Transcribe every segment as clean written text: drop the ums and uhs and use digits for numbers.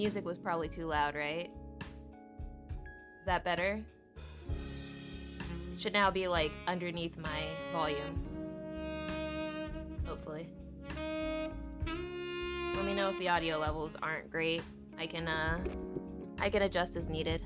music was probably too loud, right? Is that better? It should now be like underneath my volume. Hopefully. Let me know if the audio levels aren't great. I can adjust as needed.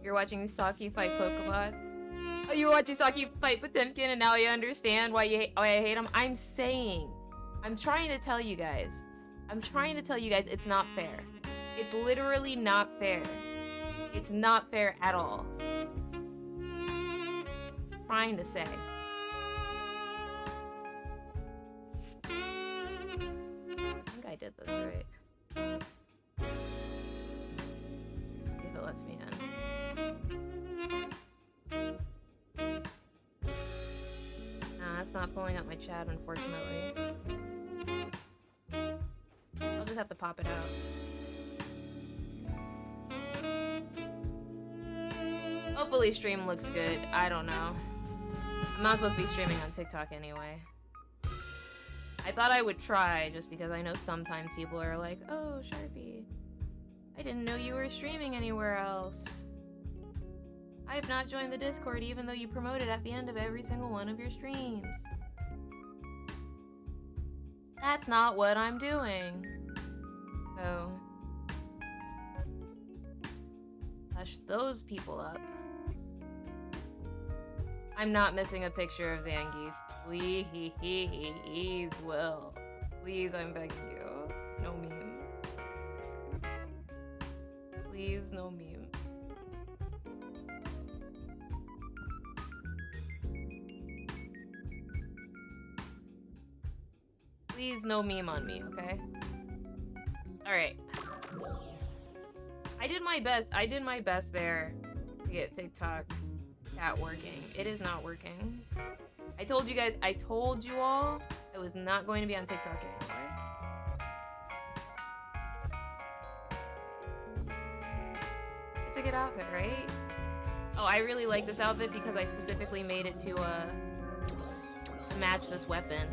You're watching Saki fight Pokemon? Oh, you were watching Saki fight Potemkin and now you understand why I hate him? I'm trying to tell you guys. It's not fair. It's literally not fair. It's not fair at all. Trying to say. I think I did this right. If it lets me in. That's not pulling up my chat, unfortunately. I'll just have to pop it out. Hopefully stream looks good. I don't know. I'm not supposed to be streaming on TikTok anyway. I thought I would try just because I know sometimes people are like, oh, Sharpie, I didn't know you were streaming anywhere else. I have not joined the Discord even though you promote it at the end of every single one of your streams. That's not what I'm doing. So, hush those people up. I'm not missing a picture of Zangief. Please, Will. Please, I'm begging you. No meme. Please, no meme. Please, no meme on me, okay? Alright. I did my best there to get TikTok chat working. It is not working. I told you guys, I told you all I was not going to be on TikTok anymore. It's a good outfit, right? Oh, I really like this outfit because I specifically made it to match this weapon.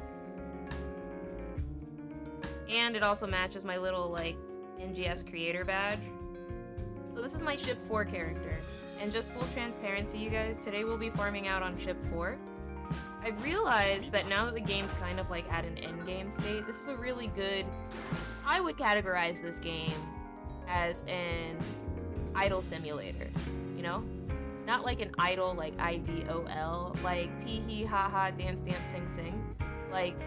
And it also matches my little, like, NGS creator badge. So this is my Ship 4 character. And just full transparency, you guys, today we'll be farming out on Ship 4. I've realized that now that the game's kind of, like, at an endgame state, this is a really good... I would categorize this game as an idol simulator, you know? Not like an idol, like IDOL, like tee-hee, ha-ha, dance, dance, sing, sing. Like...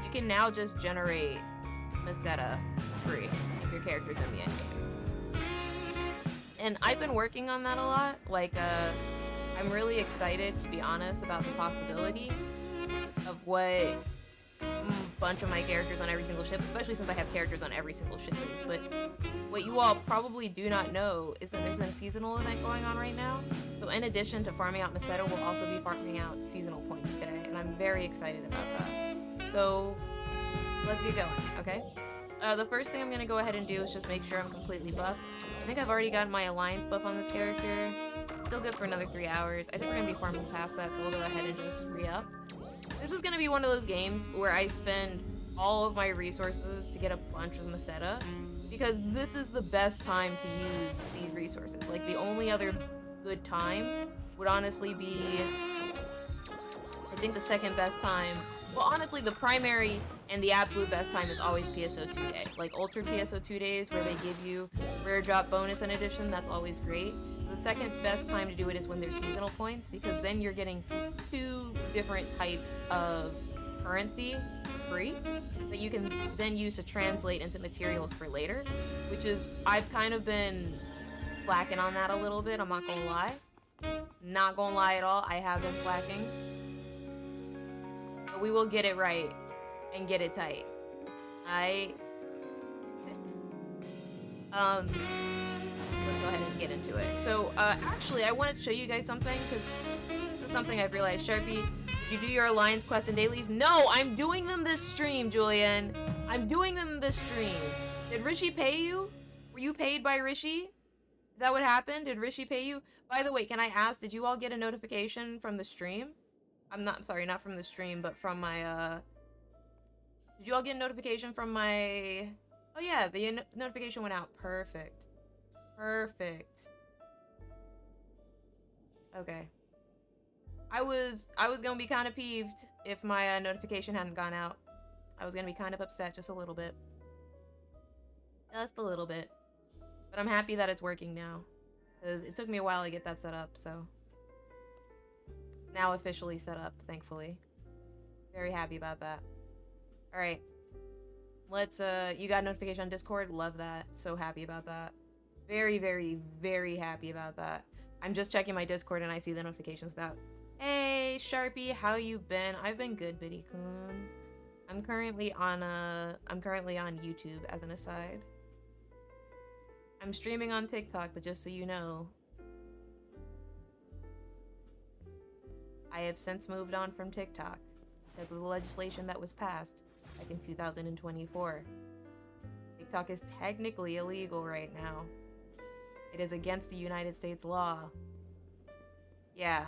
You can now just generate meseta free if your character's in the endgame. And I've been working on that a lot. Like, I'm really excited, to be honest, about the possibility of what a bunch of my characters on every single ship, especially since I have characters on every single ship is. But what you all probably do not know is that there's a seasonal event going on right now. So in addition to farming out meseta, we'll also be farming out seasonal points today. And I'm very excited about that. So, let's get going, okay? The first thing I'm gonna go ahead and do is just make sure I'm completely buffed. I think I've already gotten my alliance buff on this character. Still good for another 3 hours. I think we're gonna be farming past that, so we'll go ahead and just re-up. This is gonna be one of those games where I spend all of my resources to get a bunch of meseta, because this is the best time to use these resources. Like, the only other good time would honestly be... I think the second best time... Well, honestly, the primary and the absolute best time is always PSO2 day. Like, Ultra PSO2 days, where they give you rare drop bonus in addition, that's always great. The second best time to do it is when there's seasonal points, because then you're getting 2 different types of currency for free that you can then use to translate into materials for later, which is, I've kind of been slacking on that a little bit, I'm not gonna lie. Not gonna lie at all, I have been slacking. But we will get it right and get it tight. Let's go ahead and get into it. So, actually, I wanted to show you guys something, because this is something I've realized. Sharpie, did you do your Alliance quests and dailies? No, I'm doing them this stream, Julian. I'm doing them this stream. Did Rishi pay you? Were you paid by Rishi? Is that what happened? Did Rishi pay you? By the way, can I ask, did you all get a notification from the stream? I'm sorry, not from the stream, but from my, did you all get a notification from my... Oh yeah, the notification went out. Perfect. Perfect. Okay. I was gonna be kind of peeved if my notification hadn't gone out. I was gonna be kind of upset just a little bit. Just a little bit. But I'm happy that it's working now. Because it took me a while to get that set up, so... Now officially set up, thankfully. Very happy about that. Alright. Let's, you got a notification on Discord? Love that. So happy about that. Very, very, very happy about that. I'm just checking my Discord and I see the notifications without... Hey, Sharpie, how you been? I've been good, Biddy-kun. I'm currently on YouTube, as an aside. I'm streaming on TikTok, but just so you know, I have since moved on from TikTok because of the legislation that was passed like in 2024. TikTok is technically illegal right now. It is against the United States law. Yeah.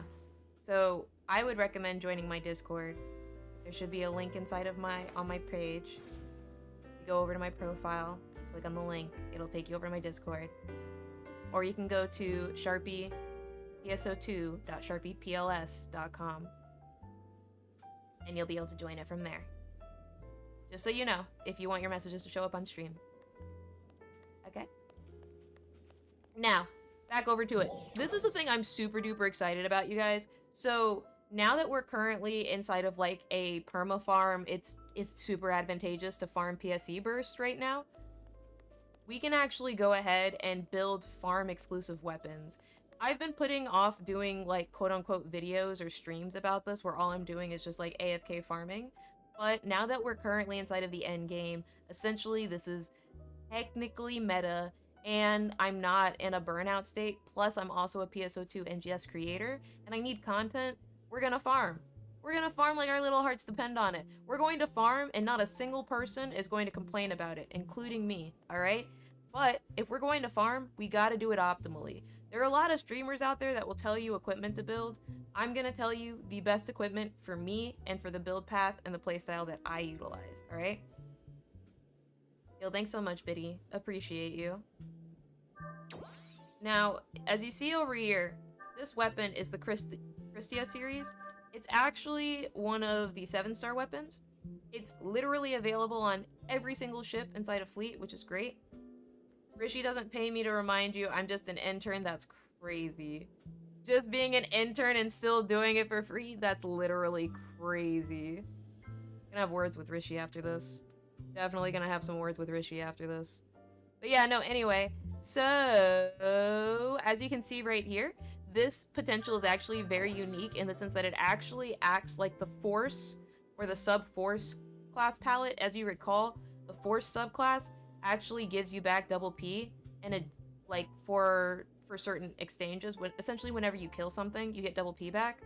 So I would recommend joining my Discord. There should be a link inside of on my page. You go over to my profile, click on the link, it'll take you over to my Discord. Or you can go to Sharpie PSO2.sharpiepls.com and you'll be able to join it from there. Just so you know, if you want your messages to show up on stream. Okay? Now, back over to it. This is the thing I'm super duper excited about, you guys. So, now that we're currently inside of like a perma farm, it's super advantageous to farm PSE burst right now. We can actually go ahead and build farm exclusive weapons. I've been putting off doing like quote-unquote videos or streams about this where all I'm doing is just like AFK farming. But now that we're currently inside of the end game, essentially this is technically meta and I'm not in a burnout state. Plus I'm also a PSO2 NGS creator and I need content. We're gonna farm. We're gonna farm like our little hearts depend on it. We're going to farm and not a single person is going to complain about it, including me, alright? But if we're going to farm, we gotta do it optimally. There are a lot of streamers out there that will tell you equipment to build. I'm gonna tell you the best equipment for me and for the build path and the playstyle that I utilize, alright? Yo, thanks so much, Biddy. Appreciate you. Now, as you see over here, this weapon is the Christia series. It's actually one of the 7-star weapons. It's literally available on every single ship inside a fleet, which is great. Rishi doesn't pay me to remind you, I'm just an intern. That's crazy. Just being an intern and still doing it for free, that's literally crazy. Gonna have words with Rishi after this. Definitely gonna have some words with Rishi after this. But yeah, no, anyway. So, as you can see right here, this potential is actually very unique in the sense that it actually acts like the Force or the Sub-Force class palette. As you recall, the Force subclass actually gives you back double P, and it, like, for certain exchanges, essentially whenever you kill something, you get double P back.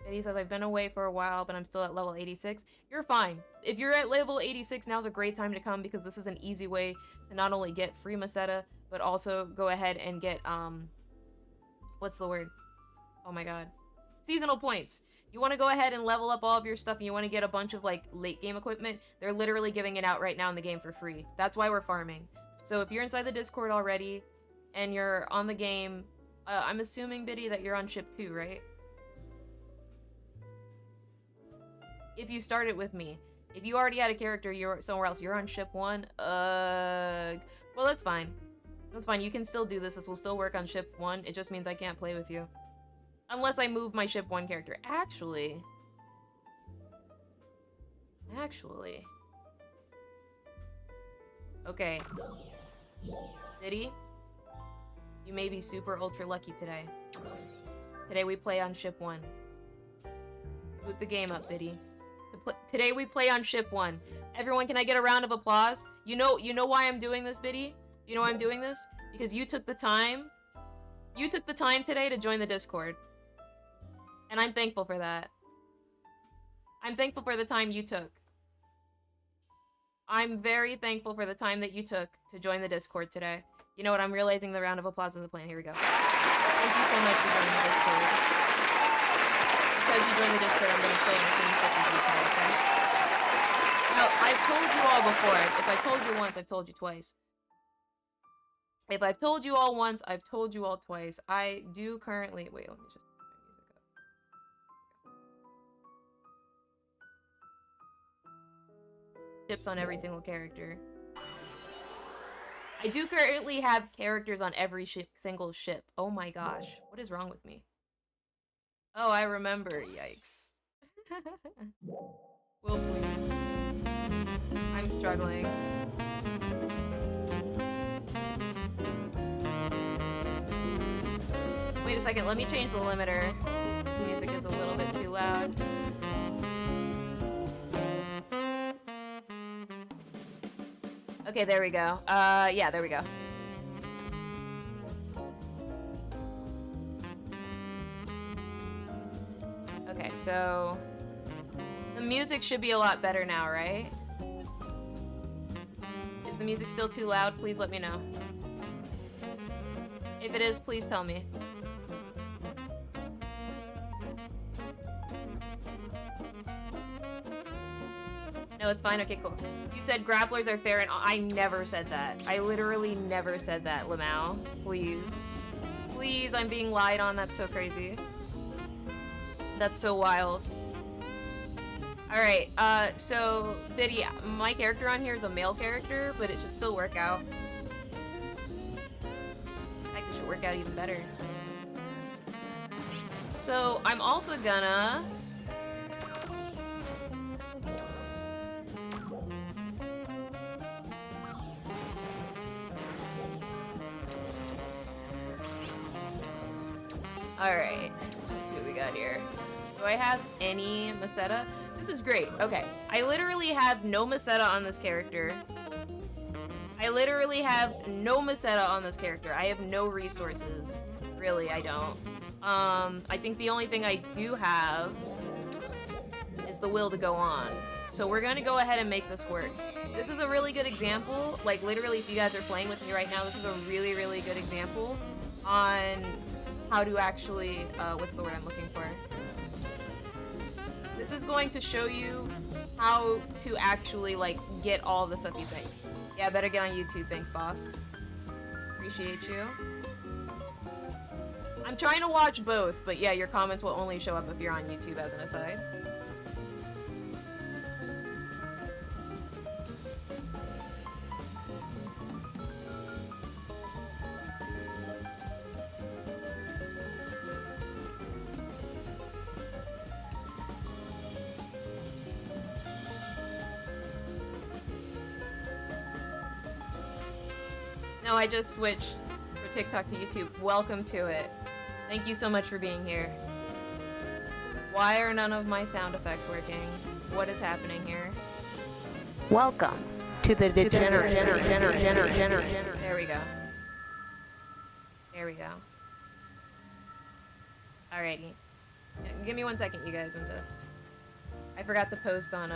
And he says, I've been away for a while, but I'm still at level 86. You're fine. If you're at level 86, now's a great time to come because this is an easy way to not only get free meseta, but also go ahead and get, what's the word? Oh my god. Seasonal points. You want to go ahead and level up all of your stuff and you want to get a bunch of like late game equipment, they're literally giving it out right now in the game for free. That's why we're farming. So if you're inside the Discord already and you're on the game, I'm assuming, Biddy, that you're on ship 2, right? If you started with me. If you already had a character, you're somewhere else, you're on ship 1, well, that's fine. That's fine, you can still do this. This will still work on ship 1. It just means I can't play with you. Unless I move my ship 1 character. Actually, Actually. Okay. Biddy, you may be super ultra lucky today. Today we play on ship 1. Boot the game up, Biddy. Today we play on ship 1. Everyone, can I get a round of applause? You know why I'm doing this, Biddy? You know why I'm doing this? Because you took the time. You took the time today to join the Discord. And I'm thankful for that. I'm thankful for the time you took. I'm very thankful for the time that you took to join the Discord today. You know what? I'm realizing the round of applause is the plan. Here we go. Thank you so much for joining the Discord. Because you joined the Discord, I'm going to play on the same ship as you today, okay? Now, I've told you all before. If I told you once, I've told you twice. If I've told you all once, I've told you all twice. I do currently... Wait, let me just... Ships on every single character. I do currently have characters on every single ship. Oh my gosh. What is wrong with me? Oh, I remember. Yikes. Will, please. I'm struggling. Wait a second. Let me change the limiter. This music is a little bit too loud. Okay, there we go. Yeah, there we go. Okay, so... the music should be a lot better now, right? Is the music still too loud? Please let me know. If it is, please tell me. No, it's fine. Okay, cool. You said grapplers are fair, and I never said that. I literally never said that, Lamau. Please. Please, I'm being lied on. That's so crazy. That's so wild. Alright, so, Biddy, my character on here is a male character, but it should still work out. In fact, it should work out even better. So, I'm also gonna... Alright, let's see what we got here. Do I have any meseta? This is great. Okay, I literally have no meseta on this character. I literally have no meseta on this character. I have no resources. Really, I don't. I think the only thing I do have is the will to go on. So we're gonna go ahead and make this work. This is a really good example. Like, literally, if you guys are playing with me right now, this is a really, really good example on how to actually, what's the word I'm looking for? This is going to show you how to actually, like, get all the stuff you think. Yeah, better get on YouTube. Thanks, boss. Appreciate you. I'm trying to watch both, but yeah, your comments will only show up if you're on YouTube as an aside. No, I just switched for TikTok to YouTube. Welcome to it. Thank you so much for being here. Why are none of my sound effects working? What is happening here? Welcome to the degeneracy. There we go. There we go. Alrighty. Yeah, give me 1 second, you guys. I forgot to post on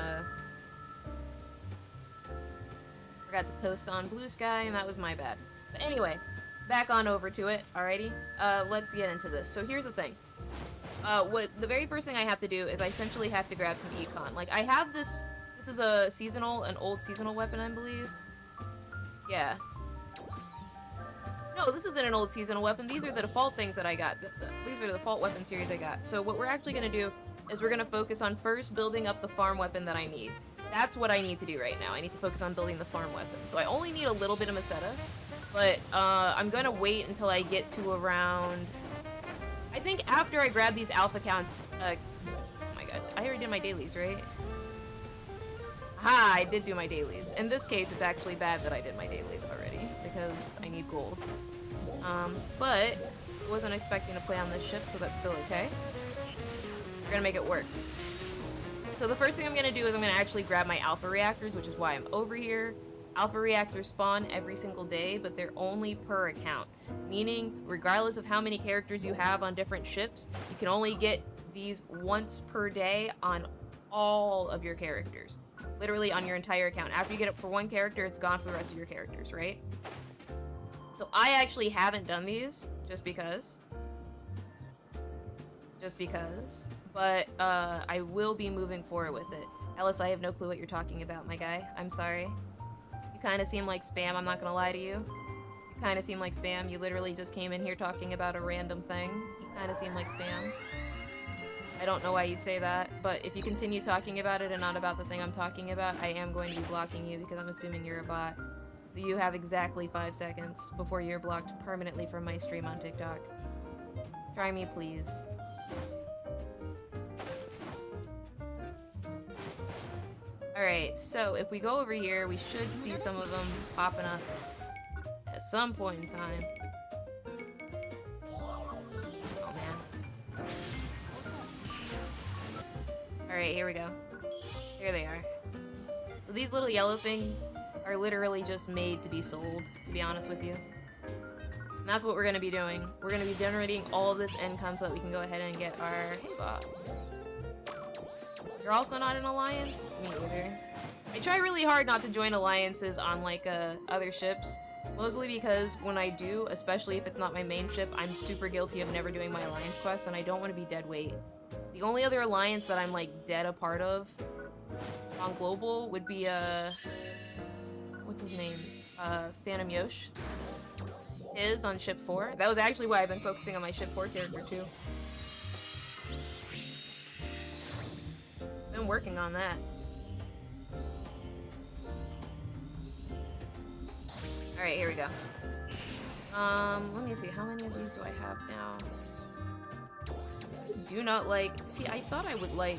Forgot to post on Blue Sky, and that was my bad. But anyway, back on over to it, alrighty? Let's get into this. So here's the thing. The very first thing I have to do is I essentially have to grab some econ. Like, I have this is an old seasonal weapon, I believe. Yeah. No, this isn't an old seasonal weapon. These are the default things that I got. These are the default weapon series I got. So what we're actually gonna do is we're gonna focus on first building up the farm weapon that I need. That's what I need to do right now. I need to focus on building the farm weapon. So I only need a little bit of meseta, but I'm gonna wait until I get to around... I think after I grab these alpha counts... oh my god, I already did my dailies, right? Ha! I did do my dailies. In this case, it's actually bad that I did my dailies already, because I need gold. But I wasn't expecting to play on this ship, so that's still okay. We're gonna make it work. So the first thing I'm gonna do is I'm gonna actually grab my alpha reactors, which is why I'm over here. Alpha reactors spawn every single day, but they're only per account. Meaning, regardless of how many characters you have on different ships, you can only get these once per day on all of your characters. Literally on your entire account. After you get it for one character, it's gone for the rest of your characters, right? So I actually haven't done these, just because. But I will be moving forward with it. Ellis, I have no clue what you're talking about, my guy. I'm sorry. You kind of seem like spam, I'm not gonna lie to you. You kind of seem like spam. You literally just came in here talking about a random thing. You kind of seem like spam. I don't know why you'd say that, but if you continue talking about it and not about the thing I'm talking about, I am going to be blocking you because I'm assuming you're a bot. So you have exactly 5 seconds before you're blocked permanently from my stream on TikTok. Try me, please. Alright, so if we go over here, we should see some of them popping up at some point in time. Oh man. Alright, here we go. Here they are. So these little yellow things are literally just made to be sold, to be honest with you. And that's what we're gonna be doing. We're gonna be generating all of this income so that we can go ahead and get our boss. You're also not in alliance? Me either. I try really hard not to join alliances on like other ships, mostly because when I do, especially if it's not my main ship, I'm super guilty of never doing my alliance quest, and I don't want to be dead weight. The only other alliance that I'm like dead a part of on global would be what's his name? Phantom Yosh. His on ship 4. That was actually why I've been focusing on my ship 4 character too. Been working on that. Alright, here we go. Let me see, how many of these do I have now? Do not like... See, I thought I would like...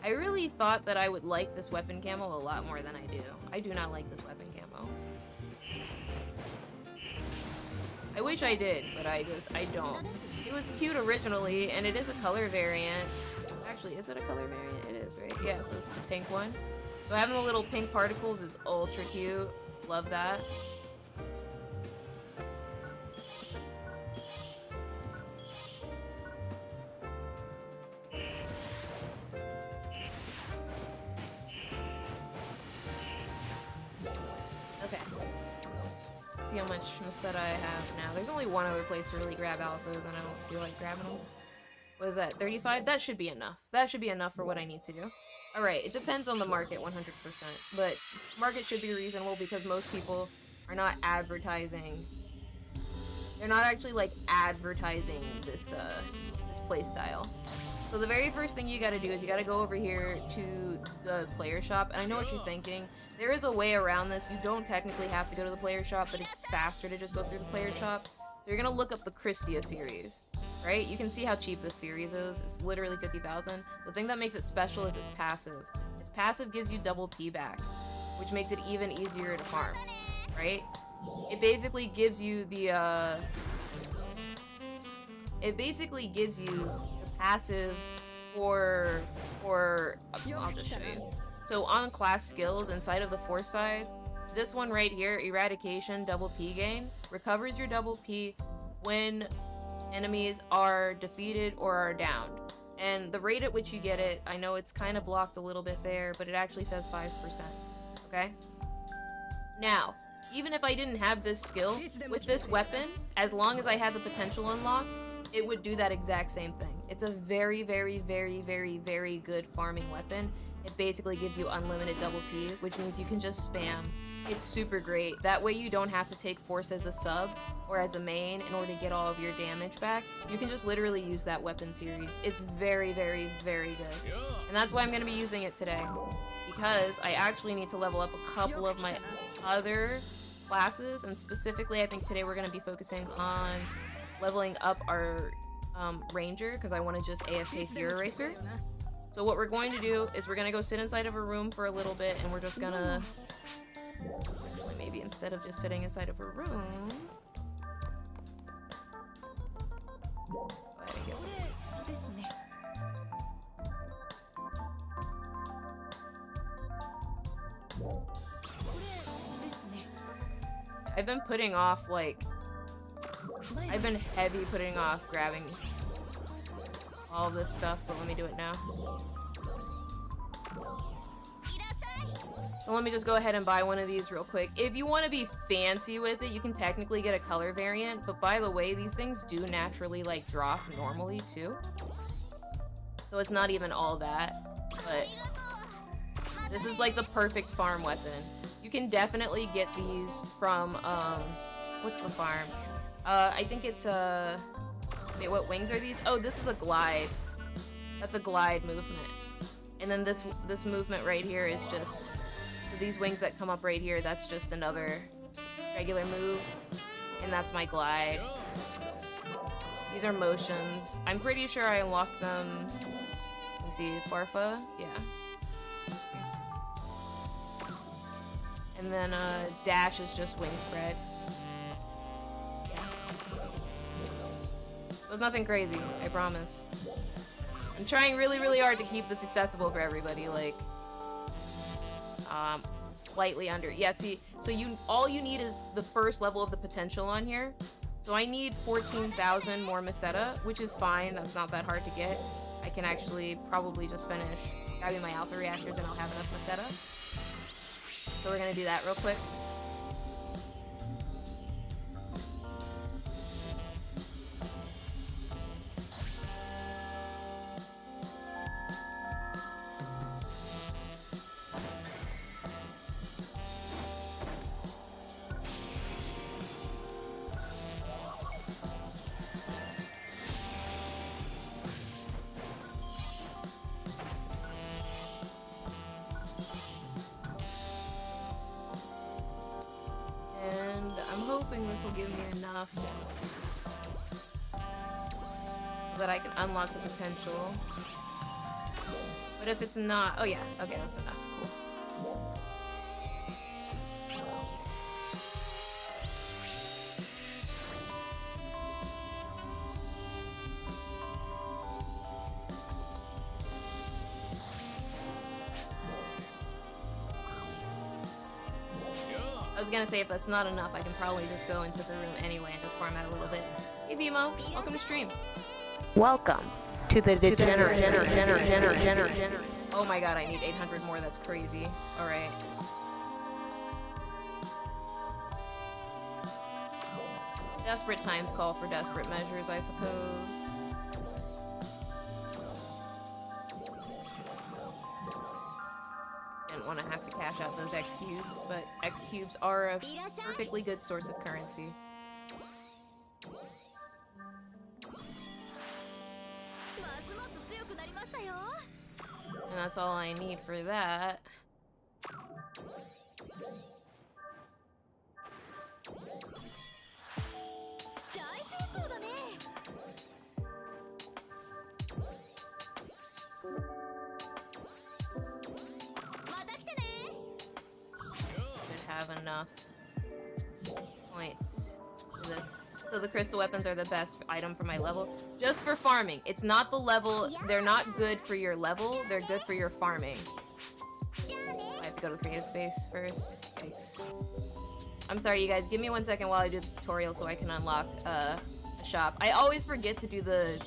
I really thought that I would like this weapon camo a lot more than I do. I do not like this weapon camo. I wish I did, but I don't. It was cute originally, and it is a color variant. Actually, is it a color variant? It is, right? Yeah, so it's the pink one. So having the little pink particles is ultra cute. Love that. Okay. Let's see how much meseta I have now. There's only one other place to really grab alphas, and I don't feel like grabbing them. What is that, 35? That should be enough. That should be enough for what I need to do. Alright, it depends on the market 100%, but market should be reasonable because most people are not advertising. They're not actually like advertising this this playstyle. So the very first thing you gotta do is you gotta go over here to the player shop, and I know what you're thinking. There is a way around this. You don't technically have to go to the player shop, but it's faster to just go through the player shop. So you're gonna look up the Christia series. Right? You can see how cheap this series is. It's literally 50,000. The thing that makes it special is its passive. Its passive gives you double P back, which makes it even easier to farm, right? It basically gives you the passive for I'll just show you. So on class skills inside of the force side, this one right here, eradication double P gain, recovers your double P when enemies are defeated or are downed. And the rate at which you get it, I know it's kind of blocked a little bit there, but it actually says 5%, okay? Now, even if I didn't have this skill, with this weapon, as long as I had the potential unlocked, it would do that exact same thing. It's a very, very, very, very, very good farming weapon. It basically gives you unlimited double P, which means you can just spam. It's super great. That way you don't have to take force as a sub or as a main in order to get all of your damage back. You can just literally use that weapon series. It's very, very, very good. And that's why I'm going to be using it today. Because I actually need to level up a couple of my other classes. And specifically, I think today we're going to be focusing on leveling up our Ranger. Because I want to just AFK Fury Racer. So what we're going to do is we're gonna go sit inside of a room for a little bit, and we're just gonna... Actually, maybe instead of just sitting inside of a room... I guess I've been putting off, like... I've been heavy putting off grabbing all this stuff, but let me do it now. So let me just go ahead and buy one of these real quick. If you want to be fancy with it, you can technically get a color variant, but by the way, these things do naturally, like, drop normally, too. So it's not even all that, but this is, like, the perfect farm weapon. You can definitely get these from, what's the farm? I think it's, wait, what wings are these? Oh, this is a glide. That's a glide movement. And then this movement right here is just... So these wings that come up right here, that's just another regular move. And that's my glide. These are motions. I'm pretty sure I unlocked them... Let me see, Farfa? Yeah. And then, dash is just wing spread. It was nothing crazy, I promise. I'm trying really, really hard to keep this accessible for everybody, like... Slightly under. Yeah, see, so all you need is the first level of the potential on here. So I need 14,000 more meseta, which is fine, that's not that hard to get. I can actually probably just finish grabbing my alpha reactors and I'll have enough meseta. So we're gonna do that real quick. This will give me enough that I can unlock the potential. But if it's not, oh yeah, okay, that's enough. Cool. I was gonna say, if that's not enough, I can probably just go into the room anyway and just farm out a little bit. Hey Vimo, welcome to stream. Welcome to the degeneracy. Oh my god, I need 800 more, that's crazy. Alright. Desperate times call for desperate measures, I suppose. Didn't want to have to cash out those X cubes, but X cubes are a perfectly good source of currency. And that's all I need for that. Have enough points for this. So the crystal weapons are the best item for my level. Just for farming. It's not the level. They're not good for your level. They're good for your farming. I have to go to the creative space first. Yikes. I'm sorry, you guys. Give me 1 second while I do this tutorial so I can unlock a shop. I always forget to do the...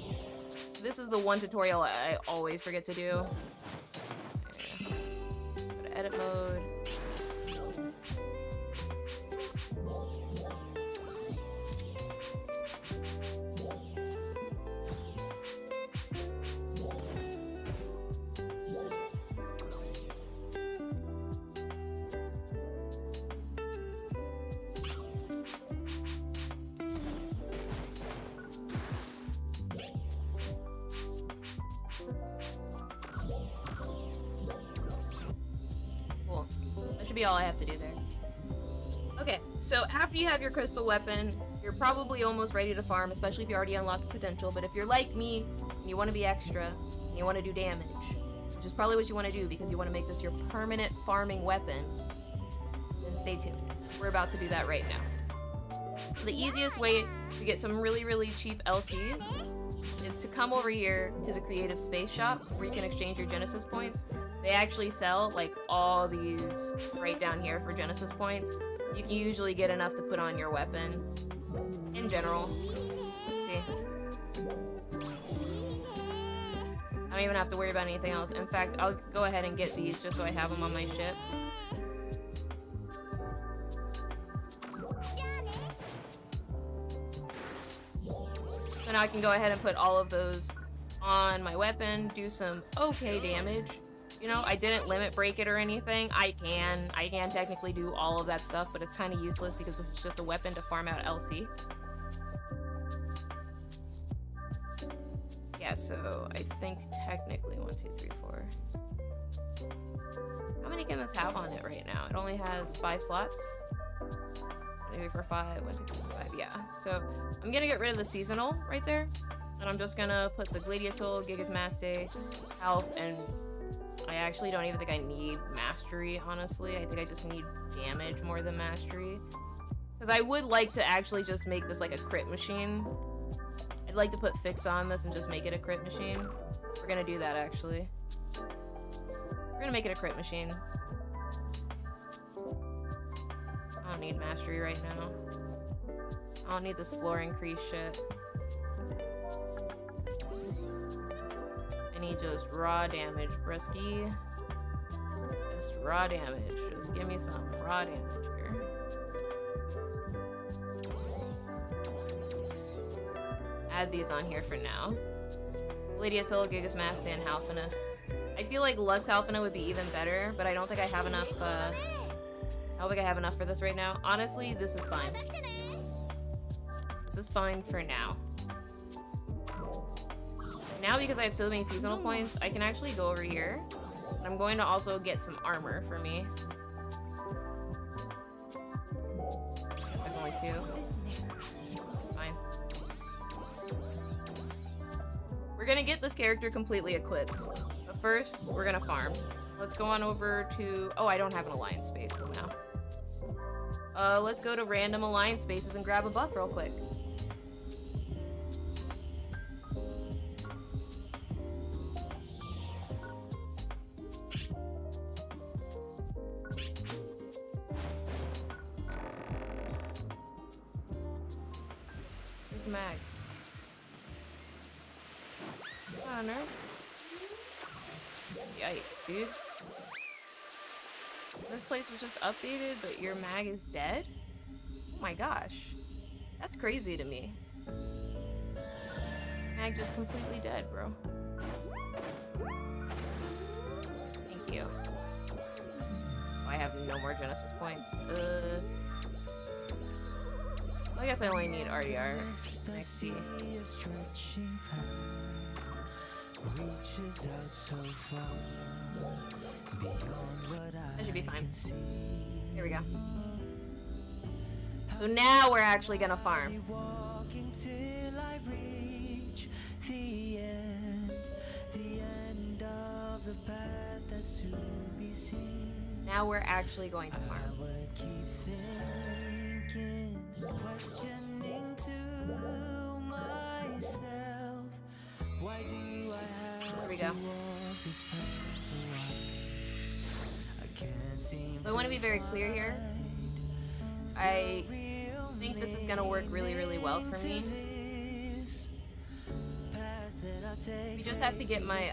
This is the one tutorial I always forget to do. Okay. Go to edit mode. Be all I have to do there. Okay, so after you have your crystal weapon, you're probably almost ready to farm, especially if you already unlocked the potential. But if you're like me and you want to be extra and you want to do damage, which is probably what you want to do because you want to make this your permanent farming weapon, then stay tuned. We're about to do that right now. The easiest way to get some really, really cheap LCs is to come over here to the Creative Space Shop where you can exchange your Genesis points. They actually sell like all these right down here for Genesis points. You can usually get enough to put on your weapon in general. See? I don't even have to worry about anything else. In fact, I'll go ahead and get these just so I have them on my ship. So now I can go ahead and put all of those on my weapon, do some okay damage. You know, I didn't limit break it or anything. I can technically do all of that stuff, but it's kind of useless because this is just a weapon to farm out LC. Yeah, so I think technically 1, 2, 3, 4. How many can this have on it right now? It only has 5 slots. 1, 2, 3, 4, 5. 1, 2, 3, 4, 5. Yeah. So I'm gonna get rid of the seasonal right there, and I'm just gonna put the Gladiasoul, Gigas Maste, health, and I actually don't even think I need mastery. Honestly, I think I just need damage more than mastery, because I would like to actually just make this like a crit machine. I'd like to put fix on this and just make it a crit machine. We're gonna do that actually. We're gonna make it a crit machine. I don't need mastery right now. I don't need this floor increase shit. I need just raw damage, brisky. Just raw damage. Just give me some raw damage here. Add these on here for now. Gladiasoul, Gigas Maste, and Halfina. I feel like Lux Halfina would be even better, but I don't think I have enough, I don't think I have enough for this right now. Honestly, this is fine. This is fine for now. Now, because I have so many seasonal points, I can actually go over here. And I'm going to also get some armor for me. I guess there's only 2. Fine. We're gonna get this character completely equipped. But first, we're gonna farm. Let's go on over to... Oh, I don't have an alliance space now. Let's go to random alliance spaces and grab a buff real quick. Where's the mag? On Earth? Yikes, dude. This place was just updated, but your mag is dead? Oh my gosh. That's crazy to me. Mag just completely dead, bro. Thank you. Oh, I have no more Genesis points. Well, I guess I only need RDR. XP. That should be fine. Here we go. So now we're actually gonna farm. Now we're actually going to farm. There we go. So I want to be very clear here. I think this is going to work really, really well for me. We just have to get my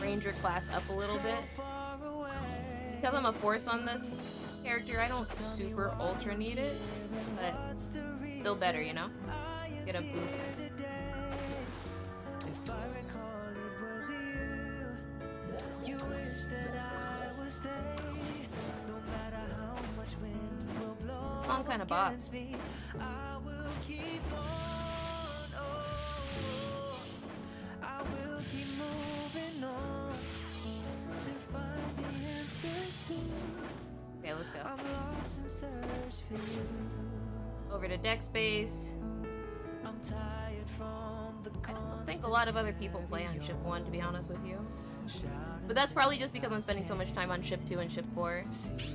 Ranger class up a little bit. Because I'm a force on this character, I don't super ultra need it, but still better, you know? Let's get a boost. This song kind of bops. Okay, let's go. Over to deck space. I don't think a lot of other people play on ship 1, to be honest with you. But that's probably just because I'm spending so much time on ship 2 and ship 4.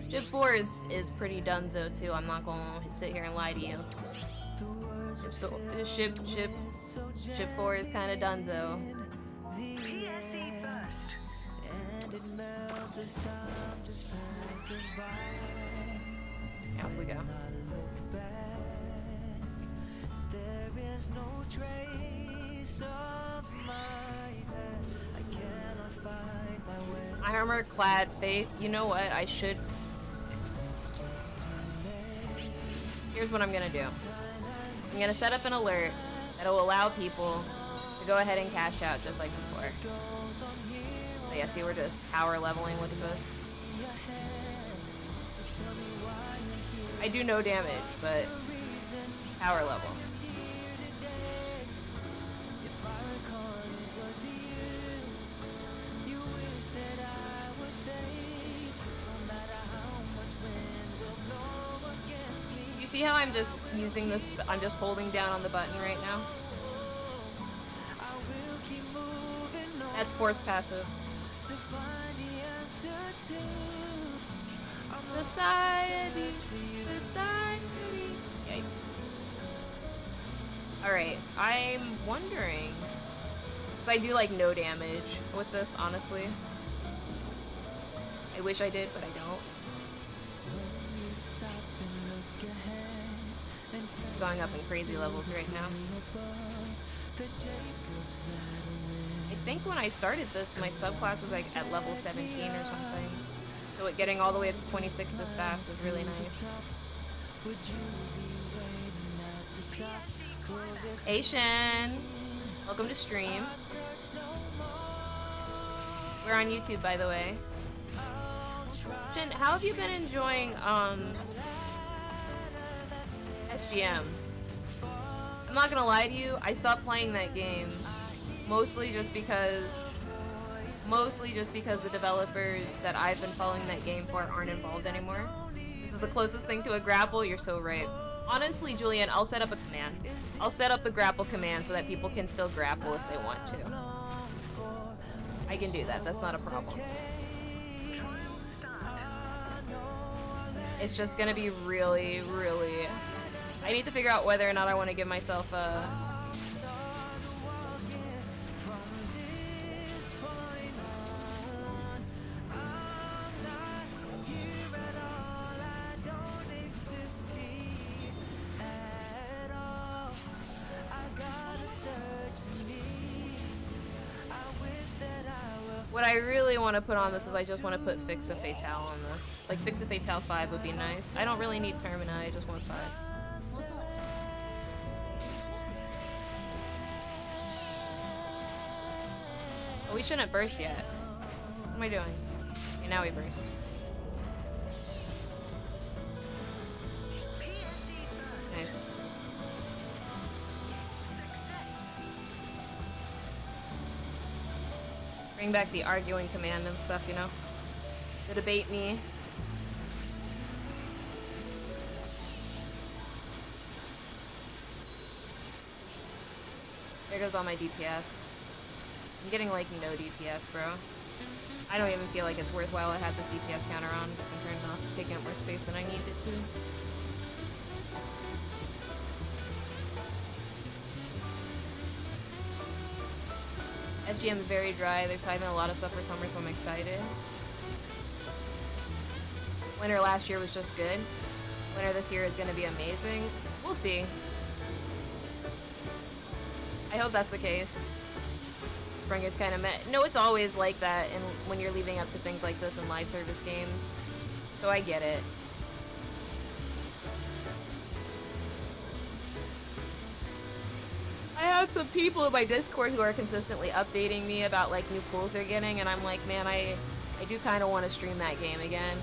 Ship 4 is pretty dunzo too, I'm not gonna sit here and lie to you. Ship 4 is kinda dunzo. Off we go. Armor-clad Faith. You know what? I should. Here's what I'm gonna do. I'm gonna set up an alert that'll allow people to go ahead and cash out just like before. So yeah, see, we're just power leveling with this. I do no damage, but power level. You see how I'm just using this, I'm just holding down on the button right now? That's force passive. Society. Yikes. Alright, I'm wondering, because I do like no damage with this, honestly. I wish I did, but I don't. It's going up in crazy levels right now. I think when I started this, my subclass was like at level 17 or something. So getting all the way up to 26 this fast was really nice. Hey Shen! Welcome to stream. We're on YouTube, by the way. Shen, how have you been enjoying SGM? I'm not gonna lie to you, I stopped playing that game mostly just because the developers that I've been following that game for aren't involved anymore. This is the closest thing to a grapple. You're so right. Honestly, Julian, I'll set up a command. I'll set up the grapple command so that people can still grapple if they want to. I can do that. That's not a problem. It's just gonna be really, really... I need to figure out whether or not I want to give myself a... What I really want to put on this is I just want to put Fix a Fatale on this. Like, Fix a Fatale 5 would be nice. I don't really need Termina, I just want 5. Oh, we shouldn't burst yet. What am I doing? Okay, now we burst. Nice. Bring back the arguing command and stuff, you know? The debate me. There goes all my DPS. I'm getting like no DPS, bro. I don't even feel like it's worthwhile I had this DPS counter on because I'm turned off. It's taking up more space than I need it to. SGM is very dry. They're saving a lot of stuff for summer, so I'm excited. Winter last year was just good. Winter this year is going to be amazing. We'll see. I hope that's the case. Spring is kind of no, it's always like that when you're leading up to things like this in live service games. So I get it. I have some people in my Discord who are consistently updating me about like new pulls they're getting, and I'm like, man, I do kind of want to stream that game again.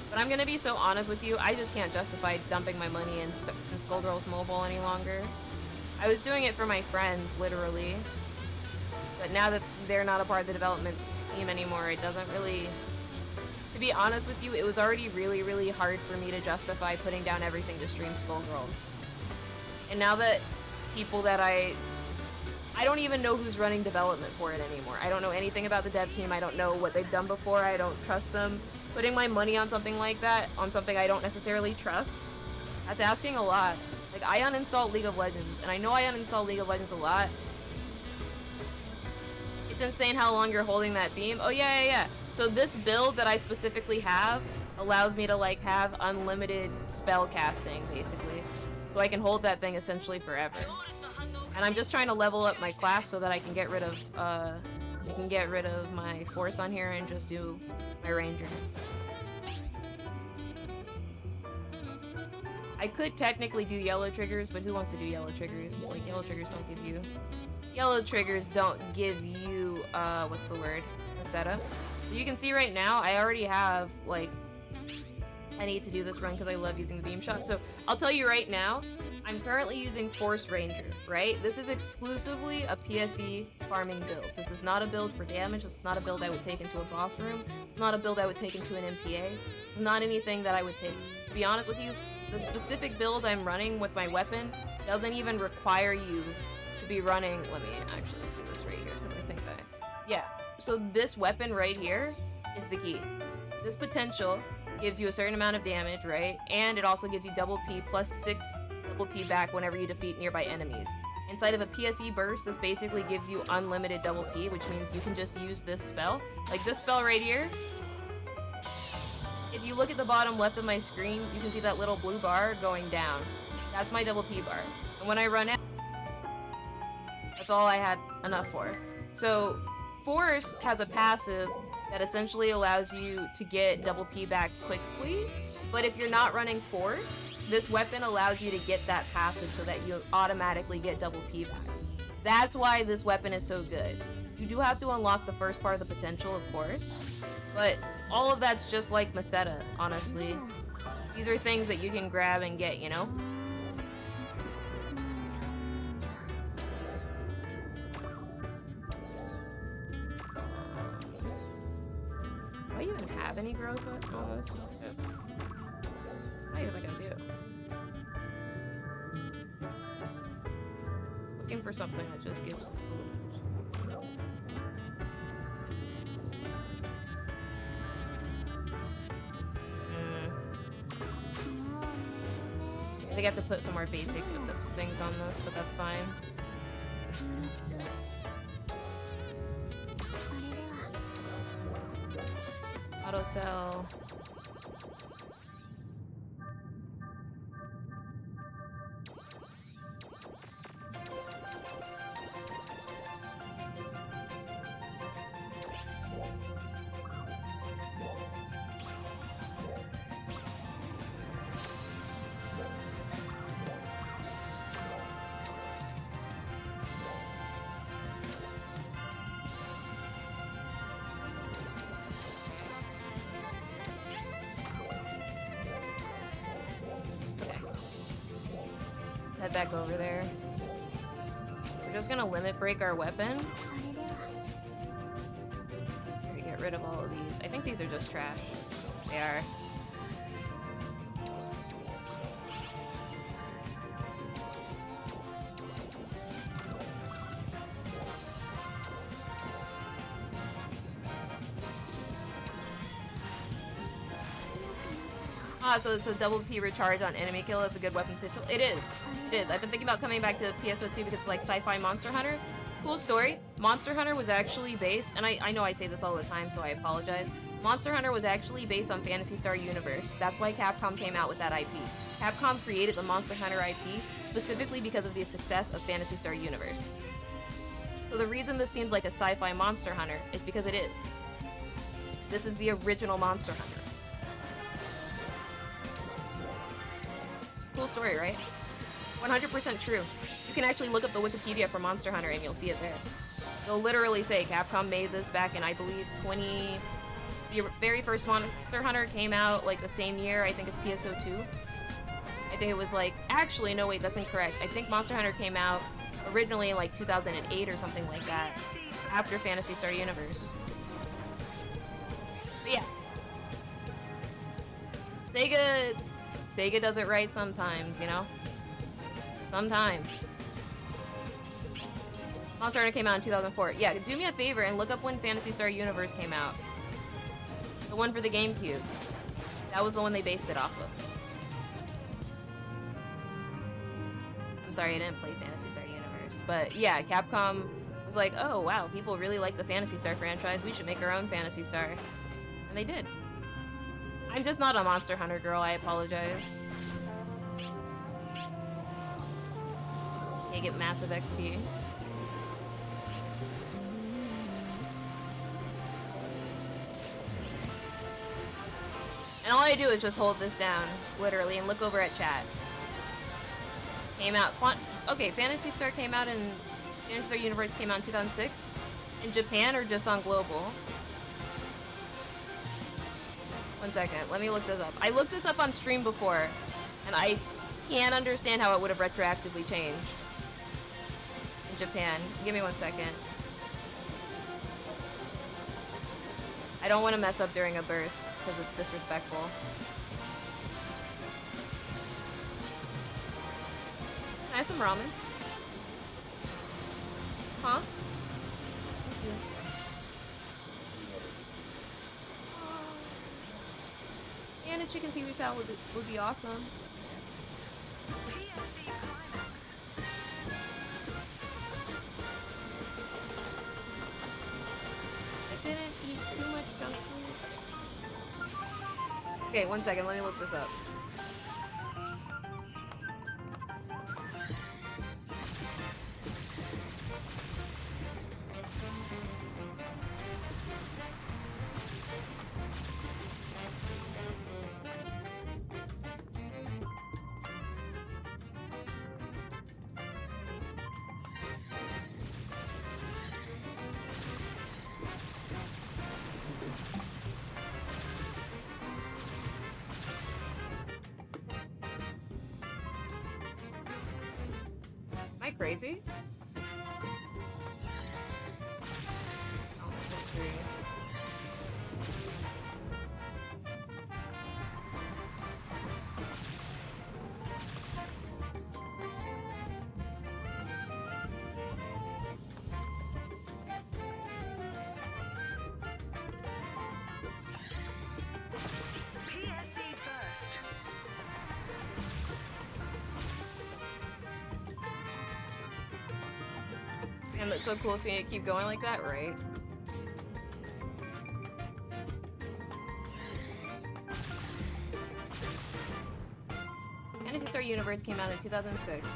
But I'm gonna be so honest with you, I just can't justify dumping my money in Skullgirls Mobile any longer. I was doing it for my friends, literally. But now that they're not a part of the development team anymore, it doesn't really... To be honest with you, it was already really, really hard for me to justify putting down everything to stream Skullgirls. And now that people that I don't even know who's running development for it anymore. I don't know anything about the dev team. I don't know what they've done before. I don't trust them. Putting my money on something like that, on something I don't necessarily trust, that's asking a lot. Like, I uninstalled League of Legends, and I know I uninstalled League of Legends a lot. It's insane how long you're holding that beam. Oh, yeah. So this build that I specifically have allows me to, like, have unlimited spell casting, basically. So I can hold that thing essentially forever. And I'm just trying to level up my class so that I can get rid of my force on here and just do my ranger. I could technically do yellow triggers, but who wants to do yellow triggers? Like, yellow triggers don't give you what's the word? Meseta. So you can see right now, I already have, like, I need to do this run because I love using the beam shot. So I'll tell you right now, I'm currently using Force Ranger, right? This is exclusively a PSE farming build. This is not a build for damage. This is not a build I would take into a boss room. It's not a build I would take into an MPA. It's not anything that I would take. To be honest with you, the specific build I'm running with my weapon doesn't even require you to be running. Let me actually see this right here because I think yeah. So this weapon right here is the key. This potential gives you a certain amount of damage, right? And it also gives you double P plus 6 double P back whenever you defeat nearby enemies. Inside of a PSE burst, this basically gives you unlimited double P, which means you can just use this spell. Like this spell right here. If you look at the bottom left of my screen, you can see that little blue bar going down. That's my double P bar. And when I run out, that's all I had enough for. So Force has a passive that essentially allows you to get double P back quickly, but if you're not running Force, this weapon allows you to get that passive so that you automatically get double P back. That's why this weapon is so good. You do have to unlock the first part of the potential, of course, but all of that's just like Meseta, honestly. These are things that you can grab and get, you know? Do I even have any growth on this? I don't think I do. Looking for something that just gives food. I think I have to put some more basic things on this, but that's fine. Auto cell. Head back over there. We're just gonna limit break our weapon. Here, get rid of all of these. I think these are just trash. They are. So it's a double P recharge on enemy kill. That's a good weapon potential. It is. It is. I've been thinking about coming back to PSO2 because it's like sci-fi Monster Hunter. Cool story. Monster Hunter was actually based, and I know I say this all the time, so I apologize. Monster Hunter was actually based on Phantasy Star Universe. That's why Capcom came out with that IP. Capcom created the Monster Hunter IP specifically because of the success of Phantasy Star Universe. So the reason this seems like a sci-fi Monster Hunter is because it is. This is the original Monster Hunter. Cool story, right? 100% true. You can actually look up the Wikipedia for Monster Hunter and you'll see it there. They'll literally say Capcom made this back in, I believe, the very first Monster Hunter came out like the same year, I think it's PSO2. I think it was like, actually, no wait, that's incorrect. I think Monster Hunter came out originally in like 2008 or something like that, after Phantasy Star Universe. But yeah. Sega does it right sometimes, you know? Sometimes. Monster Hunter came out in 2004. Yeah, do me a favor and look up when Phantasy Star Universe came out. The one for the GameCube. That was the one they based it off of. I'm sorry, I didn't play Phantasy Star Universe. But yeah, Capcom was like, oh wow, people really like the Phantasy Star franchise. We should make our own Phantasy Star. And they did. I'm just not a Monster Hunter girl, I apologize. They get massive XP. And all I do is just hold this down, literally, and look over at chat. Came out, okay, Phantasy Star came out in, Phantasy Star Universe came out in 2006? In Japan or just on global? One second, let me look this up. I looked this up on stream before, and I can't understand how it would have retroactively changed. In Japan. Give me 1 second. I don't want to mess up during a burst, because it's disrespectful. Can I have some ramen? Huh? Thank you. And a chicken Caesar salad would be awesome. I didn't eat too much junk food. Okay, 1 second, let me look this up. Am I crazy? Oh, history. PSE burst. And that's so cool seeing it keep going like that, right? Phantasy Star Universe came out in 2006.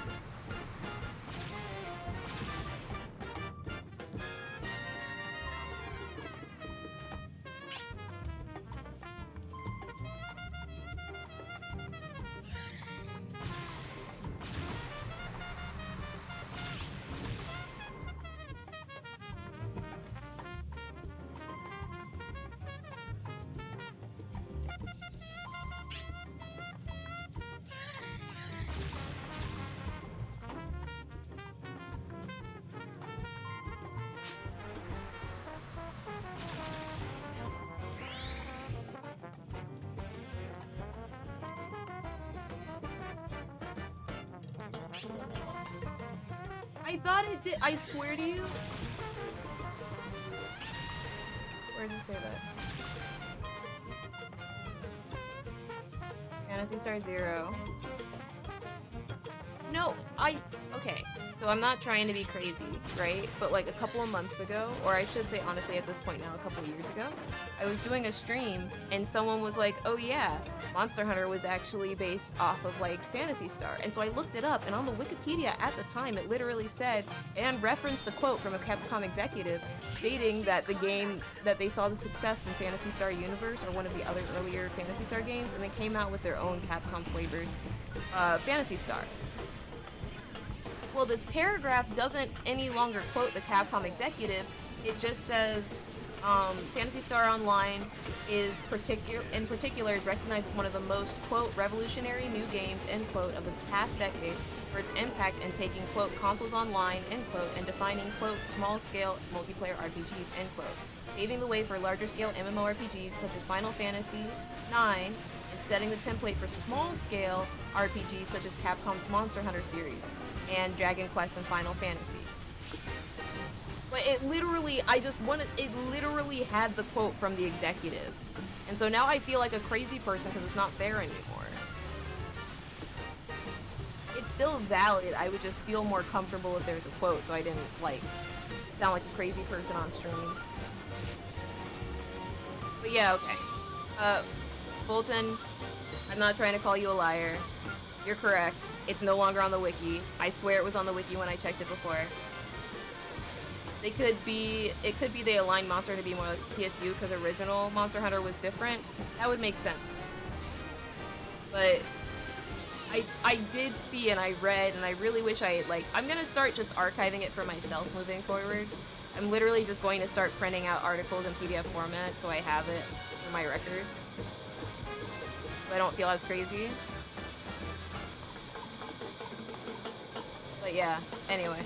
I thought it did. I swear to you. Where does it say that? Phantasy Star Zero. No, okay. So I'm not trying to be crazy, right? But like a couple of months ago, or I should say honestly at this point now, a couple of years ago, I was doing a stream and someone was like, oh yeah, Monster Hunter was actually based off of like Phantasy Star. And so I looked it up and on the Wikipedia at the time it literally said, and referenced a quote from a Capcom executive stating that the game, that they saw the success from Phantasy Star Universe or one of the other earlier Phantasy Star games and they came out with their own Capcom flavored Phantasy Star. Well, this paragraph doesn't any longer quote the Capcom executive. It just says, Phantasy Star Online is in particular is recognized as one of the most, quote, revolutionary new games, end quote, of the past decade for its impact in taking, quote, consoles online, end quote, and defining, quote, small-scale multiplayer RPGs, end quote, paving the way for larger-scale MMORPGs such as Final Fantasy IX, and setting the template for small-scale RPGs such as Capcom's Monster Hunter series, and Dragon Quest and Final Fantasy. But it literally, it literally had the quote from the executive. And so now I feel like a crazy person because it's not there anymore. It's still valid, I would just feel more comfortable if there's a quote so I didn't, like, sound like a crazy person on stream. But yeah, okay. Bolton, I'm not trying to call you a liar. You're correct. It's no longer on the wiki. I swear it was on the wiki when I checked it before. It could be they aligned Monster to be more like PSU because original Monster Hunter was different. That would make sense. But I did see and I read and I really wish I, like, I'm gonna start just archiving it for myself moving forward. I'm literally just going to start printing out articles in PDF format so I have it for my record. So I don't feel as crazy. But yeah, anyway.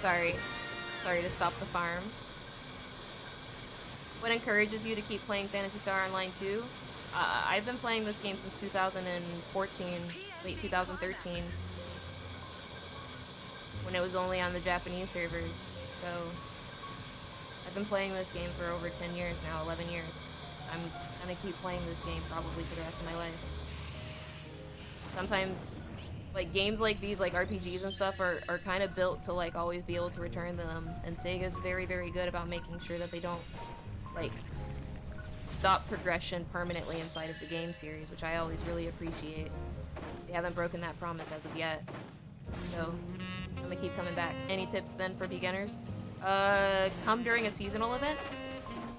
Sorry to stop the farm. What encourages you to keep playing Phantasy Star Online 2? I've been playing this game since 2014, late 2013, when it was only on the Japanese servers, so I've been playing this game for over 10 years now, 11 years. I'm gonna keep playing this game probably for the rest of my life. Sometimes, like, games like these, like RPGs and stuff, are kind of built to, like, always be able to return them, and Sega's very, very good about making sure that they don't, like, stop progression permanently inside of the game series, which I always really appreciate. They haven't broken that promise as of yet, so I'm gonna keep coming back. Any tips then for beginners? Come during a seasonal event.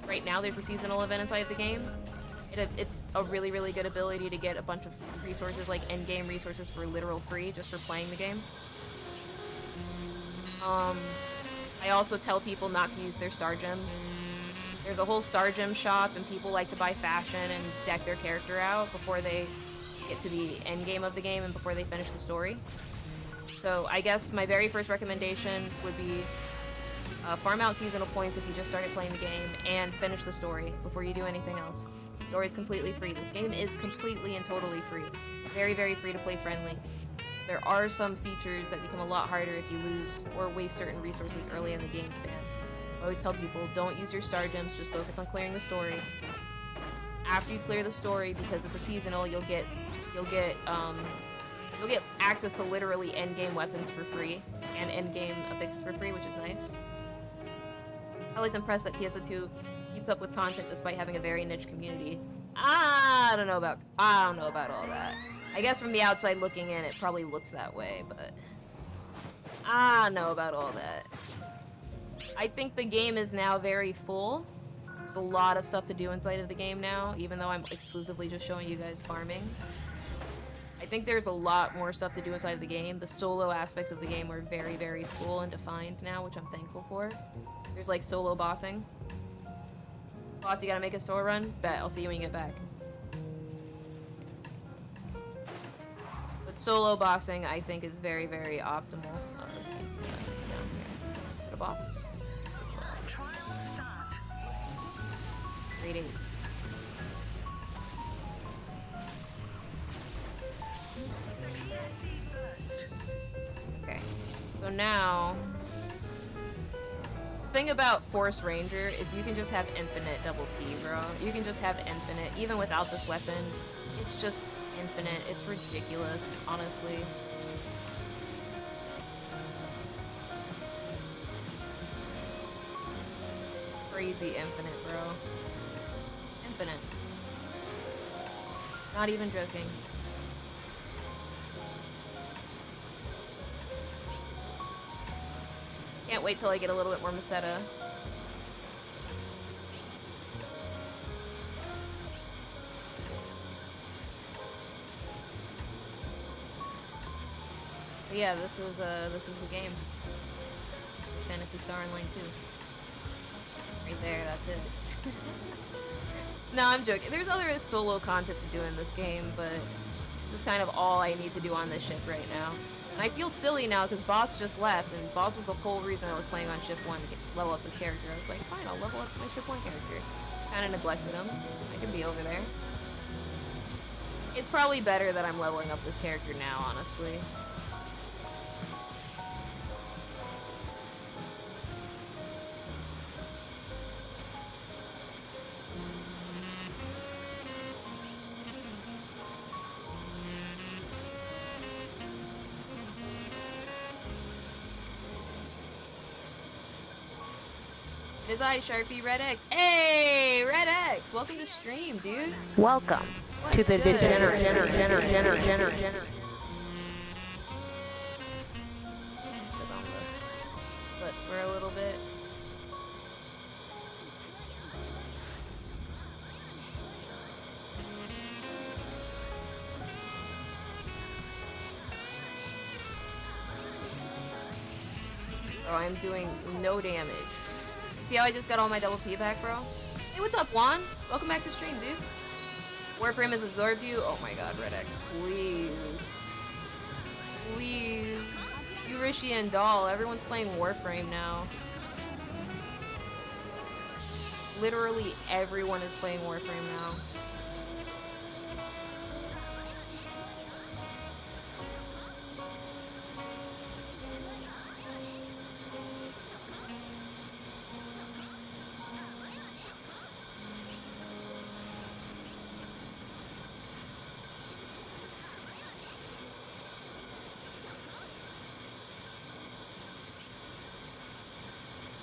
Right now there's a seasonal event inside the game. It's a really, really good ability to get a bunch of resources, like endgame resources, for literal free, just for playing the game. I also tell people not to use their star gems. There's a whole star gem shop, and people like to buy fashion and deck their character out before they get to the end game of the game and before they finish the story. So I guess my very first recommendation would be farm out seasonal points if you just started playing the game, and finish the story before you do anything else. The story is completely free. This game is completely and totally free. Very, very free to play friendly. There are some features that become a lot harder if you lose or waste certain resources early in the game span. I always tell people, don't use your star gems, just focus on clearing the story. After you clear the story, because it's a seasonal, you'll get access to literally endgame weapons for free and endgame affixes for free, which is nice. I was impressed that PSO2 keeps up with content despite having a very niche community. I don't know about all that. I guess from the outside looking in, it probably looks that way, but I don't know about all that. I think the game is now very full. There's a lot of stuff to do inside of the game now, even though I'm exclusively just showing you guys farming. I think there's a lot more stuff to do inside of the game. The solo aspects of the game are very, very full and defined now, which I'm thankful for. There's like solo bossing. Boss, you gotta make a store run? Bet, I'll see you when you get back. But solo bossing, I think, is very, very optimal. He's down here. Get a boss. Trial start. Reading. PSE burst. Okay. So now, the thing about Force Ranger is you can just have infinite double P, bro. You can just have infinite, even without this weapon. It's just infinite. It's ridiculous, honestly. Crazy infinite, bro. Infinite. Not even joking. Can't wait till I get a little bit more meseta. But yeah, this is the game. It's Phantasy Star Online 2. Right there, that's it. No, I'm joking. There's other solo content to do in this game, but this is kind of all I need to do on this ship right now. And I feel silly now because Boss just left, and Boss was the whole reason I was playing on ship 1 to level up this character. I was like, fine, I'll level up my ship 1 character. Kind of neglected him. I can be over there. It's probably better that I'm leveling up this character now, honestly. His eye Sharpie Red X. Hey, Red X! Welcome to stream, dude. Welcome to the degeneracy. Sit on this. But for a little bit. Oh, I'm doing no damage. See how I just got all my double P back, bro? Hey, what's up, Juan? Welcome back to stream, dude. Warframe has absorbed you. Oh my god, Red X, please. Please. You Rishi and Doll, everyone's playing Warframe now. Literally everyone is playing Warframe now.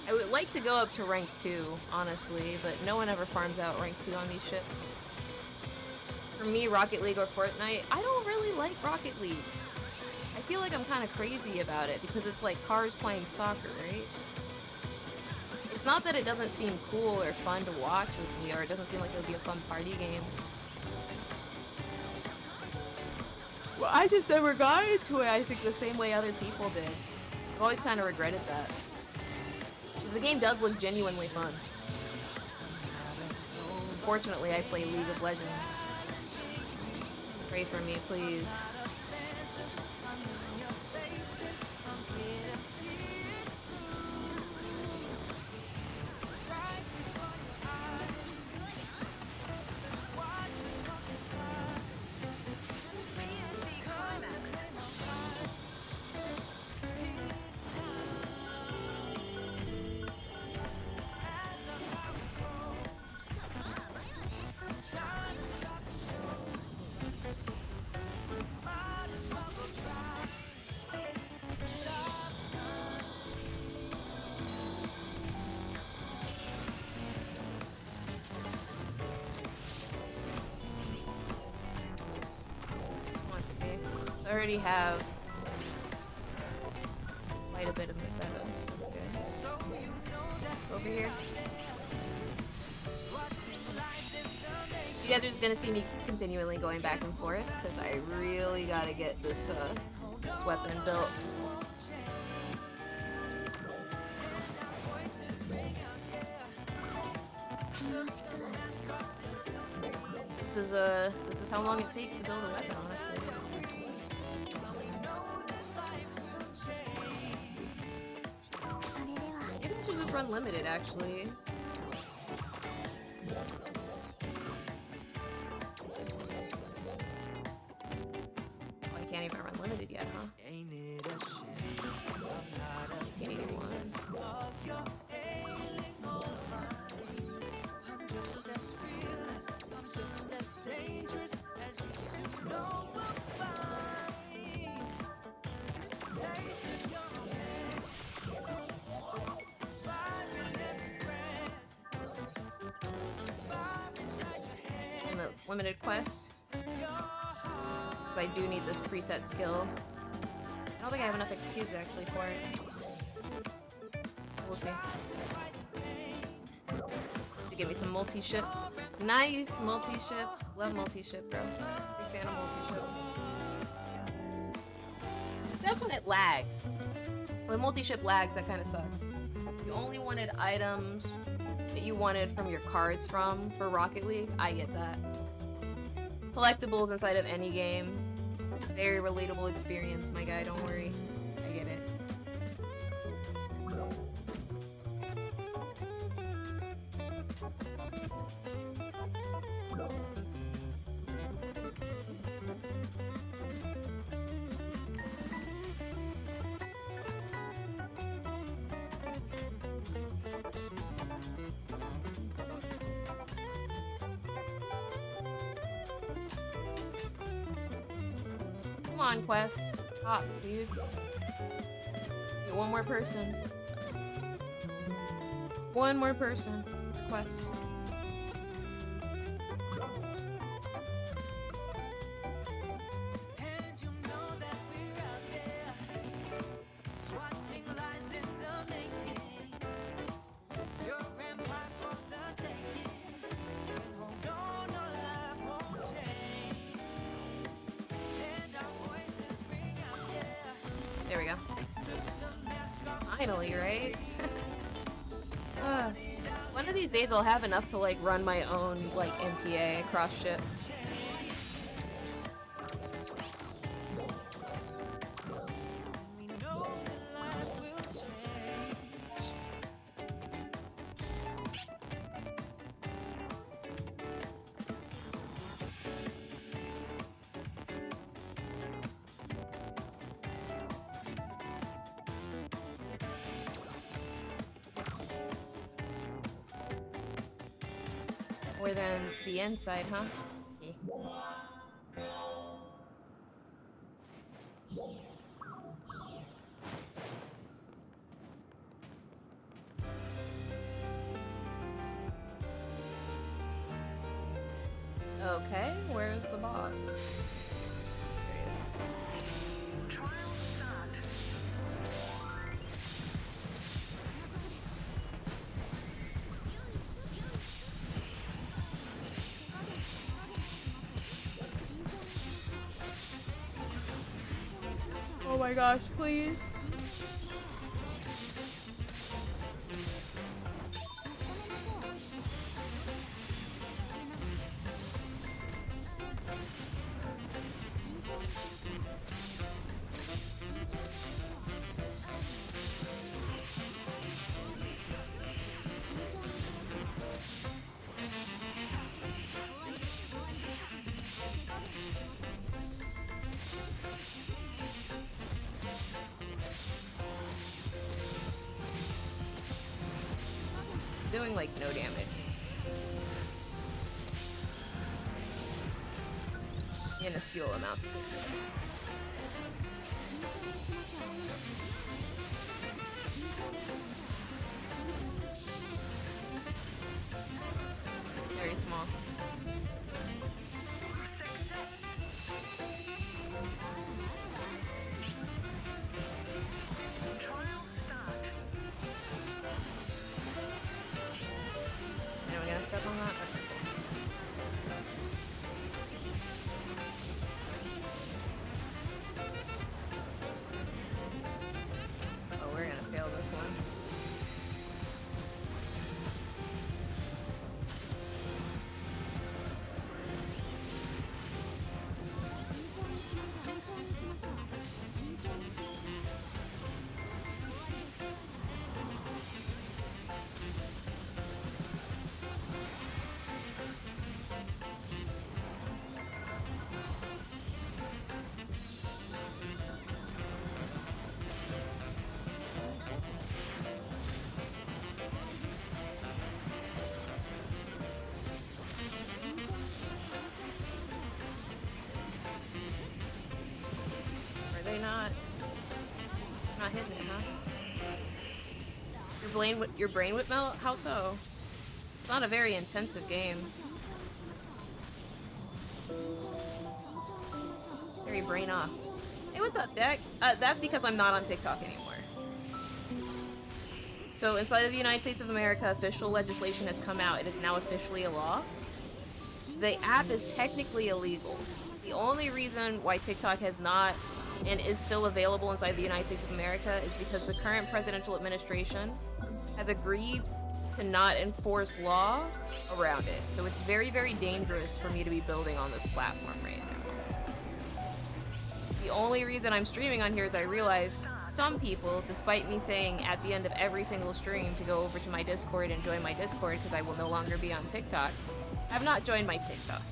I would like to go up to rank 2, honestly, but no one ever farms out rank 2 on these ships. For me, Rocket League or Fortnite, I don't really like Rocket League. I feel like I'm kind of crazy about it because it's like cars playing soccer, right? It's not that it doesn't seem cool or fun to watch with me, or it doesn't seem like it would be a fun party game. Well, I just never got into it, I think, the same way other people did. I've always kind of regretted that. The game does look genuinely fun. Unfortunately, I play League of Legends. Pray for me, please. I already have quite a bit of meseta. That's good. Over here. You guys are gonna see me continually going back and forth because I really gotta get this this weapon built. This is how long it takes to build a weapon, honestly. Maybe I should just run limited, actually. Oh, I can't even run limited yet, huh? 1881. Limited quest, because I do need this preset skill. I don't think I have enough X cubes actually for it. We'll see. To give me some multi-ship. Nice multi-ship. Love multi-ship, bro. Big fan of multi-ship. Except when it lags. When multi-ship lags, that kind of sucks. You only wanted items that you wanted from your cards for Rocket League. I get that. Collectibles inside of any game. Very relatable experience, my guy, don't worry. I get it. Come on, Quest. Stop, dude. Get one more person. One more person. Request. There we go. Finally, right? One of these days I'll have enough to like run my own like MPA across shit. More than the inside, huh? Okay. Okay, where's the boss? There he is. Trial start. Oh my gosh, please. Doing like no damage. Minuscule amounts of damage. Very small. Success. Trial start. Anyone gonna step on that? Okay. Oh, we're gonna fail this one. Are they not? It's not hitting it, huh? Your brain would melt? How so? It's not a very intensive game. Very brain off. Hey, what's up, Deck? That's because I'm not on TikTok anymore. So inside of the United States of America, official legislation has come out. It is now officially a law. The app is technically illegal. The only reason why TikTok has not and is still available inside the United States of America is because the current presidential administration has agreed to not enforce law around it. So it's very, very dangerous for me to be building on this platform right now. The only reason I'm streaming on here is I realized some people, despite me saying at the end of every single stream to go over to my Discord and join my Discord because I will no longer be on TikTok, have not joined my TikTok.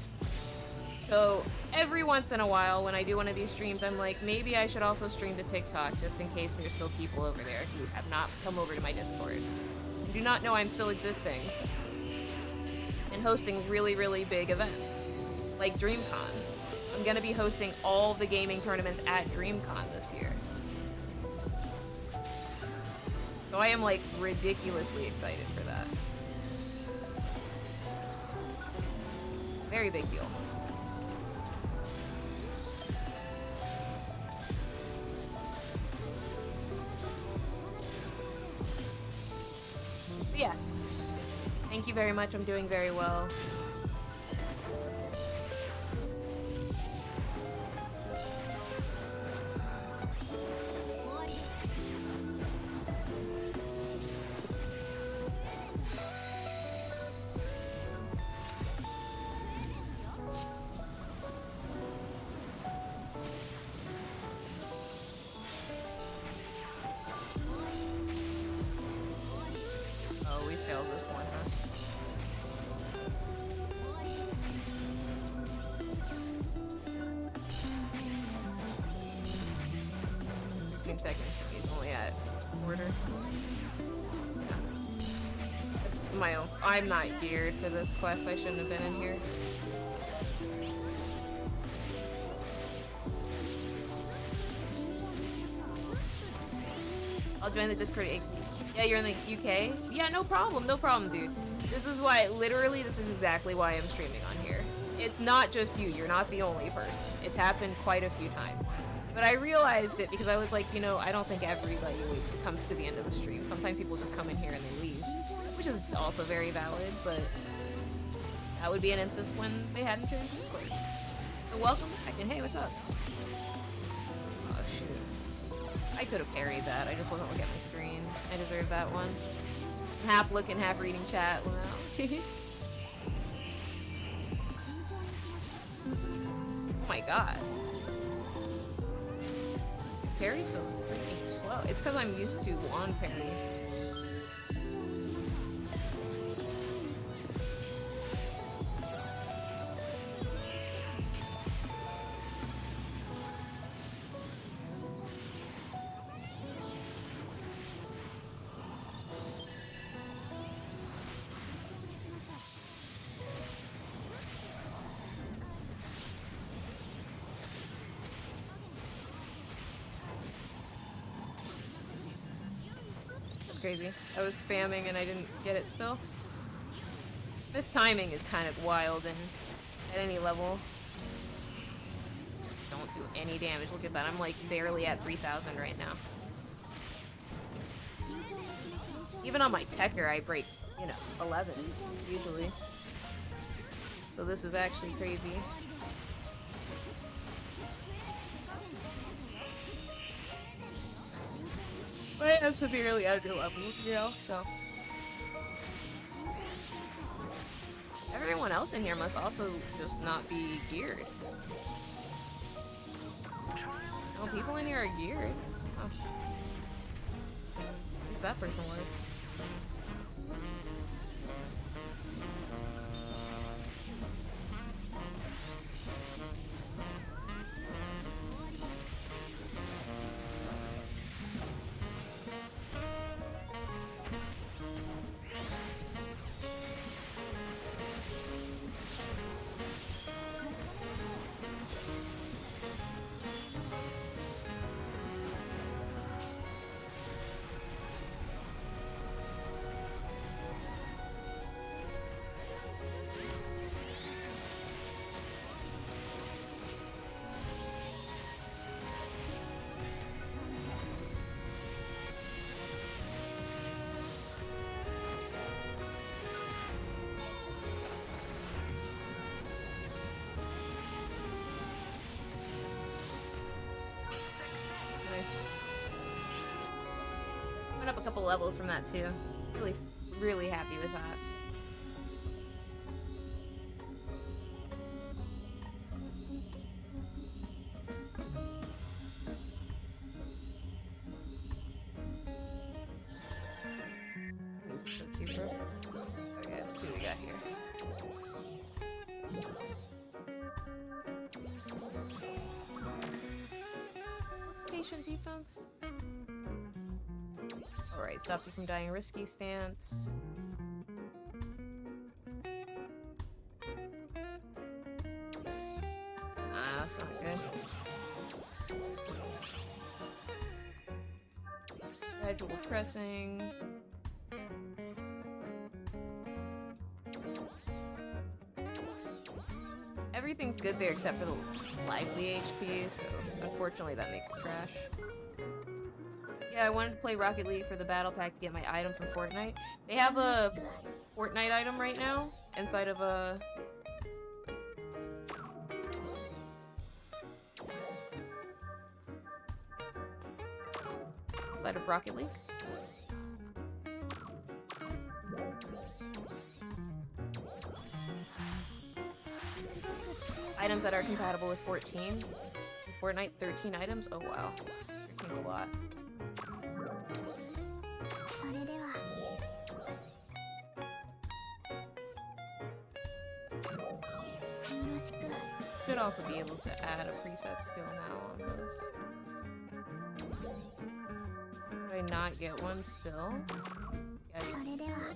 So every once in a while when I do one of these streams, I'm like, maybe I should also stream to TikTok just in case there's still people over there who have not come over to my Discord and do not know I'm still existing and hosting really, really big events like DreamCon. I'm gonna be hosting all the gaming tournaments at DreamCon this year. So I am like ridiculously excited for that. Very big deal. But yeah. Thank you very much. I'm doing very well. Oh, we failed this one, huh? 15 seconds. He's only at quarter. It's my own. I'm not geared for this quest. I shouldn't have been in here. I'll join the Discord. Yeah, you're in the UK? Yeah, no problem, dude. This is why, literally, this is exactly why I'm streaming on here. It's not just you. You're not the only person. It's happened quite a few times. But I realized it because I was like, you know, I don't think everybody comes to the end of the stream. Sometimes people just come in here and they leave, which is also very valid, but that would be an instance when they hadn't joined Discord. So welcome back, and hey, what's up? Oh, shoot. I could have parried that. I just wasn't looking at my screen. I deserve that one. Half looking, half reading chat. Wow. Oh my god. Parry's so freaking slow. It's because I'm used to one parry. Crazy. I was spamming and I didn't get it still. This timing is kind of wild and at any level. Just don't do any damage. Look at that. I'm like barely at 3,000 right now. Even on my Tekker, I break, you know, 11 usually. So this is actually crazy. I am severely under level, you know, so. Everyone else in here must also just not be geared. No, people in here are geared. Oh. At least that person was. Went up a couple levels from that too. Really happy with that. These are so cute, bro. Okay, let's see what we got here. What's patient defense? Alright, stops you from dying. Risky stance. Ah, that's not good. Casual pressing. Everything's good there except for the lively HP, so unfortunately that makes it trash. Yeah, I wanted to play Rocket League for the battle pack to get my item from Fortnite. They have a Fortnite item right now inside of a... inside of Rocket League. Items that are compatible with 14. With Fortnite, 13 items? Oh wow. 13's a lot. Should also be able to add a preset skill now on this. Did I not get one still? Yikes.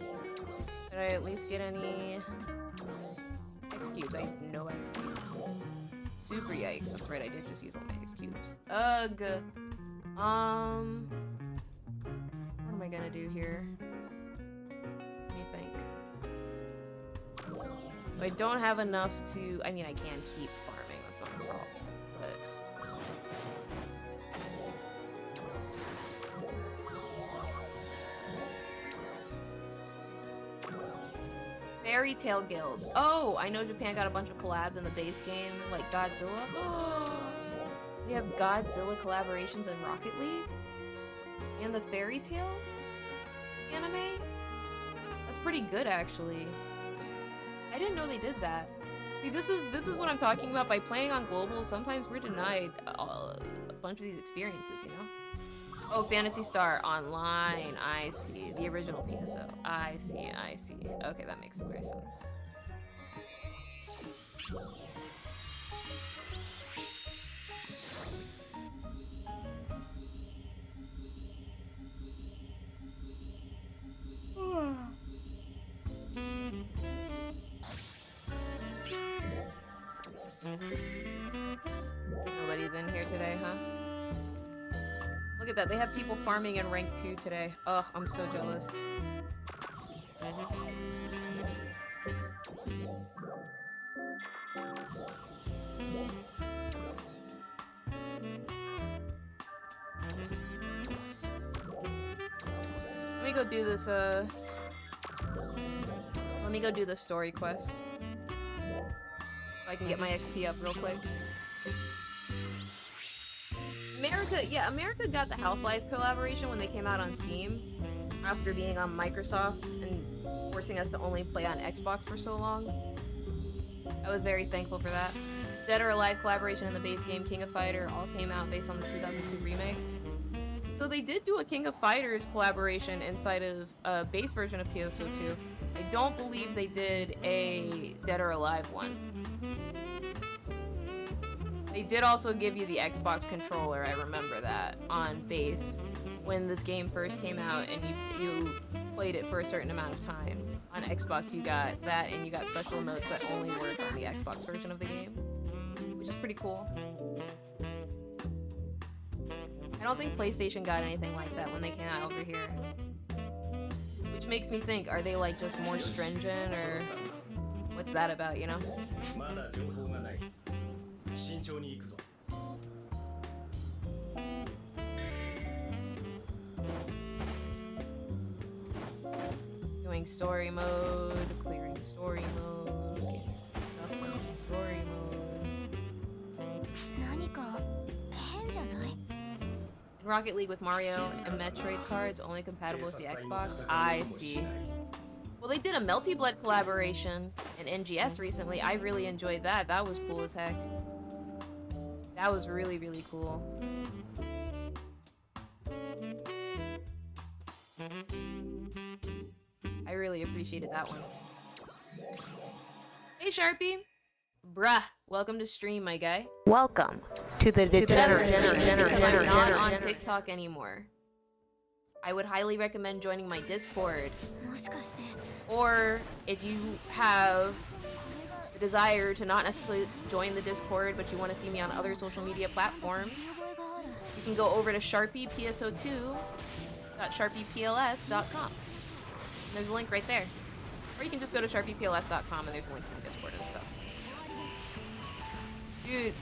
Did I at least get any X cubes? I have no X cubes. Super yikes. That's right, I did just use all my X cubes. Ugh. What am I gonna do here? Let me think. So I don't have enough to... I mean, I can keep farming, that's not a problem, but... Fairy Tale Guild. Oh, I know Japan got a bunch of collabs in the base game, like Godzilla. Oh, they have Godzilla collaborations in Rocket League? And the Fairy Tale anime? That's pretty good, actually. I didn't know they did that. See, this is what I'm talking about. By playing on global, sometimes we're denied a bunch of these experiences, you know? Oh, Phantasy Star Online. I see. The original PSO. I see, I see. Okay, that makes more sense. Nobody's in here today, huh? Look at that, they have people farming in rank 2 today. Ugh, I'm so jealous. Let me go do this, let me go do the story quest. So I can get my XP up real quick. America got the Half-Life collaboration when they came out on Steam after being on Microsoft and forcing us to only play on Xbox for so long. I was very thankful for that. Dead or Alive collaboration in the base game King of Fighter all came out based on the 2002 remake. So they did do a King of Fighters collaboration inside of a base version of PSO2. I don't believe they did a Dead or Alive one. They did also give you the Xbox controller, I remember that, on base when this game first came out and you played it for a certain amount of time. On Xbox you got that and you got special emotes that only work on the Xbox version of the game, which is pretty cool. I don't think PlayStation got anything like that when they came out over here. Which makes me think, are they like just more stringent or what's that about, you know? Doing story mode, clearing story mode, getting stuff from story mode. In Rocket League with Mario and Metroid cards only compatible with the Xbox? I see. Well, they did a Melty Blood collaboration in NGS recently. I really enjoyed that. That was cool as heck. That was really, really cool. I really appreciated that one. Hey, Sharpie. Bruh, welcome to stream, my guy. Welcome to the degeneracy. I'm not on TikTok anymore. I would highly recommend joining my Discord. Or if you have the desire to not necessarily join the Discord, but you want to see me on other social media platforms, you can go over to sharpiepso2.com www.sharpiepls.com. There's a link right there. Or you can just go to sharpiepls.com and there's a link to the Discord and stuff. Dude,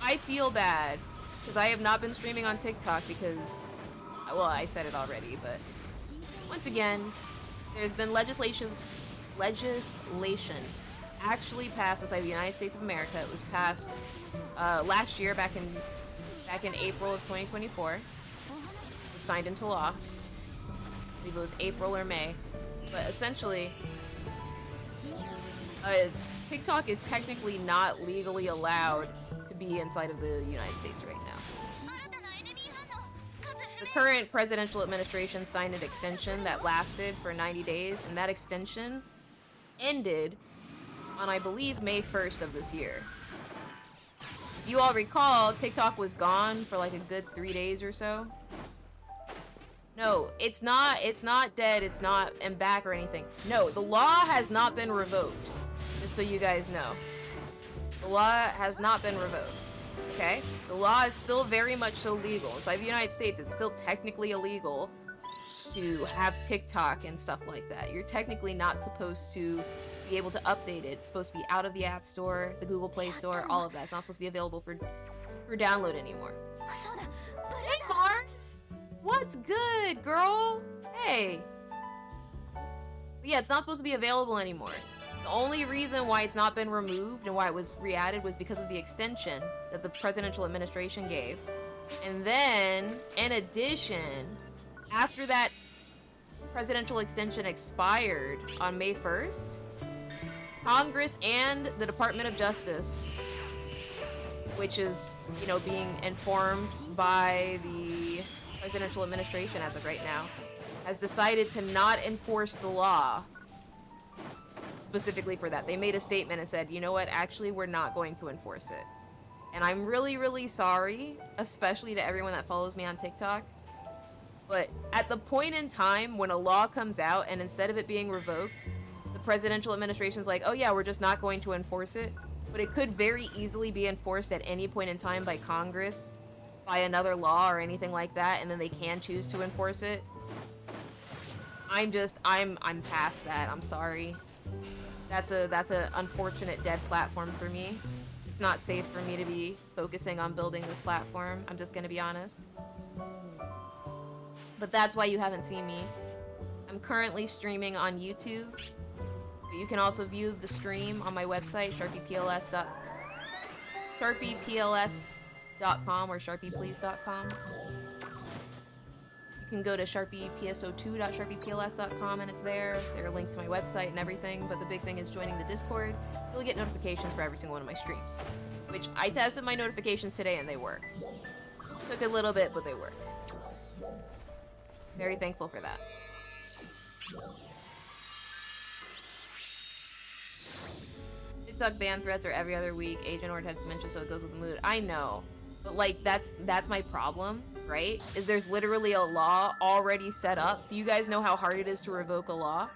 I feel bad because I have not been streaming on TikTok because, well, I said it already, but once again, there's been legislation actually passed inside the United States of America. It was passed last year, back in April of 2024. It was signed into law. I believe it was April or May. But essentially, TikTok is technically not legally allowed to be inside of the United States right now. The current presidential administration signed an extension that lasted for 90 days, and that extension ended on, I believe, May 1st of this year. If you all recall, TikTok was gone for like a good 3 days or so. No, it's not dead, it's not and back or anything. No, the law has not been revoked. Just so you guys know. The law has not been revoked. Okay? The law is still very much so legal. Inside the United States, it's still technically illegal to have TikTok and stuff like that. You're technically not supposed to be able to update it. It's supposed to be out of the App Store, the Google Play Store, all of that. It's not supposed to be available for download anymore. Hey, Mars! What's good, girl? Hey. But yeah, it's not supposed to be available anymore. The only reason why it's not been removed and why it was re-added was because of the extension that the presidential administration gave. And then, in addition, after that presidential extension expired on May 1st, Congress and the Department of Justice, which is, you know, being informed by the presidential administration as of right now, has decided to not enforce the law specifically for that. They made a statement and said, you know what, actually we're not going to enforce it. And I'm really, really sorry, especially to everyone that follows me on TikTok. But at the point in time when a law comes out and instead of it being revoked, the presidential administration's like, oh yeah, we're just not going to enforce it. But it could very easily be enforced at any point in time by Congress, by another law or anything like that, and then they can choose to enforce it. I'm past that. I'm sorry. That's a unfortunate dead platform for me. It's not safe for me to be focusing on building this platform. I'm just gonna be honest. But that's why you haven't seen me. I'm currently streaming on YouTube. But you can also view the stream on my website, sharpiepls.com or sharpieplease.com. You can go to PSO2.sharpiepls.com and it's there. There are links to my website and everything, but the big thing is joining the Discord. You'll get notifications for every single one of my streams, which I tested my notifications today and they work. Took a little bit, but they work. Very thankful for that. TikTok ban threats are every other week. Agent Ord has dementia, so it goes with the mood. I know. But like that's my problem, right? Is there's literally a law already set up. Do you guys know how hard it is to revoke a law?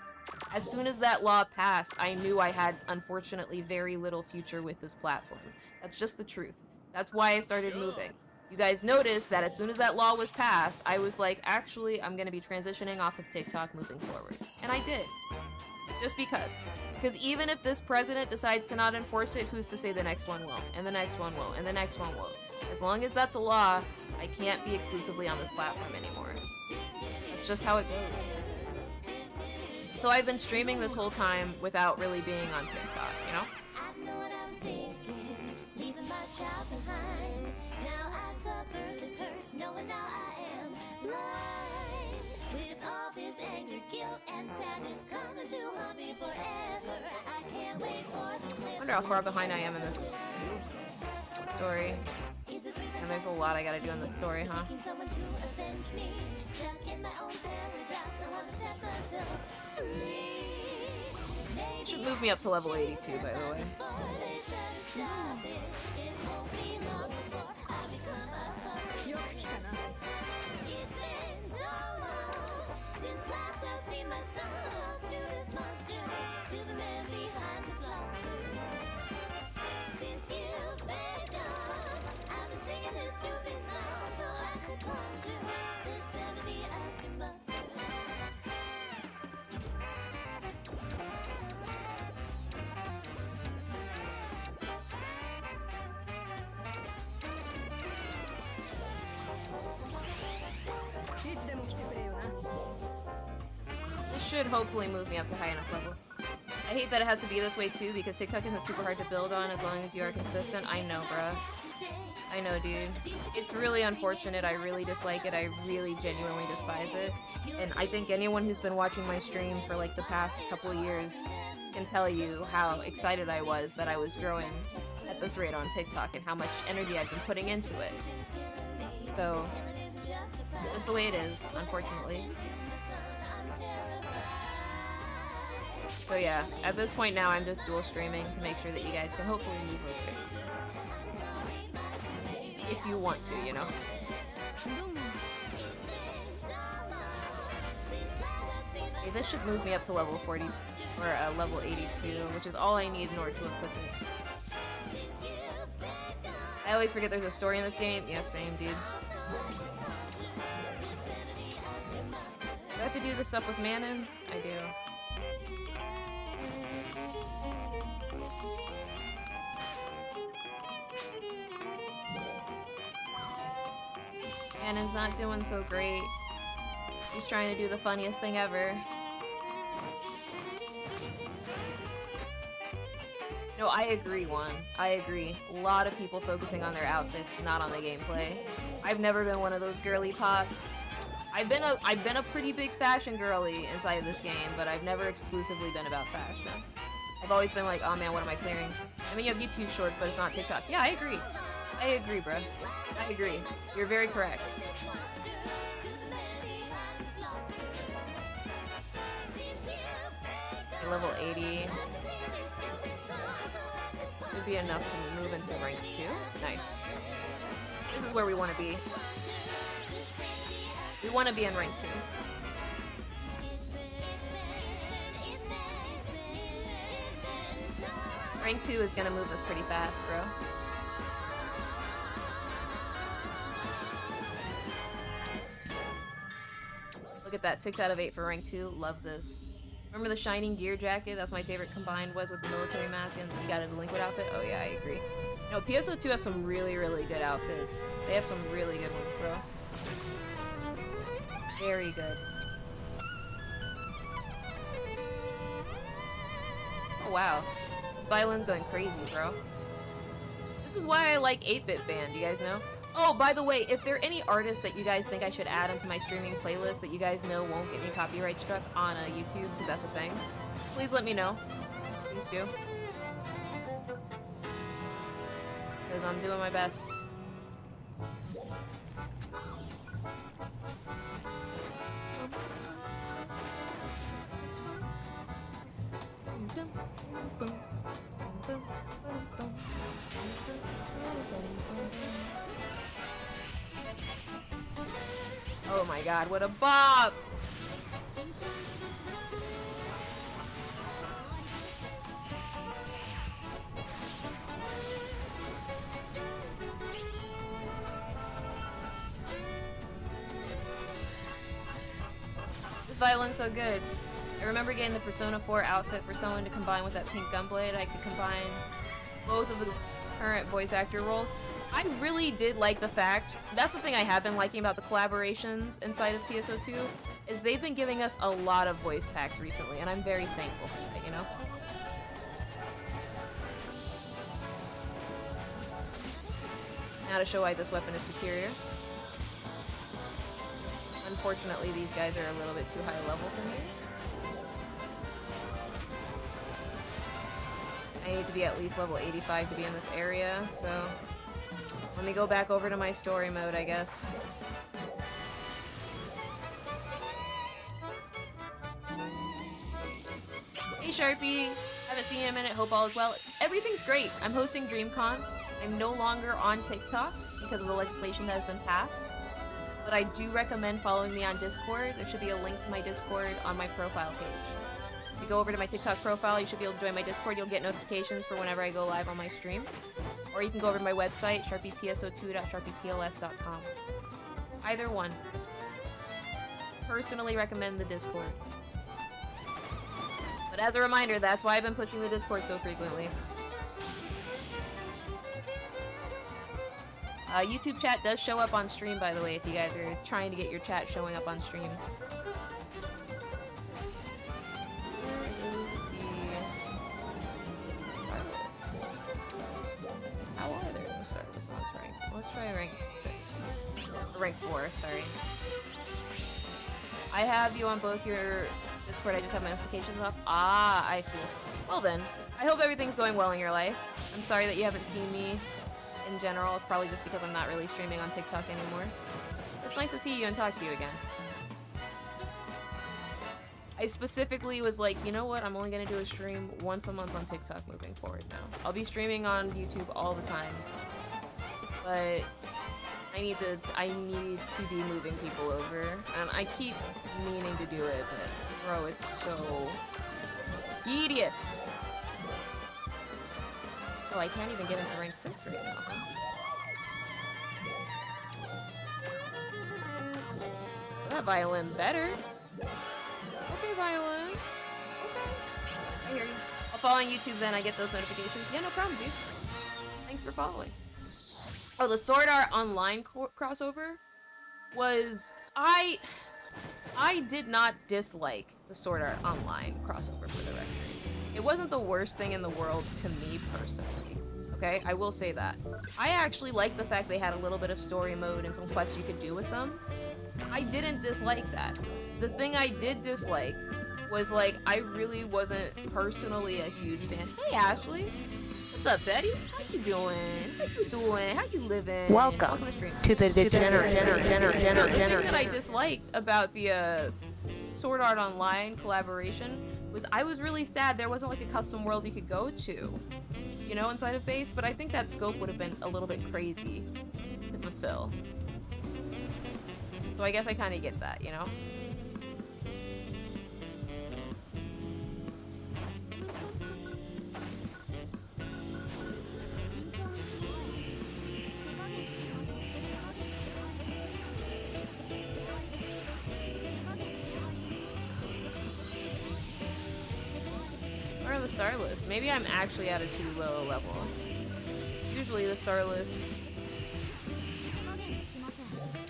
As soon as that law passed, I knew I had, unfortunately, very little future with this platform. That's just the truth. That's why I started moving. You guys noticed that as soon as that law was passed, I was like, actually, I'm gonna be transitioning off of TikTok moving forward. And I did. Just because. Because even if this president decides to not enforce it, who's to say the next one won't? And the next one won't? And the next one won't? As long as that's a law, I can't be exclusively on this platform anymore. That's just how it goes. So I've been streaming this whole time without really being on TikTok, you know? I know what I was thinking, leaving my child behind. Now I suffer the curse, knowing now I am blind. With all this anger, guilt, and sadness coming to haunt me forever. I can't wait for the I wonder how far behind I am in this story. And there's a lot I gotta do in this story, huh? Someone to avenge me. Stuck in my own paradox, I wanna set myself free. Should move me up to level 82, by the way. It's been so long since last I've seen my son lost to this monster, to the man behind the slaughter. Since you've been gone, I've been singing this stupid song so I could ponder the sanity of your mother. should hopefully move me up to high enough level. I hate that it has to be this way too, because TikTok isn't super hard to build on as long as you are consistent. I know, bruh. I know, dude. It's really unfortunate. I really dislike it. I really genuinely despise it. And I think anyone who's been watching my stream for like the past couple of years can tell you how excited I was that I was growing at this rate on TikTok and how much energy I've been putting into it. So, just the way it is, unfortunately. So yeah, at this point now I'm just dual streaming to make sure that you guys can hopefully move over. If you want to, you know. Okay, this should move me up to level 40, or level 82, which is all I need in order to equip it. I always forget there's a story in this game. Yeah, same, dude. Do I have to do this stuff with Manon? I do. Manon's not doing so great. He's trying to do the funniest thing ever. No, I agree, Juan. I agree. A lot of people focusing on their outfits, not on the gameplay. I've never been one of those girly pops. I've been a pretty big fashion girly inside of this game, but I've never exclusively been about fashion. I've always been like, oh man, what am I clearing? I mean, you have YouTube shorts, but it's not TikTok. Yeah, I agree. I agree, bro. I agree. You're very correct. Okay, level 80. Would be enough to move into rank 2. Nice. This is where we want to be. We want to be in rank 2. Rank 2 is gonna move us pretty fast, bro. Look at that, 6 out of 8 for rank 2. Love this. Remember the shining gear jacket? That's my favorite combined was with the military mask and you got a liquid outfit? Oh yeah, I agree. No, PSO2 has some really, really good outfits. They have some really good ones, bro. Very good. Oh wow. This violin's going crazy, bro. This is why I like 8-Bit Band, you guys know? Oh, by the way, if there are any artists that you guys think I should add into my streaming playlist that you guys know won't get me copyright struck on YouTube, because that's a thing, please let me know. Please do. Because I'm doing my best. Oh my god, what a bop! This violin's so good. I remember getting the Persona 4 outfit for someone to combine with that pink gunblade. I could combine both of the current voice actor roles. I really did like the fact, that's the thing I have been liking about the collaborations inside of PSO2, is they've been giving us a lot of voice packs recently, and I'm very thankful for that, you know? Now to show why this weapon is superior. Unfortunately, these guys are a little bit too high level for me. I need to be at least level 85 to be in this area, so let me go back over to my story mode, I guess. Hey Sharpie! Haven't seen you in a minute, hope all is well. Everything's great! I'm hosting DreamCon. I'm no longer on TikTok because of the legislation that has been passed. But I do recommend following me on Discord. There should be a link to my Discord on my profile page. If you go over to my TikTok profile, you should be able to join my Discord. You'll get notifications for whenever I go live on my stream. Or you can go over to my website, sharpiepso2.sharpiepls.com. Either one. Personally recommend the Discord. But as a reminder, that's why I've been pushing the Discord so frequently. YouTube chat does show up on stream, by the way, if you guys are trying to get your chat showing up on stream. lowest rank? Let's try rank 6. Or rank 4, sorry. I have you on both your Discord, I just have my notifications off. Ah, I see. Well then, I hope everything's going well in your life. I'm sorry that you haven't seen me in general. It's probably just because I'm not really streaming on TikTok anymore. It's nice to see you and talk to you again. I specifically was like, you know what? I'm only gonna do a stream once a month on TikTok moving forward now. I'll be streaming on YouTube all the time. But I need to be moving people over. And I keep meaning to do it, but bro, it's so tedious. Oh, I can't even get into rank 6 right now. That violin better. Okay, violin. Okay. I hear you. I'll follow on YouTube then, I get those notifications. Yeah, no problem, dude. Thanks for following. Oh, the Sword Art Online crossover was... I did not dislike the Sword Art Online crossover for the record. It wasn't the worst thing in the world to me personally. Okay, I will say that. I actually liked the fact they had a little bit of story mode and some quests you could do with them. I didn't dislike that. The thing I did dislike was, like, I really wasn't personally a huge fan. Hey, Ashley. What's up, Betty? How you doing? How you doing? How you living? Welcome to the Degeneracy. The thing that I disliked about the Sword Art Online collaboration was I was really sad there wasn't like a custom world you could go to, you know, inside of base, but I think that scope would have been a little bit crazy to fulfill. So I guess I kind of get that, you know? Where are the star lists? Maybe I'm actually at a too low level. Usually the star list...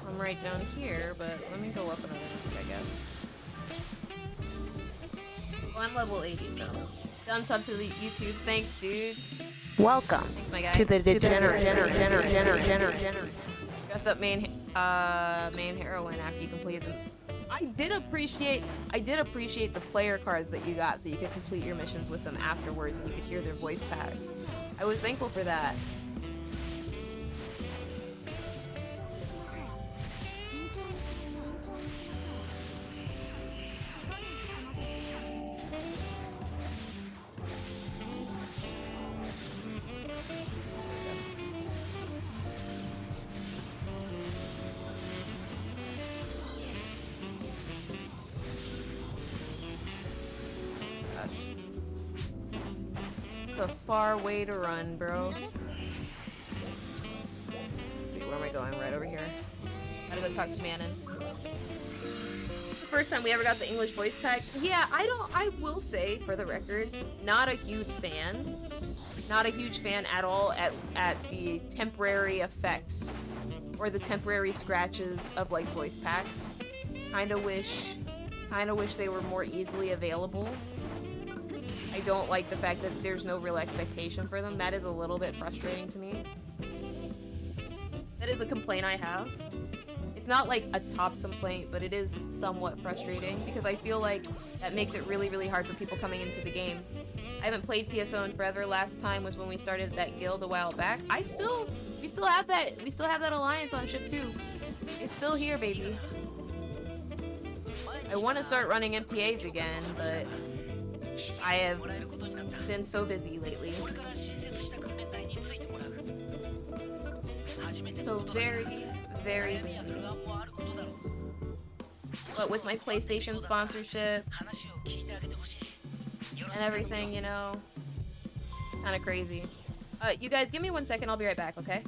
I'm right down here, but let me go up another one, I guess. Well, I'm level 80, so... Done sub to the YouTube. Thanks, dude. Welcome Thanks, my guy. to the Degeneracy. Dress up main heroine after you complete them. I did appreciate the player cards that you got so you could complete your missions with them afterwards and you could hear their voice packs. I was thankful for that. A far way to run, bro. Let's see, where am I going? Right over here. Gotta go talk to Manon. The first time we ever got the English voice pack. Yeah, I will say, for the record, not a huge fan. Not a huge fan at all at the temporary effects or the temporary scratches of like voice packs. Kinda wish they were more easily available. I don't like the fact that there's no real expectation for them. That is a little bit frustrating to me. That is a complaint I have. It's not like a top complaint, but it is somewhat frustrating because I feel like that makes it really, really hard for people coming into the game. I haven't played PSO in forever. Last time was when we started that guild a while back. We still have that alliance on ship 2. It's still here, baby. I want to start running MPAs again, but I have been so busy lately. So very, very busy. But with my PlayStation sponsorship and everything, you know, kind of crazy. You guys, give me 1 second. I'll be right back, okay?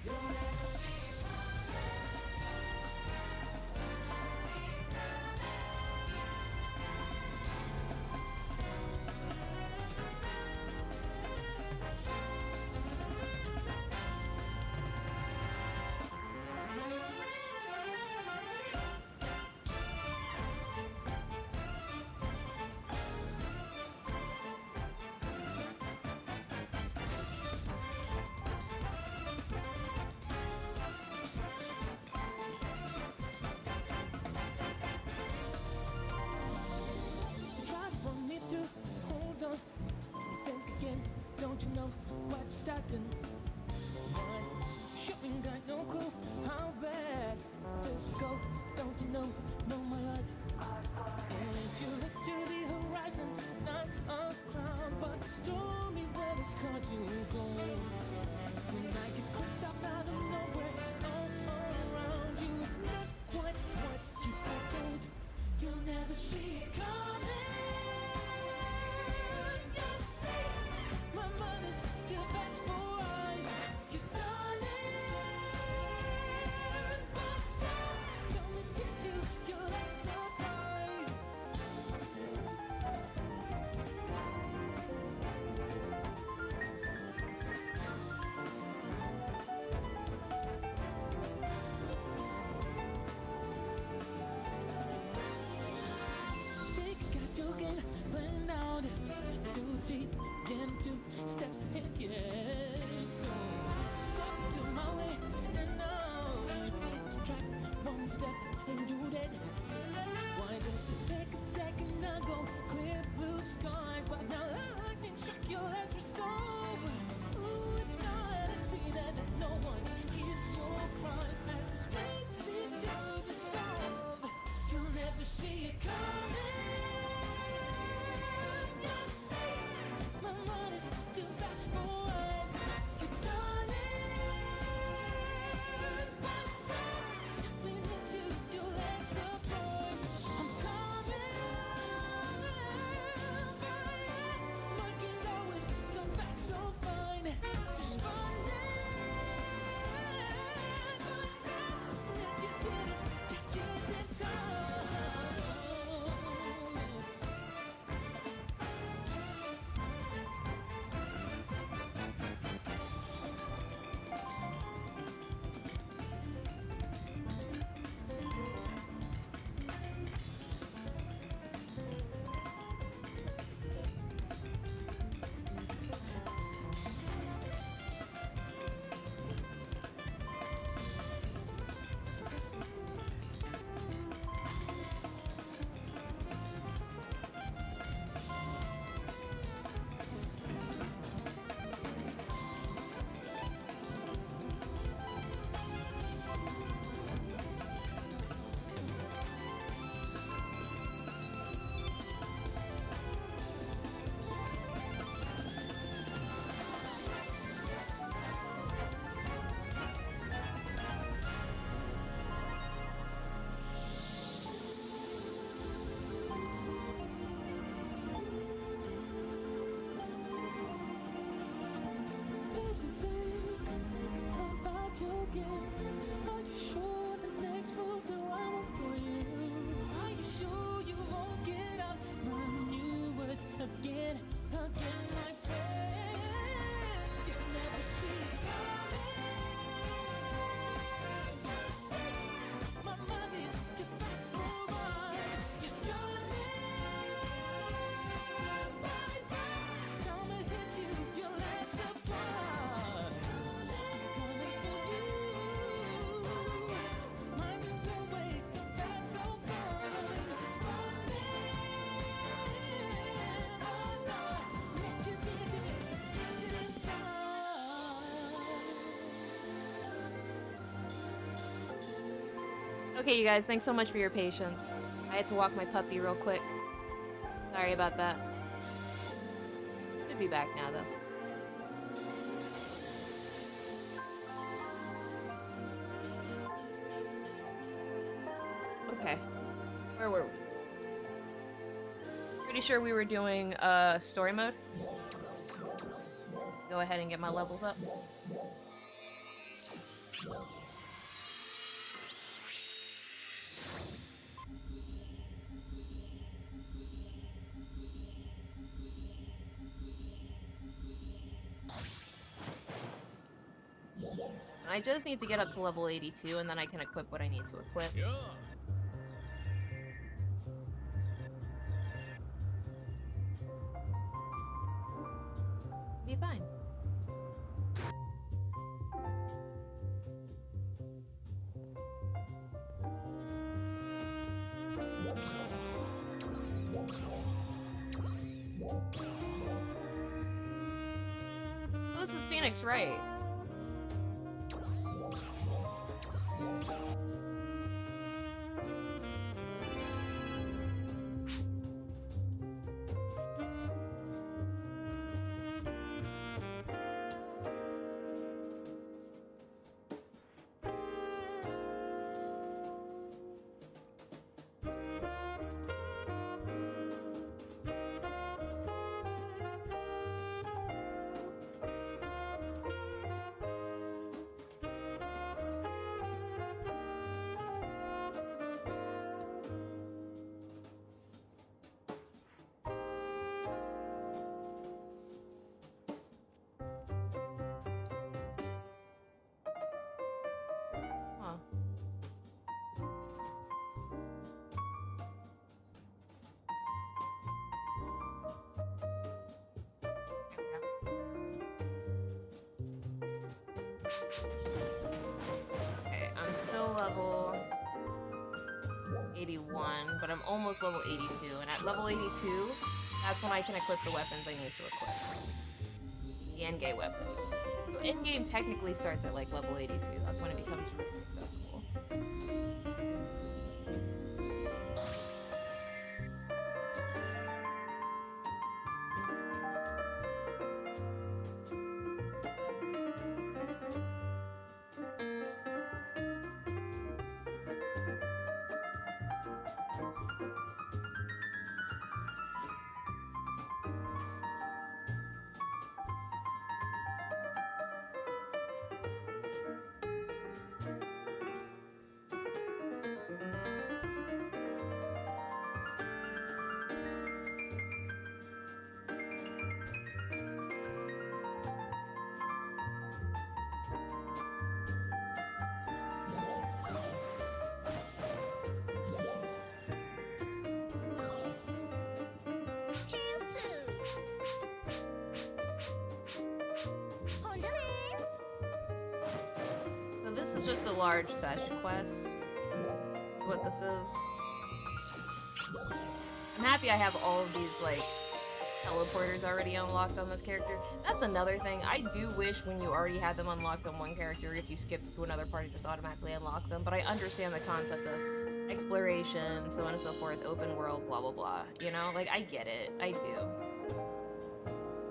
Try to run me through, hold on. Think again, don't you know what's starting? One, sure ain't got no clue how bad this will go. Don't you know my heart? And if you look to the horizon, not a cloud, but the stormy weather's caught you going. Seems like it crept up out of nowhere, all around you. It's not quite what you foretold. You'll never see it coming. You see, my mind is too fast for eyes. You're done it, but don't it get you? You're like surprise. Think I got your game planned out. Too deep into steps ahead, yes. Stop to my way, stand out. Strike one step and you're dead. Why just to take a second ago? Clear blue skies, but now lightning struck your last resolve. Ooh, it's hard to see that no one hears your cries as the spring seems to dissolve. You'll never see it coming. You see, my mind is too fast for words. You're done it, but when it's you, you're less surprised. I'm coming for you. My game's always so fast, so fine. Responding, but that you did it, you did it time. About your game, are you sure the next move's the right one for you? Are you sure you won't get up? My new words again, my friend. You never see it coming. My mind is too fast for words. You're done it, right? Time it hits you, you're less surprised. Coming for you. My game's always so fast, so fun. Responding, oh no, let you did it this time. Okay, you guys, thanks so much for your patience. I had to walk my puppy real quick. Sorry about that. Should be back now, though. Okay. Where were we? Pretty sure we were doing story mode. Go ahead and get my levels up. I just need to get up to level 82, and then I can equip what I need to equip. Yeah. Be fine. Oh, this is Phoenix, right? Huh. Okay, I'm still level 81, but I'm almost level 82. And at level 82, that's when I can equip the weapons I need to equip. The endgame weapons. So endgame technically starts at like level 82. That's when it becomes really accessible. So this is just a large fetch quest. That's what this is. I'm happy I have all of these, like, teleporters already unlocked on this character. That's another thing. I do wish when you already had them unlocked on one character, if you skipped to another part, it just automatically unlock them. But I understand the concept of exploration, so on and so forth, open world, blah, blah, blah. You know? Like, I get it. I do.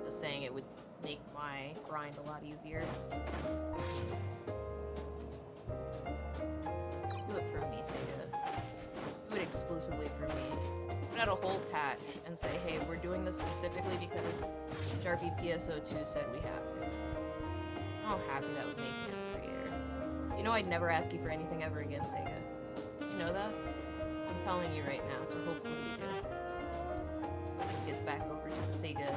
Just saying it would make my grind a lot easier. Do it for me, Sega. Do it exclusively for me. Put out a whole patch and say, hey, we're doing this specifically because Sharpie PSO2 said we have to. How happy that would make me as a creator. You know I'd never ask you for anything ever again, Sega. You know that? I'm telling you right now, so hopefully this gets back over to the Sega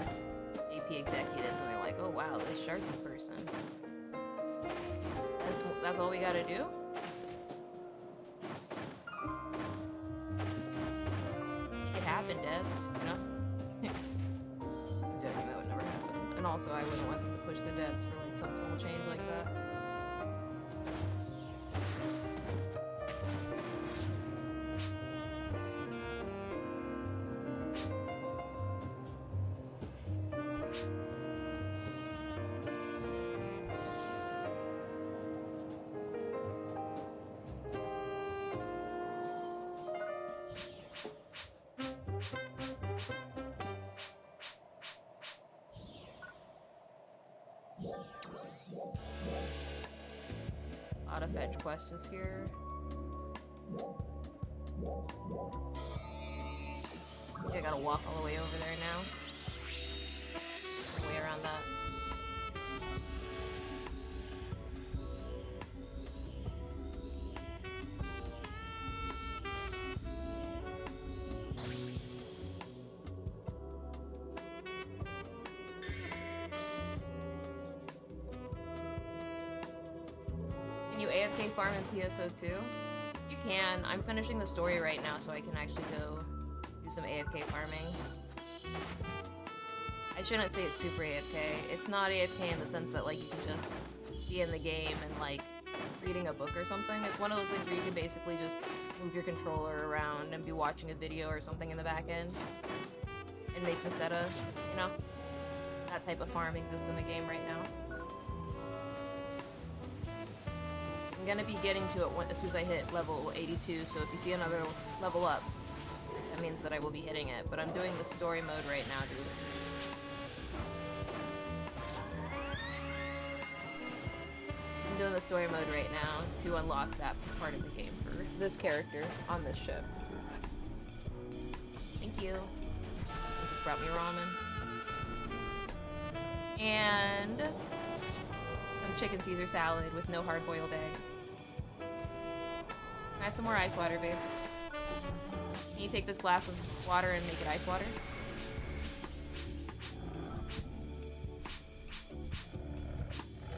AP executives and they're like, oh wow, this Sharpie person. That's all we gotta do? Happen, devs, you know? I'm joking, that would never happen. And also, I wouldn't want them to push the devs for like some small change like that. A lot of fetch quests is here. I gotta walk all the way over there now. Way around that. AFK farm in PSO2? You can. I'm finishing the story right now, so I can actually go do some AFK farming. I shouldn't say it's super AFK. It's not AFK in the sense that, like, you can just be in the game and, like, reading a book or something. It's one of those things where you can basically just move your controller around and be watching a video or something in the back end and make meseta, you know? That type of farm exists in the game right now. I'm gonna be getting to it as soon as I hit level 82, so if you see another level up, that means that I will be hitting it. But I'm doing the story mode right now, dude. I'm doing the story mode right now to unlock that part of the game for this character on this ship. Thank you. Someone just brought me ramen. And some chicken Caesar salad with no hard-boiled egg. Can I have some more ice water, babe? Can you take this glass of water and make it ice water?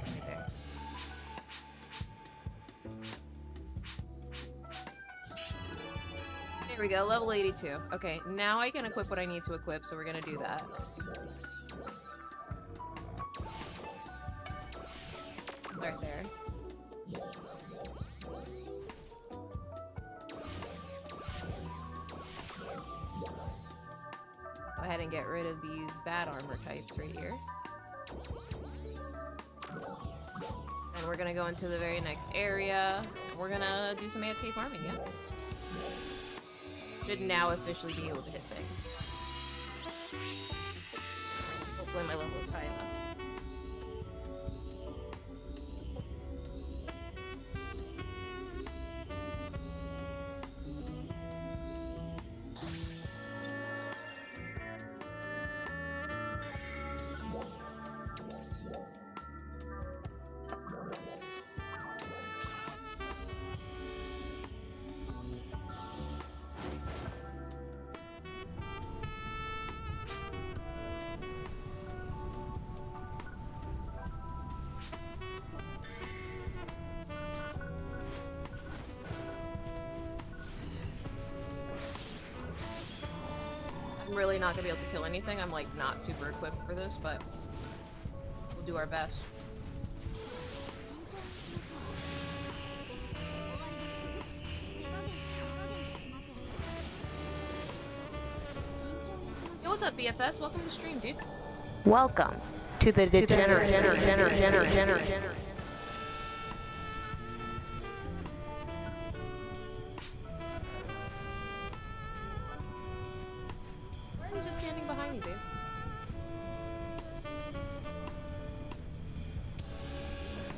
Right there. There we go, level 82. Okay, now I can equip what I need to equip, so we're gonna do that. Start there. Go ahead and get rid of these bad armor types right here. And we're gonna go into the very next area. And we're gonna do some AFK farming, yeah? Should now officially be able to hit things. Hopefully my level is high enough. I'm really not gonna be able to kill anything. I'm like not super equipped for this, but we'll do our best. Yo, what's up, BFS? Welcome to the stream, dude. Welcome to the degeneracy. Why are you just standing behind me, dude?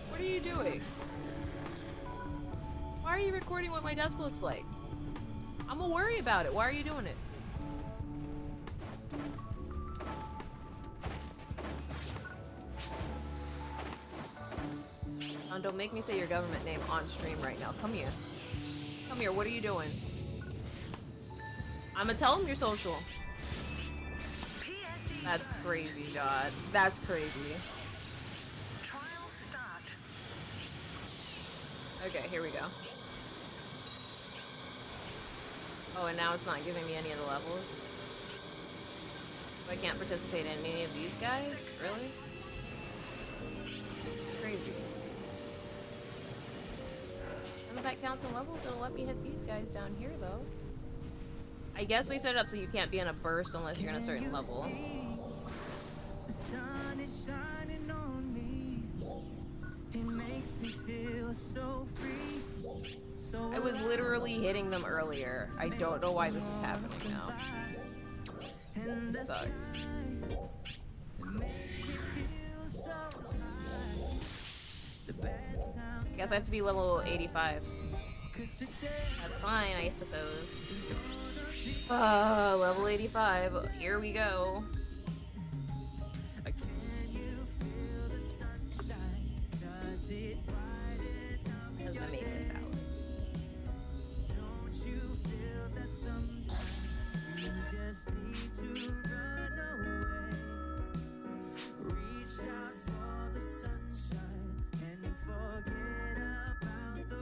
What are you doing? Why are you recording what my desk looks like? I'm gonna worry about it. Why are you doing it? Don't make me say your government name on stream right now. Come here. Come here. What are you doing? I'm gonna tell him your social. PSE That's crazy, God. That's crazy. Trial start. Okay, here we go. Oh, and now it's not giving me any of the levels. So I can't participate in any of these guys? Really? Crazy. And if that counts in levels, it'll let me hit these guys down here, though. I guess they set it up so you can't be in a burst unless you're in a certain level. The sun is shining on me. It makes me feel so free. So I was literally hitting them earlier. I don't know why this is happening now. This sucks. I guess I have to be level 85. That's fine, I suppose. Level 85. Here we go. As I make this out. Reach out for the sunshine and forget about the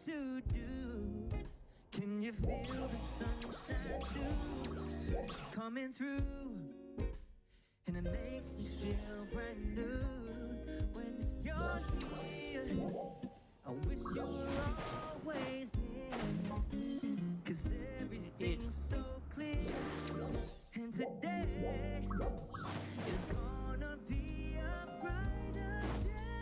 to do. Can you feel the sunshine too? It's coming through, and it makes me feel brand new when you're here. I wish you were always near, 'cause everything's so clear. And today is gonna be a brighter day.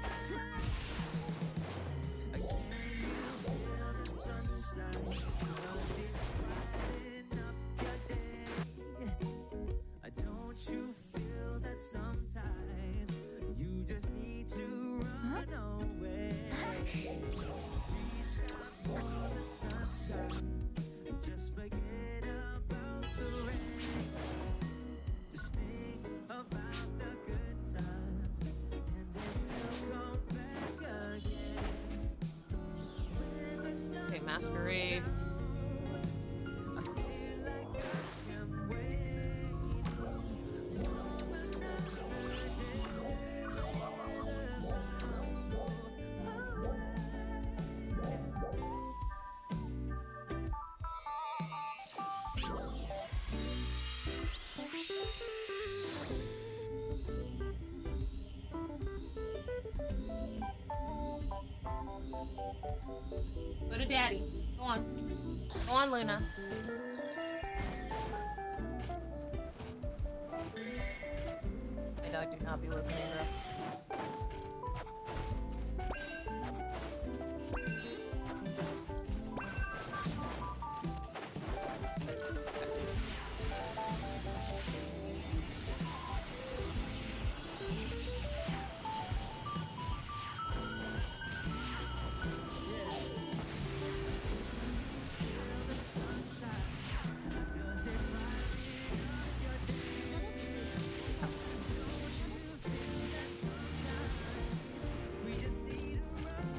Can you feel the sunshine? Does it brighten up your day? Don't you feel that sometimes you just need to run away? Reach out for the sunshine. Just forget about the rain. Just think about the good times, and then you'll come back again. When the sun Okay, Masquerade. I feel like I am waiting for another Go to daddy. Go on. Go on, Luna. My dog do not be listening, bro.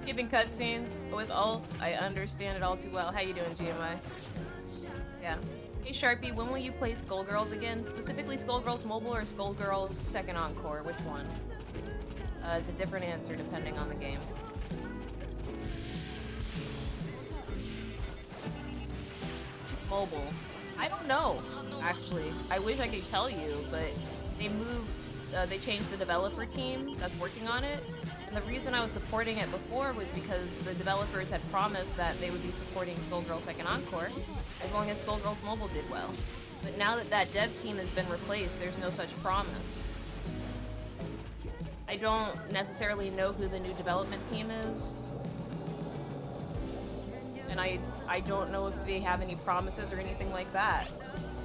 Skipping cutscenes with alts, I understand it all too well. How you doing, GMI? Yeah. Hey Sharpie, when will you play Skullgirls again? Specifically Skullgirls Mobile or Skullgirls Second Encore? Which one? It's a different answer depending on the game. Mobile. I don't know, actually. I wish I could tell you, but they moved, they changed the developer team that's working on it. And the reason I was supporting it before was because the developers had promised that they would be supporting Skullgirls Second Encore as long as Skullgirls Mobile did well. But now that that dev team has been replaced, there's no such promise. I don't necessarily know who the new development team is. And I don't know if they have any promises or anything like that.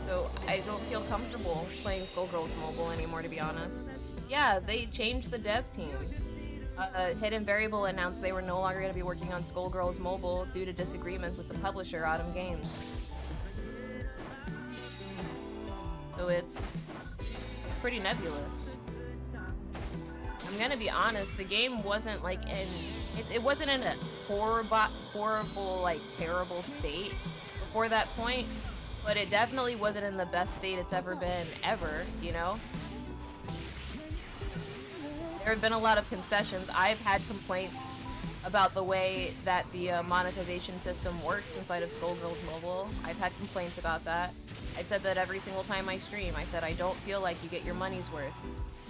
So I don't feel comfortable playing Skullgirls Mobile anymore, to be honest. Yeah, they changed the dev team. Hidden Variable announced they were no longer going to be working on Skullgirls Mobile due to disagreements with the publisher, Autumn Games. So it's pretty nebulous. I'm gonna be honest, the game wasn't like it wasn't in a horrible, like terrible state before that point, but it definitely wasn't in the best state it's ever been, ever, you know? There have been a lot of concessions. I've had complaints about the way that the monetization system works inside of Skullgirls Mobile. I've had complaints about that. I've said that every single time I stream. I said I don't feel like you get your money's worth.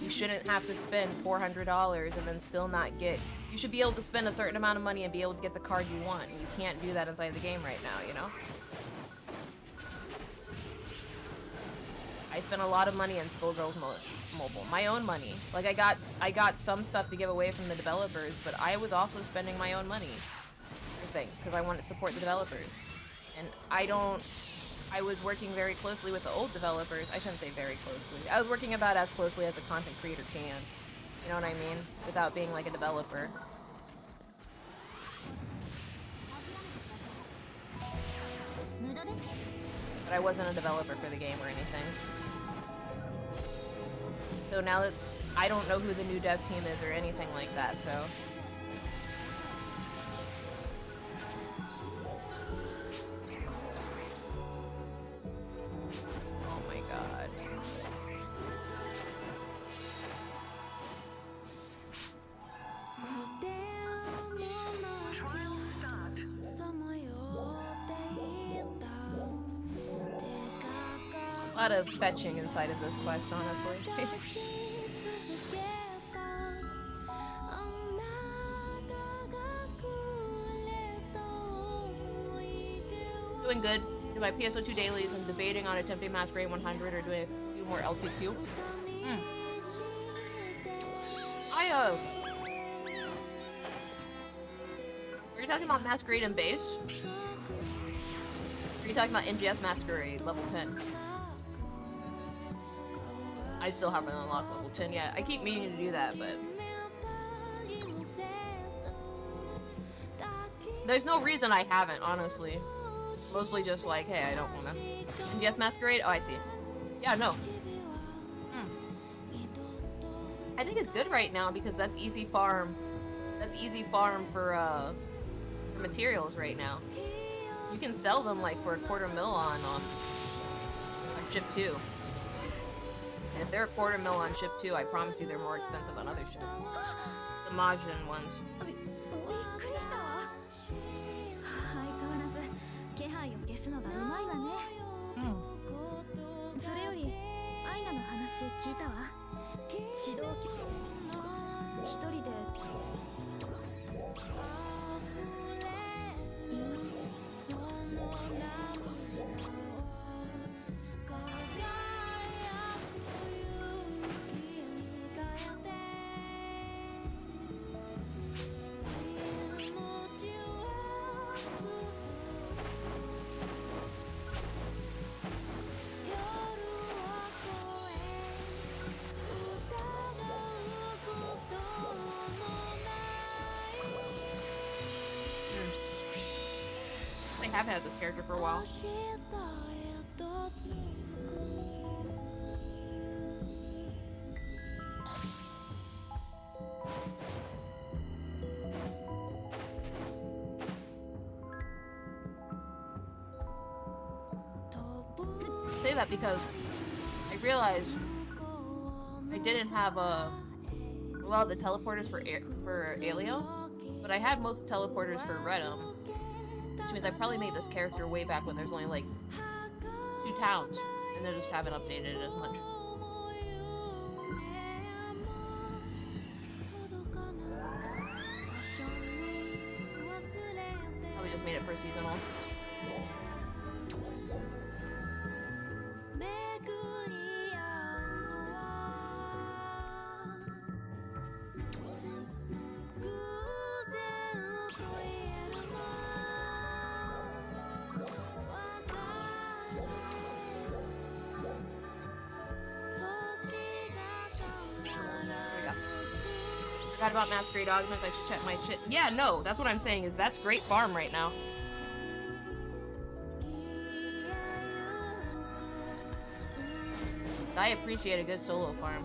You shouldn't have to spend $400 and then still not get... You should be able to spend a certain amount of money and be able to get the card you want. And you can't do that inside the game right now, you know? I spent a lot of money on Skullgirls Mobile. My own money. Like, I got some stuff to give away from the developers, but I was also spending my own money, I think, because I want to support the developers. And I was working very closely with the old developers. I shouldn't say very closely. I was working about as closely as a content creator can. You know what I mean? Without being like a developer. But I wasn't a developer for the game or anything. So now that I don't know who the new dev team is or anything like that, so... Oh my god. Trial start. lot of fetching inside of this quest, honestly. Doing good. Do my PSO2 dailies and debating on attempting Masquerade 100 or doing a few more LPQ. Are you talking about Masquerade and base? Or are you talking about NGS Masquerade, level 10? I still haven't unlocked level 10 yet. I keep meaning to do that, but... there's no reason I haven't, honestly. Mostly just like, hey, I don't wanna... NGS Masquerade? Oh, I see. Yeah, no. I think it's good right now because that's easy farm. That's easy farm for materials right now. You can sell them like for $250,000 on ship 2. And if they're $250,000 on ship 2, I promise you they're more expensive on other ships. The Majin ones. びっくりしたわ。相変わらず気配を消すのがうまいわね。それよりアイナの話聞いたわ。指導機一人でI have had this character for a while. I say that because I realized I didn't have a lot of the teleporters for Alio, but I had most teleporters for Redum. Which means I probably made this character way back when there's only like 2 towns, and they just haven't updated it as much. Probably just made it for seasonal. Forgot about Masquerade Augments, I should check my shit. Yeah, no, that's what I'm saying, is that's great farm right now. I appreciate a good solo farm.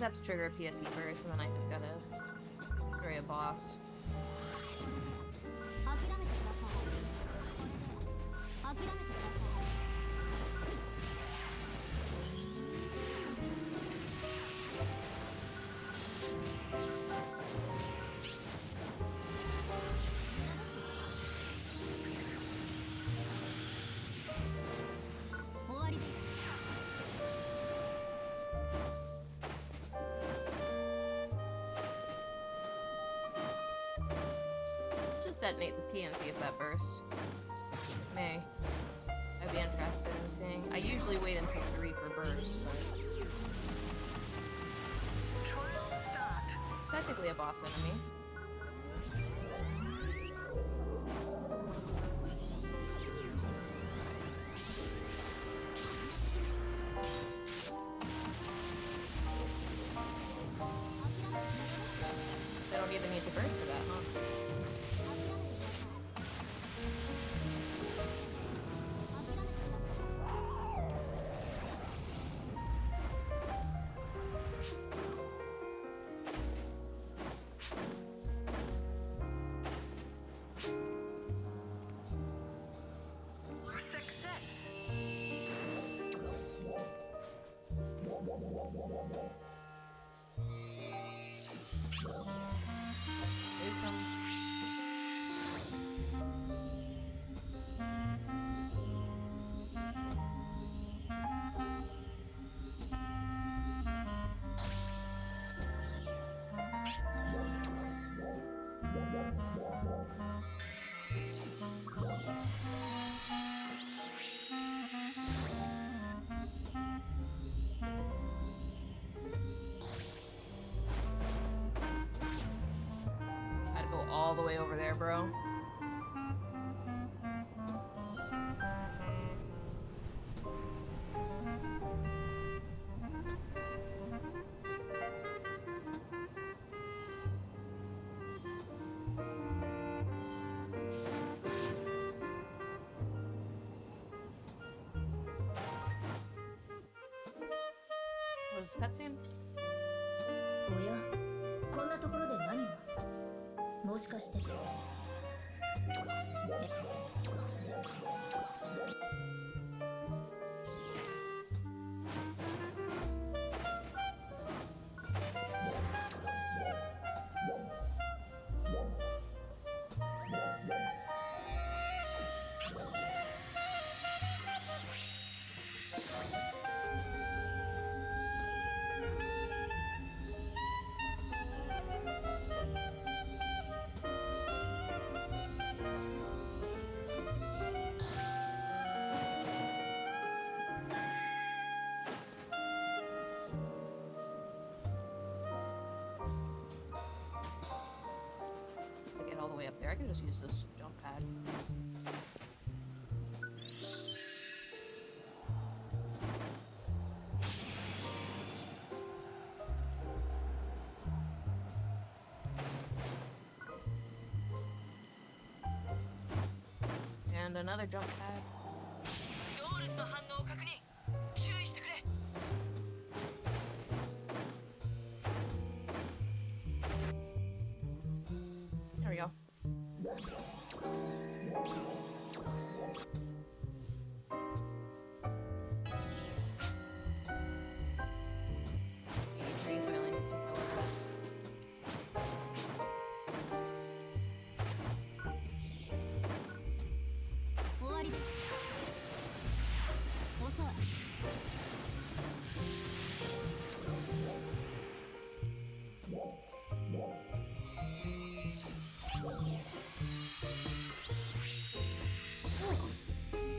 I have to trigger a PSE first, and then I just gotta carry a boss. just detonate the T and see if that bursts. May. I'd be interested in seeing. I usually wait until 3 for burst, but Trial start. it's technically a boss enemy. So I don't even need to burst for that, huh? Success. Do some. I'd go all the way over there, bro. What is this cutscene? おや、こんなところで何を？もしかして。Get all the way up there. I can just use this jump pad. And another jump pad. There we go. Trees, I only need 2 pillars.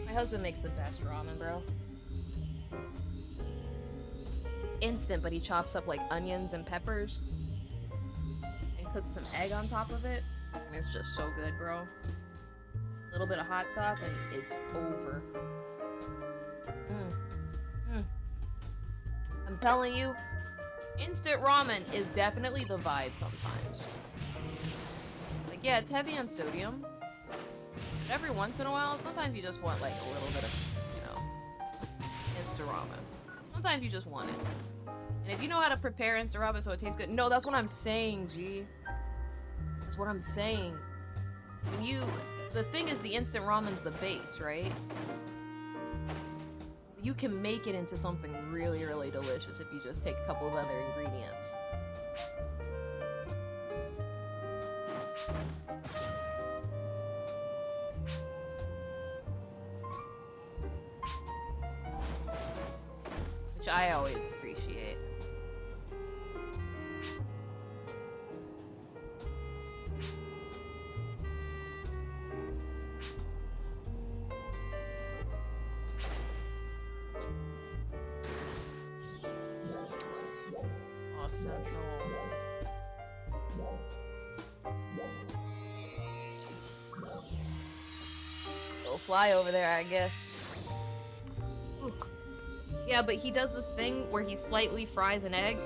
My husband makes the best ramen, bro. It's instant, but he chops up like onions and peppers and cooks some egg on top of it. And it's just so good, bro. A little bit of hot sauce and it's over. I'm telling you, instant ramen is definitely the vibe sometimes. Like, yeah, it's heavy on sodium. But every once in a while, sometimes you just want like a little bit of, you know, instant ramen. Sometimes you just want it. And if you know how to prepare instant ramen so it tastes good, no, that's what I'm saying, G. That's what I'm saying. When you, the thing is the instant ramen's the base, right? You can make it into something really, really delicious if you just take a couple of other ingredients. Which I always appreciate. fly over there, I guess. Ooh. Yeah, but he does this thing where he slightly fries an egg.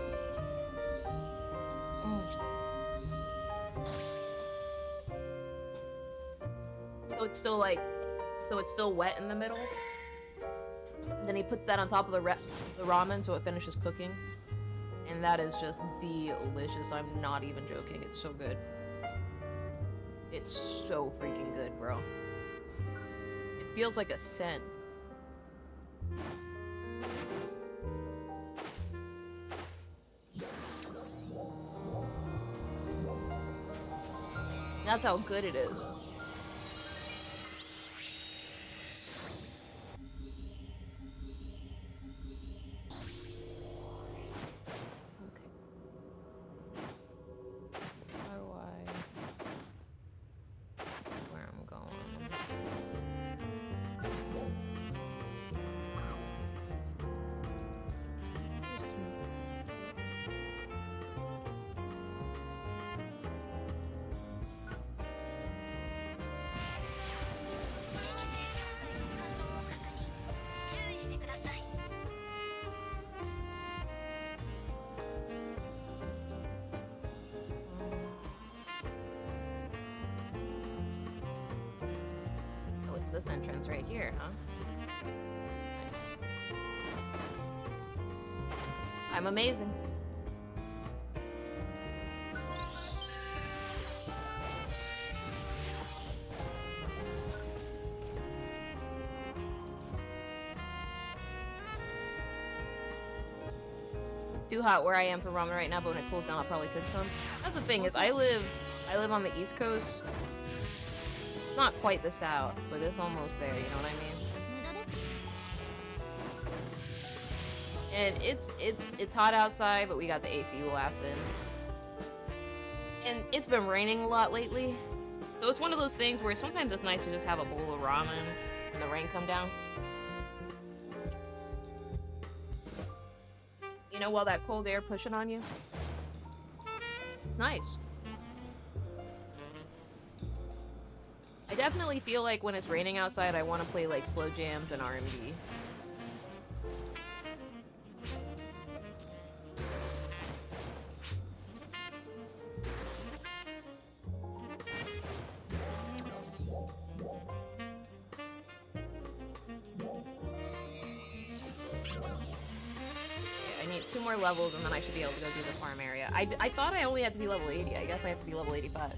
So it's still like, so it's still wet in the middle. And then he puts that on top of the ramen so it finishes cooking. And that is just delicious. I'm not even joking. It's so good. It's so freaking good, bro. It feels like a scent. That's how good it is. This entrance right here, huh? Nice. I'm amazing. It's too hot where I am for ramen right now, but when it cools down, I'll probably cook some. That's the thing is, I live on the East Coast. Not quite the South, but it's almost there, you know what I mean? And it's hot outside, but we got the AC blasting. And it's been raining a lot lately. So it's one of those things where sometimes it's nice to just have a bowl of ramen when the rain come down. You know, while that cold air pushing on you. It's nice. I definitely feel like when it's raining outside, I want to play like slow jams and R&B. I need 2 more levels and then I should be able to go do the farm area. I thought I only had to be level 80. I guess I have to be level 85.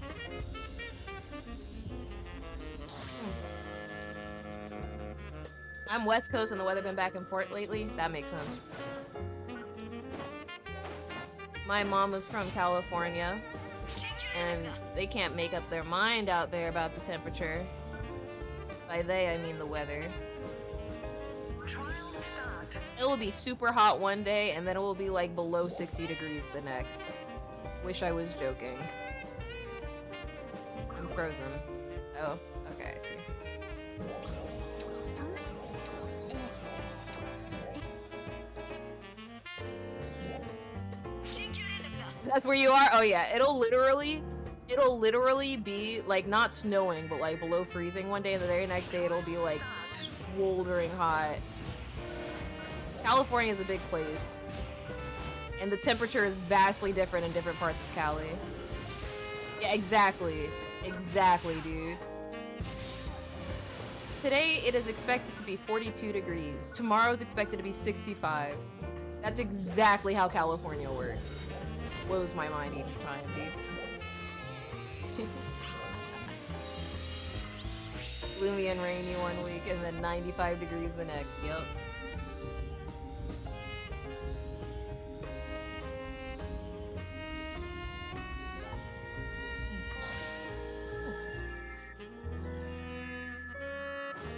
I'm West Coast and the weather been back and forth lately. That makes sense. My mom was from California, and they can't make up their mind out there about the temperature. By they, I mean the weather. Trial start. It will be super hot one day, and then it will be like below 60 degrees the next. Wish I was joking. I'm frozen. Oh, okay, I see. That's where you are? Oh yeah, it'll literally be like not snowing, but like below freezing one day, and the very next day it'll be like sweltering hot. California is a big place, and the temperature is vastly different in different parts of Cali. Yeah, exactly, dude. Today it is expected to be 42 degrees. Tomorrow is expected to be 65. That's exactly how California works. Blows my mind each time, dude. Gloomy and rainy one week and then 95 degrees the next. Yep.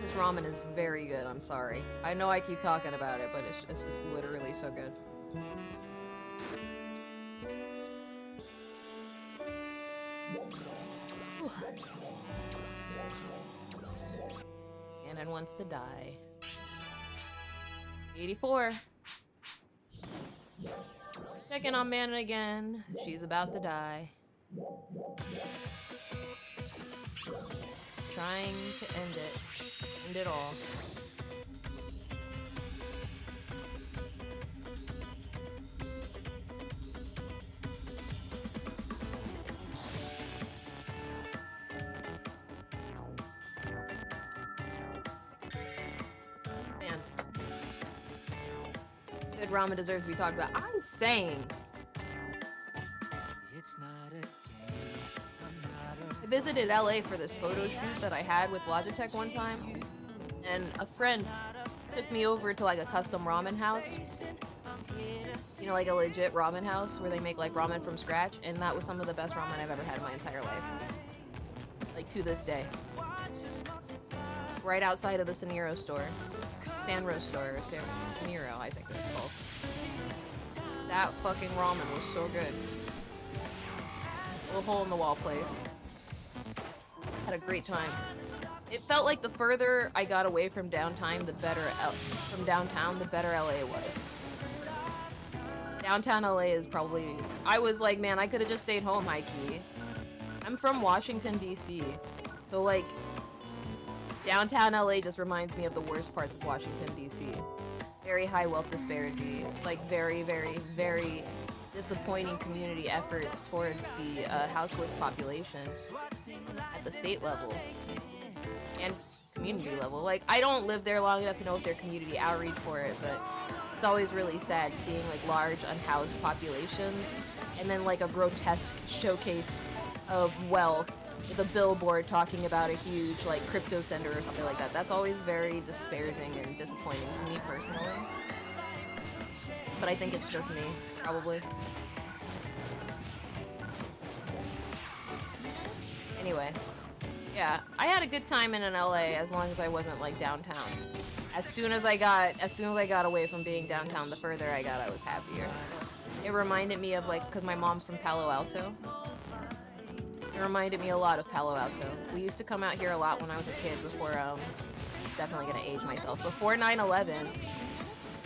This ramen is very good, I'm sorry. I know I keep talking about it, but it's just literally so good. Annan wants to die. 84. Checking on Manon again. She's about to die. Trying to end it. End it all. Man. Good ramen deserves to be talked about. I'm saying. It's not a game. I'm not I visited LA for this photo shoot that I had with Logitech one time, and a friend took me over to like a custom ramen house. You know, like a legit ramen house where they make like ramen from scratch, and that was some of the best ramen I've ever had in my entire life. Like to this day. Right outside of the Saniro store. Sanro store, or Saniro, I think it's called. That fucking ramen was so good. Little hole in the wall place. Had a great time. It felt like the further I got away from downtown, the better LA was. Downtown LA is probably. I was like, man, I could have just stayed home, high key. I'm from Washington D.C., so like, downtown LA just reminds me of the worst parts of Washington D.C. Very high wealth disparity, like very, very, very disappointing community efforts towards the houseless population at the state level and community level. Like, I don't live there long enough to know if there's community outreach for it, but it's always really sad seeing like large unhoused populations and then like a grotesque showcase of wealth with a billboard talking about a huge like crypto center or something like that. That's always very disparaging and disappointing to me personally. But I think it's just me, probably. Anyway, yeah, I had a good time in LA as long as I wasn't like downtown. As soon as I got away from being downtown, the further I got, I was happier. It reminded me of like, cause my mom's from Palo Alto. It reminded me a lot of Palo Alto. We used to come out here a lot when I was a kid before, definitely gonna age myself. Before 9/11,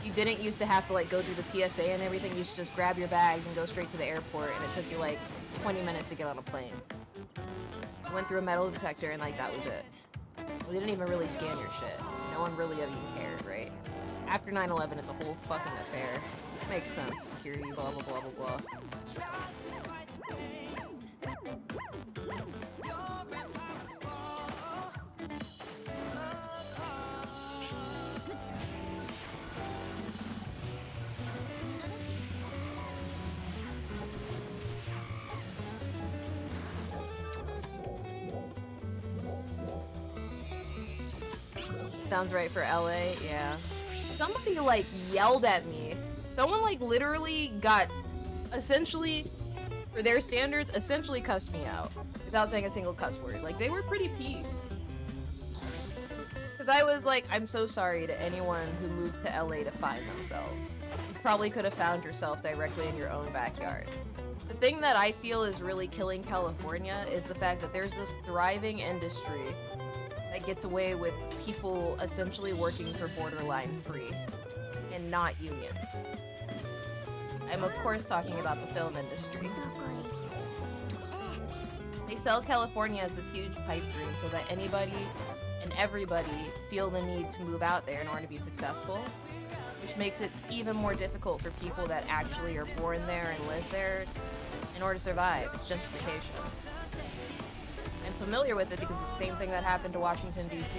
you didn't used to have to like go through the TSA and everything. You used to just grab your bags and go straight to the airport, and it took you like 20 minutes to get on a plane. You went through a metal detector and like that was it. They didn't even really scan your shit. No one really even cared, right? After 9/11, it's a whole fucking affair. Makes sense. Security, blah blah blah blah blah. Sounds right for LA, yeah. Somebody like yelled at me. Someone like literally got, essentially, for their standards, essentially cussed me out without saying a single cuss word. Like, they were pretty peeved. Because I was like, I'm so sorry to anyone who moved to LA to find themselves. You probably could have found yourself directly in your own backyard. The thing that I feel is really killing California is the fact that there's this thriving industry that gets away with people essentially working for borderline free and not unions. I'm of course talking about the film industry. They sell California as this huge pipe dream so that anybody and everybody feel the need to move out there in order to be successful, which makes it even more difficult for people that actually are born there and live there in order to survive. It's gentrification. I'm familiar with it because it's the same thing that happened to Washington, D.C.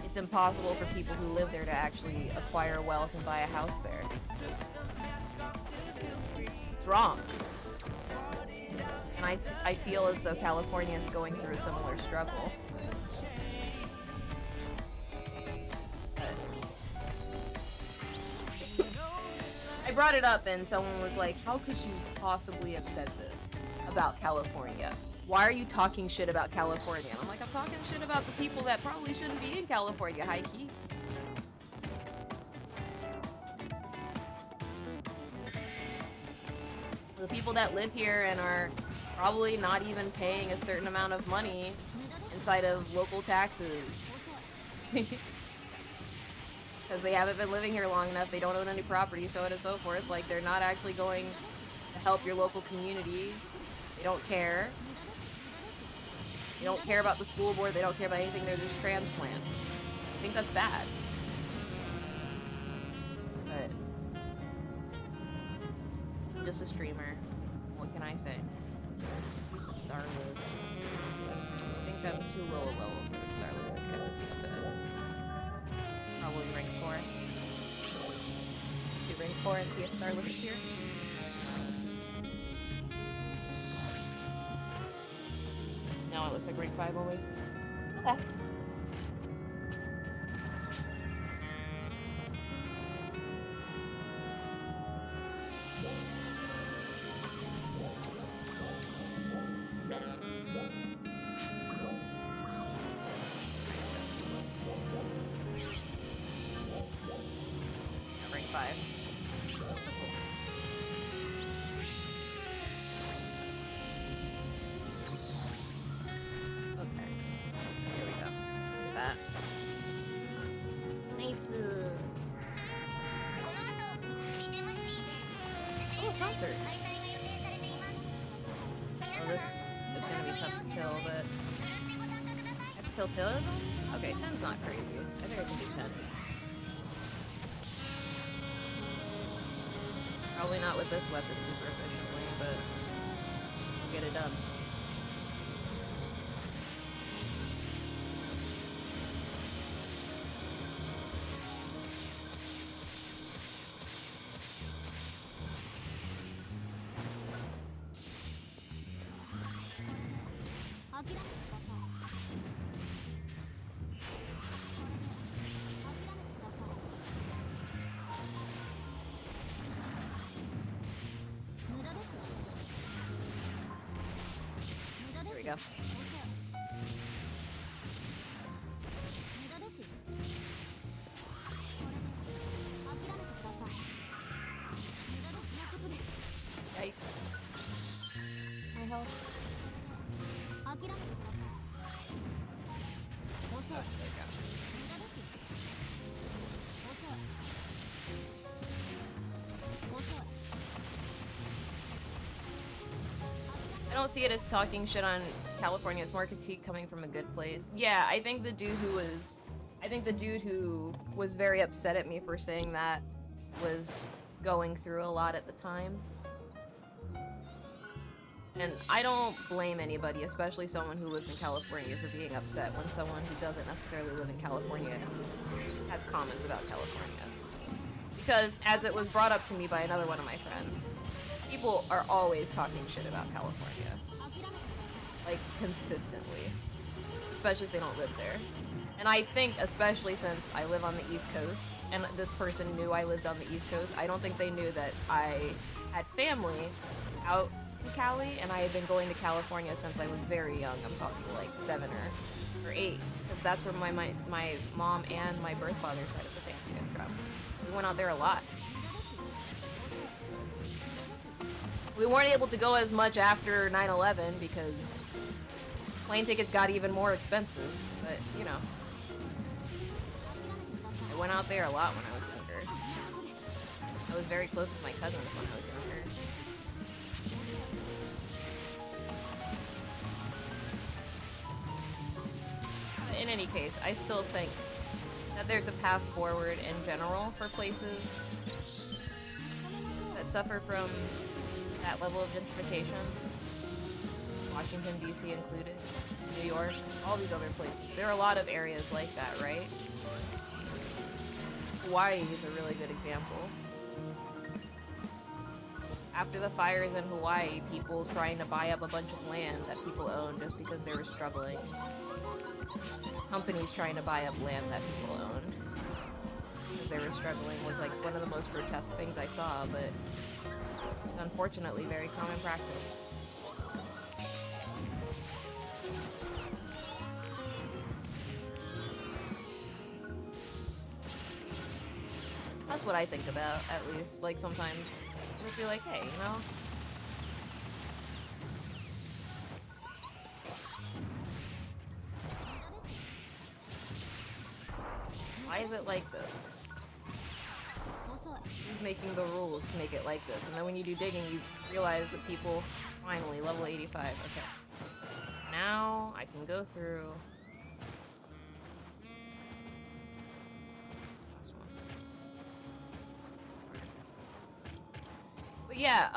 It's impossible for people who live there to actually acquire wealth and buy a house there. It's wrong. And I feel as though California is going through a similar struggle. I brought it up and someone was like, how could you possibly have said this about California? Why are you talking shit about California? And I'm like, I'm talking shit about the people that probably shouldn't be in California, high key. The people that live here and are probably not even paying a certain amount of money inside of local taxes. Because they haven't been living here long enough, they don't own any property, so on and so forth. Like, they're not actually going to help your local community. They don't care. They don't care about the school board, they don't care about anything, they're just transplants. I think that's bad. But I'm just a streamer. What can I say? Starless. I think I'm too low a level for the Starless. I think I have to be up at probably rank 4. Let's do rank 4 and see if Starless appear. No, it looks like rank 5 only. Okay. Rank 5. That's cool. Okay. Here we go. Look at that. Nice. Oh, a concert. Oh, this is gonna be tough to kill, but I have to kill 2 of them? Okay, 10's not crazy. I think I can do 10. Probably not with this weapon super efficiently, but we'll get it done. Here we go. Yikes. My health. There we go. I don't see it as talking shit on California. It's more critique coming from a good place. Yeah, I think the dude who was very upset at me for saying that was going through a lot at the time. And I don't blame anybody, especially someone who lives in California, for being upset when someone who doesn't necessarily live in California has comments about California. Because, as it was brought up to me by another one of my friends, people are always talking shit about California. Like, consistently. Especially if they don't live there. And I think, especially since I live on the East Coast, and this person knew I lived on the East Coast, I don't think they knew that I had family out in Cali, and I had been going to California since I was very young. I'm talking like 7 or 8, because that's where my mom and my birth father's side of the family is from. We went out there a lot. We weren't able to go as much after 9/11 because plane tickets got even more expensive, but you know. I went out there a lot when I was younger. I was very close with my cousins when I was younger. But in any case, I still think that there's a path forward in general for places that suffer from that level of gentrification. Washington, D.C. included, New York, all these other places. There are a lot of areas like that, right? Hawaii is a really good example. After the fires in Hawaii, people trying to buy up a bunch of land that people owned just because they were struggling. Companies trying to buy up land that people owned because they were struggling was like one of the most grotesque things I saw, but it's unfortunately very common practice. That's what I think about, at least. Like, sometimes, just be like, hey, you know? Why is it like this? Who's making the rules to make it like this? And then when you do digging, you realize that people, finally, level 85, okay. Now, I can go go through. Last one. But yeah,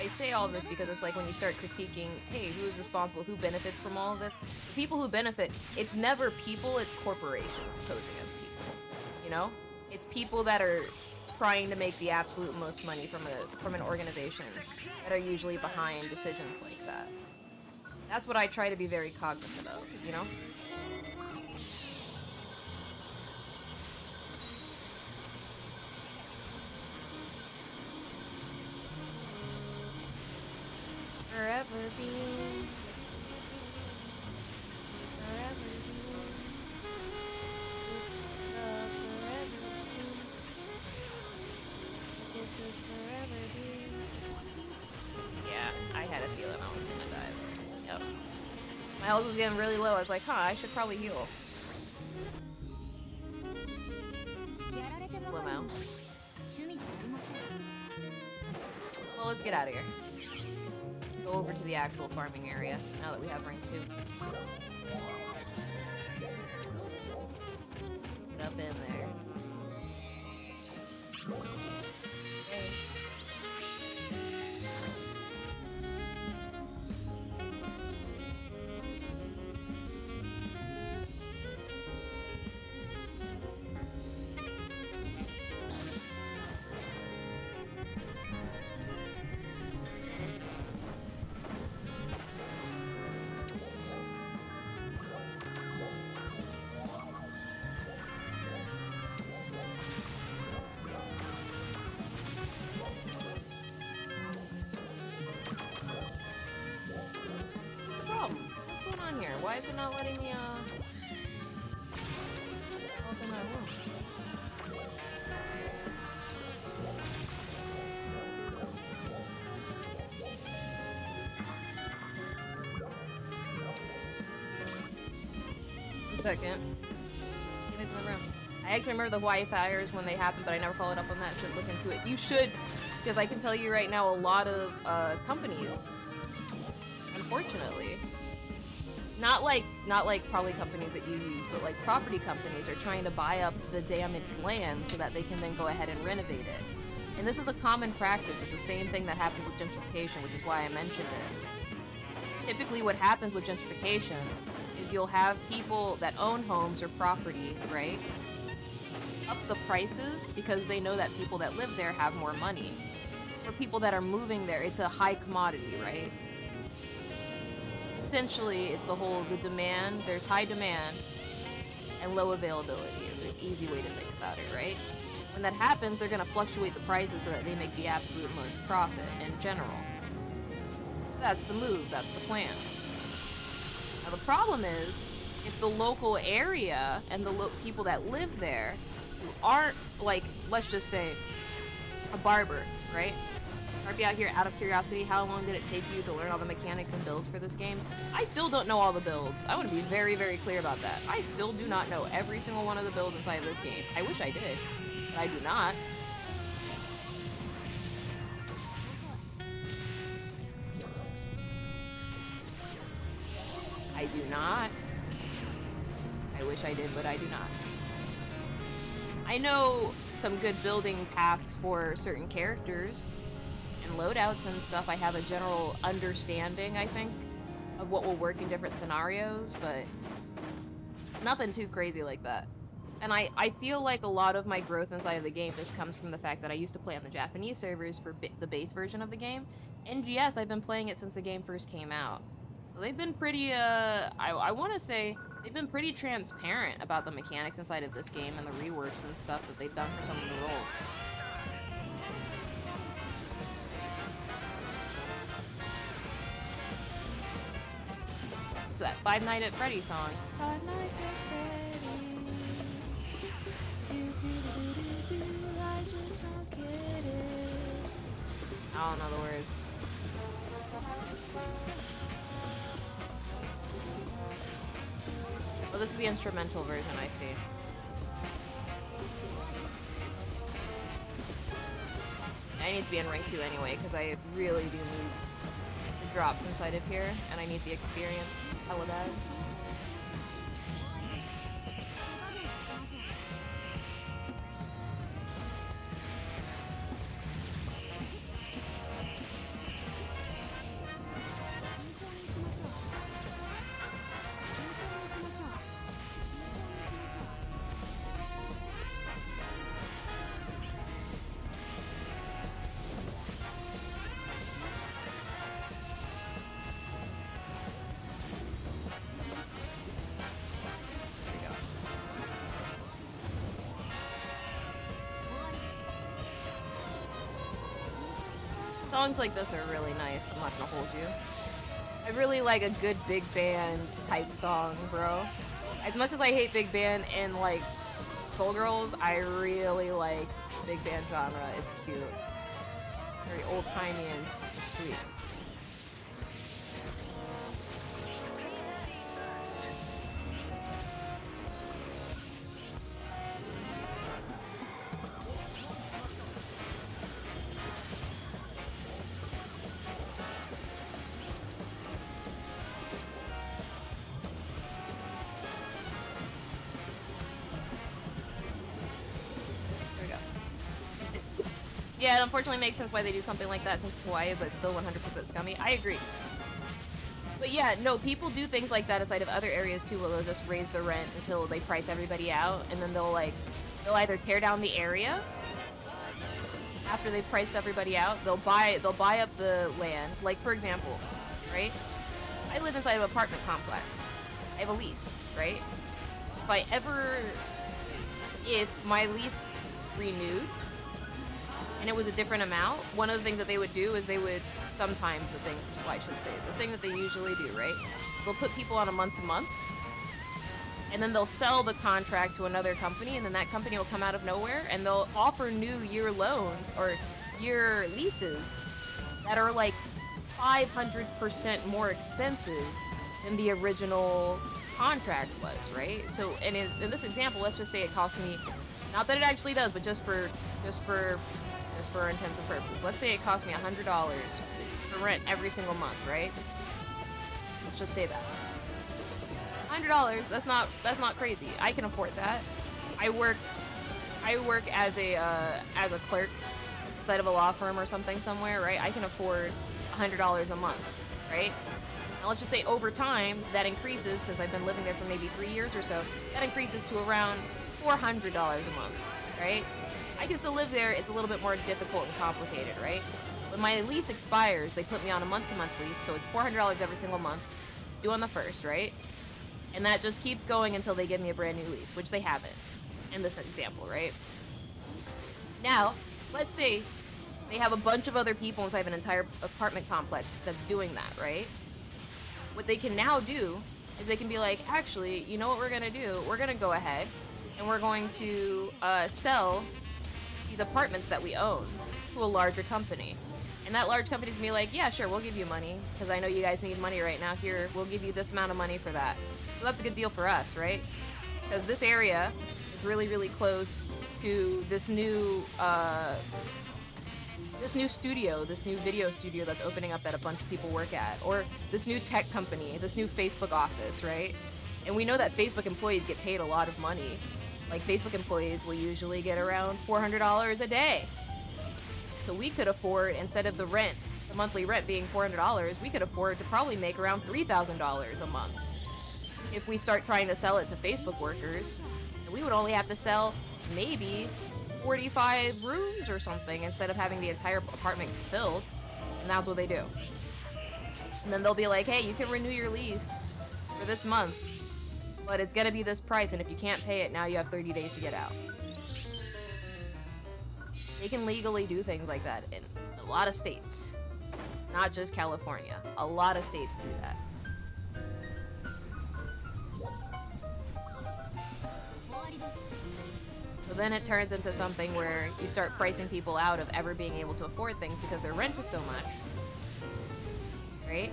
I say all this because it's like when you start critiquing, hey, who is responsible, who benefits from all of this? The people who benefit, it's never people, it's corporations posing as people, you know? It's people that are trying to make the absolute most money from an organization that are usually behind decisions like that. That's what I try to be very cognizant of, you know? Forever being. Forever being. It's the forever being. It's this forever being. Yeah, I had a feeling I was gonna die there. Yep. My health was getting really low. I was like, huh, I should probably heal. Limo. Well, let's get out of here. Go over to the actual farming area now that we have rank 2. Get up in there. Okay. What's the problem? What's going on here? Why is it not letting me, open my room? One second. Get me from the room. I actually remember the Hawaii fires when they happened, but I never followed up on that. Should look into it. You should, because I can tell you right now, a lot of companies, unfortunately, not like probably companies that you use, but like property companies are trying to buy up the damaged land so that they can then go ahead and renovate it. And this is a common practice. It's the same thing that happens with gentrification, which is why I mentioned it. Typically what happens with gentrification is you'll have people that own homes or property, right, up the prices because they know that people that live there have more money. For people that are moving there, it's a high commodity, right? Essentially, it's the demand, there's high demand and low availability is an easy way to think about it, right? When that happens, they're gonna fluctuate the prices so that they make the absolute most profit in general. That's the move, that's the plan. Now the problem is, if the local area and the people that live there who aren't, like, let's just say, a barber, right? I'd be out here out of curiosity, how long did it take you to learn all the mechanics and builds for this game? I still don't know all the builds. I want to be very, very clear about that. I still do not know every single one of the builds inside of this game. I wish I did, but I do not. I do not. I wish I did, but I do not. I know some good building paths for certain characters and loadouts and stuff. I have a general understanding, I think, of what will work in different scenarios, but nothing too crazy like that. And I feel like a lot of my growth inside of the game just comes from the fact that I used to play on the Japanese servers for the base version of the game. NGS, I've been playing it since the game first came out. So they've been pretty, I want to say, they've been pretty transparent about the mechanics inside of this game and the reworks and stuff that they've done for some of the roles. It's that Five Nights at Freddy's song. Five Nights at Freddy's. I just don't get it. I don't know the words. Well, this is the instrumental version, I see. I need to be in rank 2 anyway, because I really do need drops inside of here, and I need the experience hella bad. Songs like this are really nice, I'm not gonna hold you. I really like a good big band type song, bro. As much as I hate big band and like Skullgirls, I really like big band genre. It's cute. Very old timey and sweet. Yeah, it unfortunately makes sense why they do something like that since it's Hawaii, but still 100% scummy. I agree. But yeah, no, people do things like that inside of other areas too, where they'll just raise the rent until they price everybody out, and then they'll either tear down the area after they've priced everybody out. They'll buy up the land. Like for example, right? I live inside of an apartment complex. I have a lease, right? If my lease renewed and it was a different amount, one of the things that they would do is the thing that they usually do, right? They'll put people on a month-to-month, and then they'll sell the contract to another company, and then that company will come out of nowhere, and they'll offer new year loans or year leases that are like 500% more expensive than the original contract was, right? So, and in this example, let's just say it cost me, not that it actually does, but just for intents and purposes. Let's say it cost me $100 for rent every single month, right? Let's just say that. $100, that's not crazy. I can afford that. I work as a clerk inside of a law firm or something somewhere, right? I can afford $100 a month, right? Now let's just say over time that increases, since I've been living there for maybe 3 years or so, that increases to around $400 a month, right? I can still live there, it's a little bit more difficult and complicated, right? When my lease expires, they put me on a month-to-month lease, so it's $400 every single month. It's due on the 1st, right? And that just keeps going until they give me a brand new lease, which they haven't in this example, right? Now, let's say they have a bunch of other people inside of an entire apartment complex that's doing that, right? What they can now do is they can be like, actually, you know what we're gonna do? We're gonna go ahead and we're going to sell these apartments that we own to a larger company. And that large company's gonna be like, yeah, sure, we'll give you money, because I know you guys need money right now. Here, we'll give you this amount of money for that. So that's a good deal for us, right? Because this area is really, really close to this new studio, this new video studio that's opening up that a bunch of people work at, or this new tech company, this new Facebook office, right? And we know that Facebook employees get paid a lot of money. Like, Facebook employees will usually get around $400 a day. So we could afford, instead of the monthly rent being $400, we could afford to probably make around $3,000 a month. If we start trying to sell it to Facebook workers, we would only have to sell maybe 45 rooms or something instead of having the entire apartment filled. And that's what they do. And then they'll be like, hey, you can renew your lease for this month, but it's gonna be this price, and if you can't pay it, now you have 30 days to get out. They can legally do things like that in a lot of states. Not just California. A lot of states do that. So then it turns into something where you start pricing people out of ever being able to afford things because their rent is so much. Right?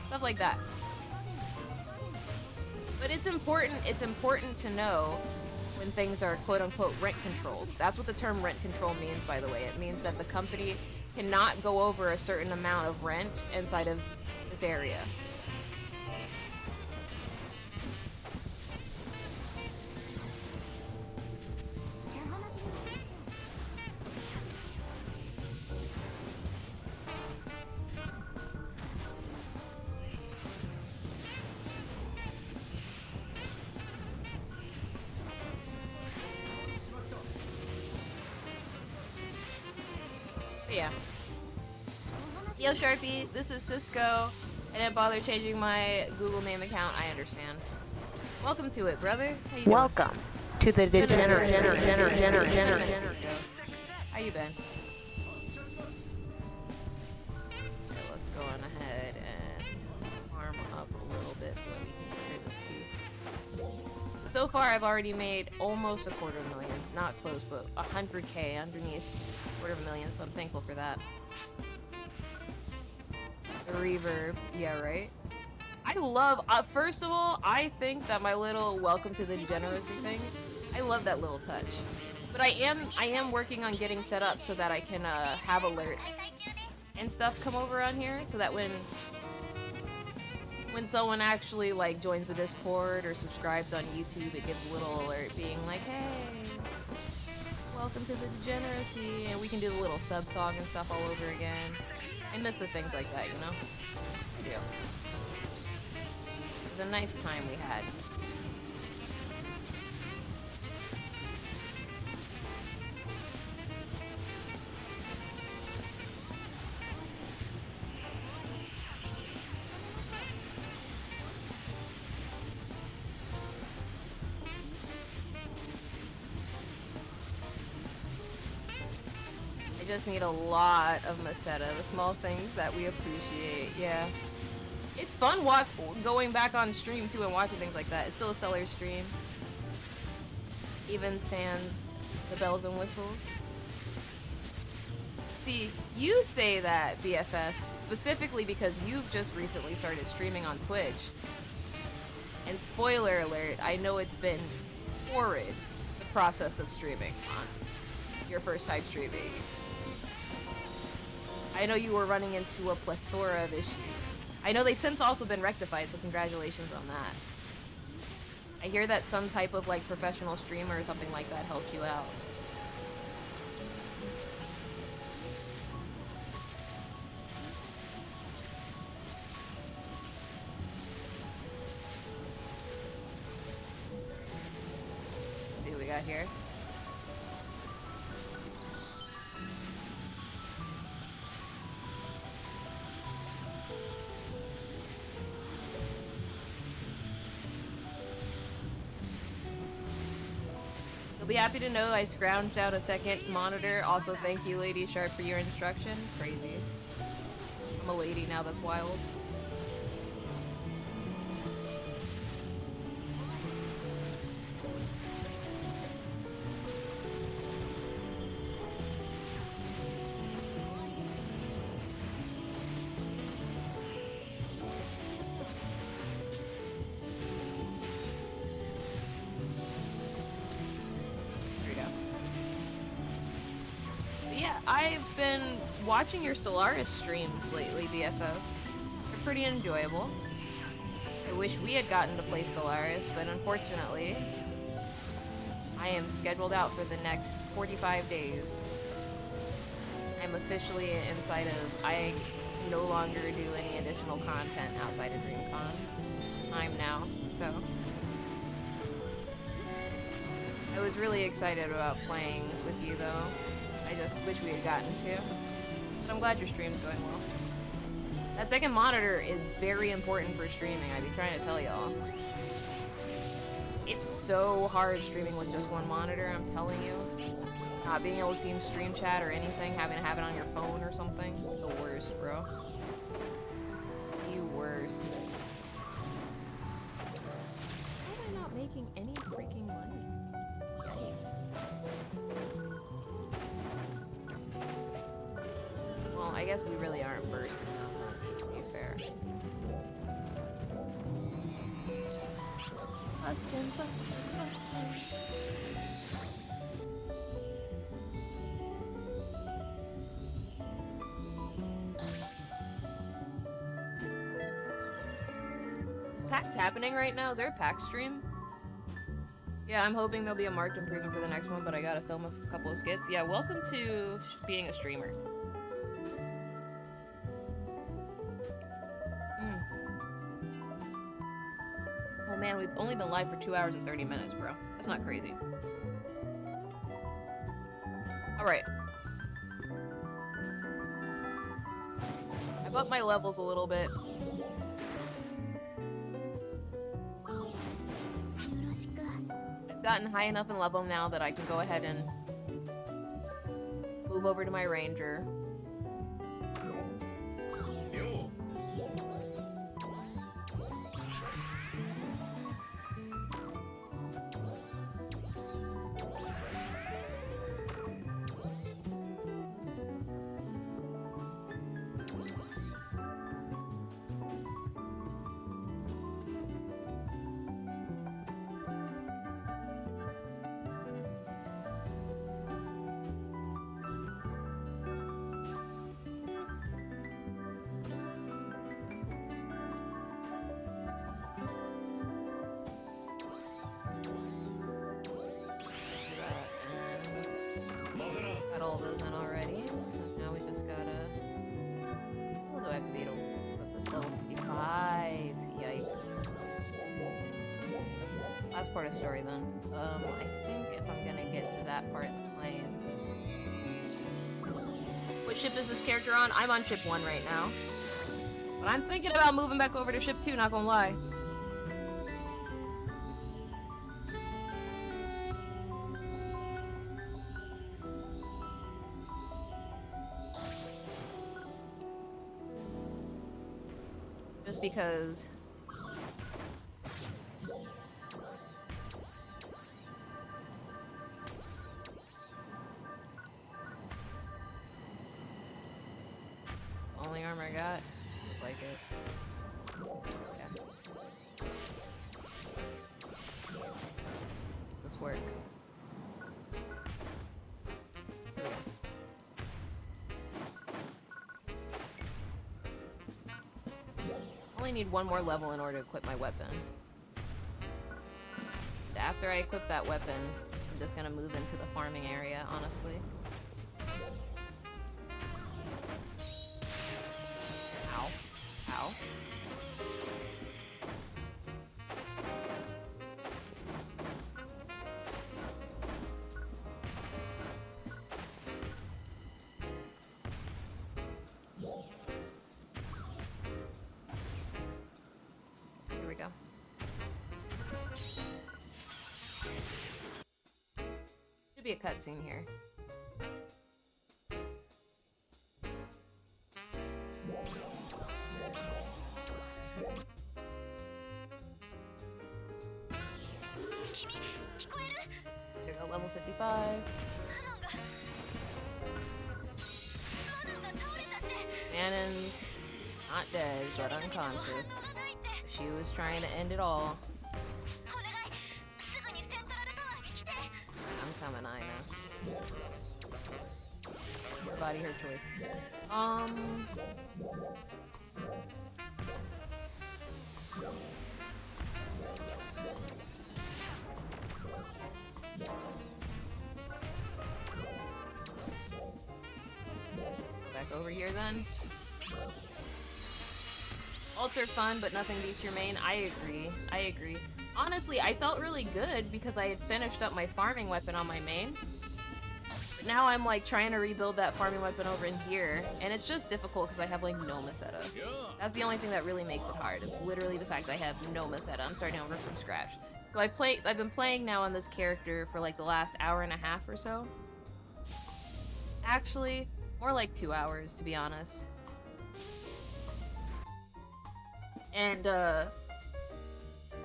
Stuff like that. But it's important to know when things are quote-unquote rent controlled. That's what the term rent control means, by the way. It means that the company cannot go over a certain amount of rent inside of this area. But yeah. Yo, Sharpie, this is Cisco. I didn't bother changing my Google name account. I understand. Welcome to it, brother. How you doing? Welcome to the degeneracy. How you been? Okay, let's go on ahead and farm up a little bit so that we can clear this too. So far, I've already made almost $250,000. Not close, but 100K underneath $250,000, so I'm thankful for that. The reverb, yeah, right? I love, first of all, I think that my little welcome to the degeneracy thing, I love that little touch. But I am working on getting set up so that I can have alerts and stuff come over on here, so that when someone actually like joins the Discord or subscribes on YouTube, it gives a little alert being like, hey, welcome to the degeneracy, and we can do the little sub song and stuff all over again. I miss the things like that, you know? I do. It was a nice time we had. I just need a lot of meseta, the small things that we appreciate, yeah. It's fun going back on stream too and watching things like that. It's still a stellar stream. Even sans the bells and whistles. See, you say that, BFS, specifically because you've just recently started streaming on Twitch. And spoiler alert, I know it's been horrid, the process of streaming on your first time streaming. I know you were running into a plethora of issues. I know they've since also been rectified, so congratulations on that. I hear that some type of like professional streamer or something like that helped you out. Let's see what we got here. You'll be happy to know I scrounged out a second monitor. Also, thank you, Lady Sharp, for your instruction. Crazy. I'm a lady now, that's wild. I've been watching your Stellaris streams lately, BFS. They're pretty enjoyable. I wish we had gotten to play Stellaris, but unfortunately, I am scheduled out for the next 45 days. I'm officially inside of, I no longer do any additional content outside of DreamCon time now, so. I was really excited about playing with you though. I just wish we had gotten to. But I'm glad your stream's going well. That second monitor is very important for streaming, I'd be trying to tell y'all. It's so hard streaming with just one monitor, I'm telling you. Not being able to see stream chat or anything, having to have it on your phone or something. The worst, bro. The worst. Why am I not making any freaking money? Yikes. Well, I guess we really aren't bursting that much, to be fair. Bustin', bustin', bustin'. PAX happening right now? Is there a PAX stream? Yeah, I'm hoping there'll be a marked improvement for the next one, but I gotta film a couple of skits. Yeah, welcome to being a streamer. Oh man, we've only been live for 2 hours and 30 minutes, bro. That's not crazy. Alright. I've upped my levels a little bit. I've gotten high enough in level now that I can go ahead and move over to my ranger. Got all those in already, so now we just gotta... What do I have to beat him? Put this level 55. Yikes. Last part of story then. I think if I'm gonna get to that part in the plains... What ship is this character on? I'm on ship 1 right now. But I'm thinking about moving back over to ship 2, not gonna lie. Just because only armor I got, looks like it. Yeah. This work. Only need one more level in order to equip my weapon. And after I equip that weapon, I'm just gonna move into the farming area, honestly. Ow. Ow. Here we go. Should be a cutscene here. Here we go, level 55. Annon's not dead, but unconscious. She was trying to end it all. I'm coming, I know. Her body, her choice. Let's go back over here then. Ults are fun, but nothing beats your main. I agree. I agree. Honestly, I felt really good because I had finished up my farming weapon on my main. But now I'm like trying to rebuild that farming weapon over in here, and it's just difficult because I have like no meseta. That's the only thing that really makes it hard. Is literally the fact I have no meseta. I'm starting over from scratch. So I've been playing now on this character for like the last hour and a half or so. Actually, more like 2 hours to be honest. And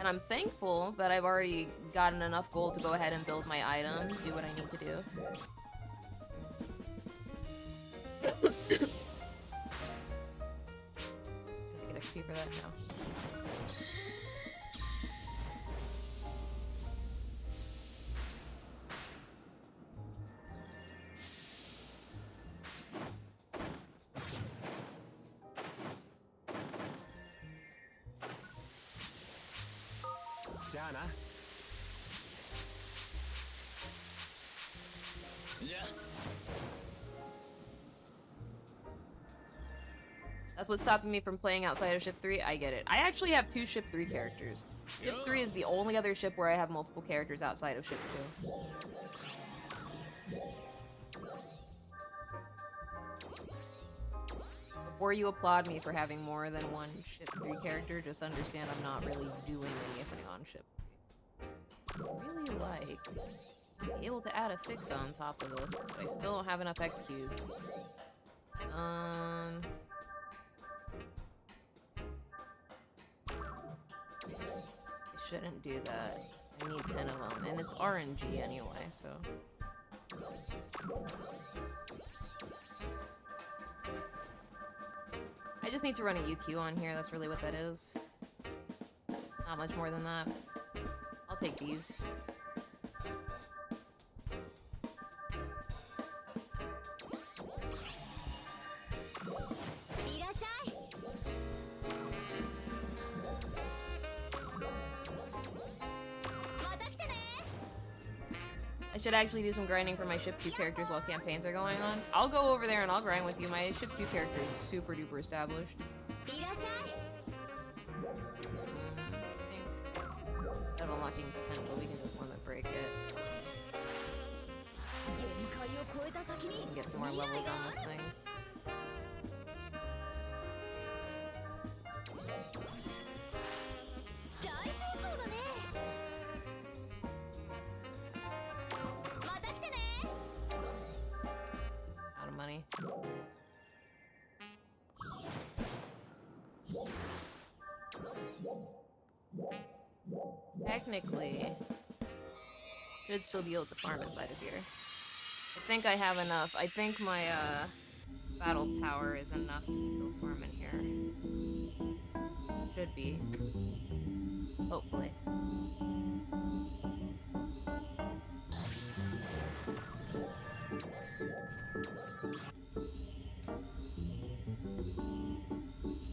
I'm thankful that I've already gotten enough gold to go ahead and build my items, do what I need to do. I get XP for that now. Dana. That's what's stopping me from playing outside of Ship 3? I get it. I actually have 2 Ship 3 characters. Ship 3 is the only other ship where I have multiple characters outside of Ship 2. Before you applaud me for having more than one Ship 3 character, just understand I'm not really doing anything on Ship 3. I really like being able to add a fix on top of this, but I still don't have enough X cubes. I shouldn't do that. I need 10 of them, and it's RNG anyway, so... I just need to run a UQ on here, that's really what that is. Not much more than that. I'll take these. I should actually do some grinding for my Ship 2 characters while campaigns are going on. I'll go over there and I'll grind with you. My Ship 2 character is super duper established. I think of unlocking potential, we can just limit break it. And get some more levels on this thing. Out of money. Technically, should still be able to farm inside of here. I think I have enough. I think my battle power is enough to go farm in here. Should be. Hopefully.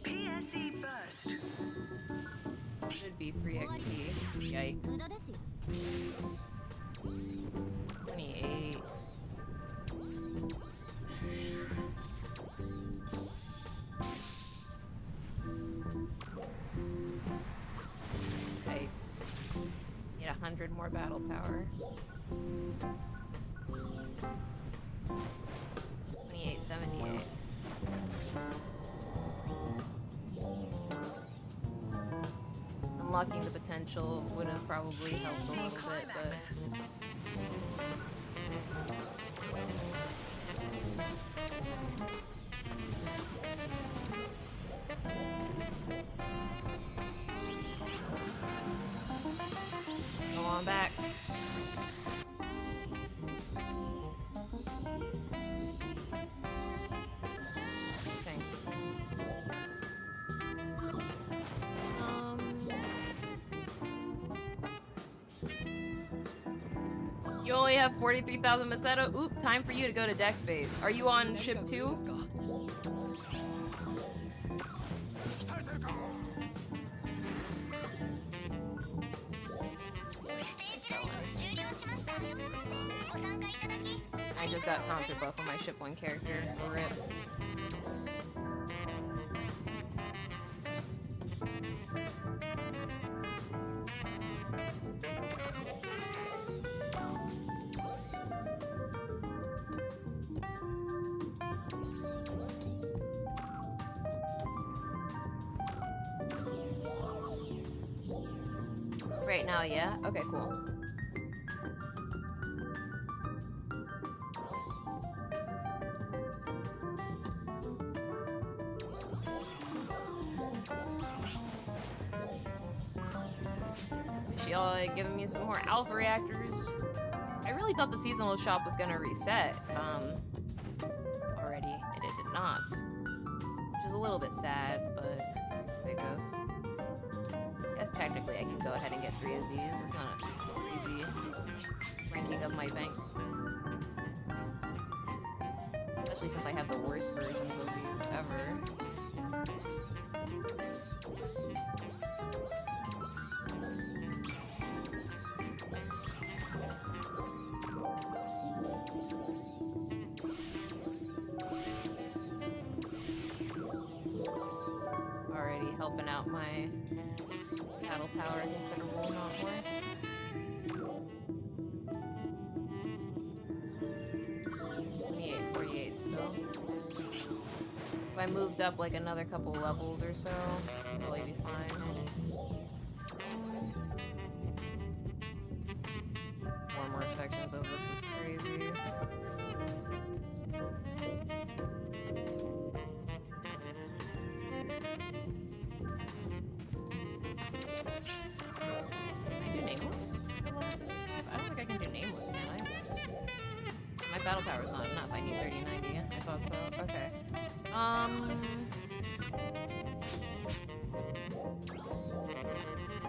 PSE burst. Should be free XP. Yikes. 28. Yikes. Need 100 more battle power. 2878. Unlocking the potential would have probably helped a little bit, but... Go on back. Okay. You only have 43,000 meseta? Oop, time for you to go to deck space. Are you on ship 2? I just got concert buff on my ship 1 character. RIP. Right now, yeah? Okay, cool. Wish y'all had given me some more alpha reactors. I really thought the seasonal shop was gonna reset, already, and it did not. Which is a little bit sad, but it goes. Guess technically I can go ahead and get 3 of these. It's not a crazy ranking of my bank. Especially since I have the worst versions of these ever. my battle power a considerable amount more. 48 still. If I moved up like another couple levels or so, I'd probably be fine. 4 more sections of this is crazy. Can I do nameless? I don't think I can do nameless, can I? My battle power is not enough. I need 3090. I thought so. Okay.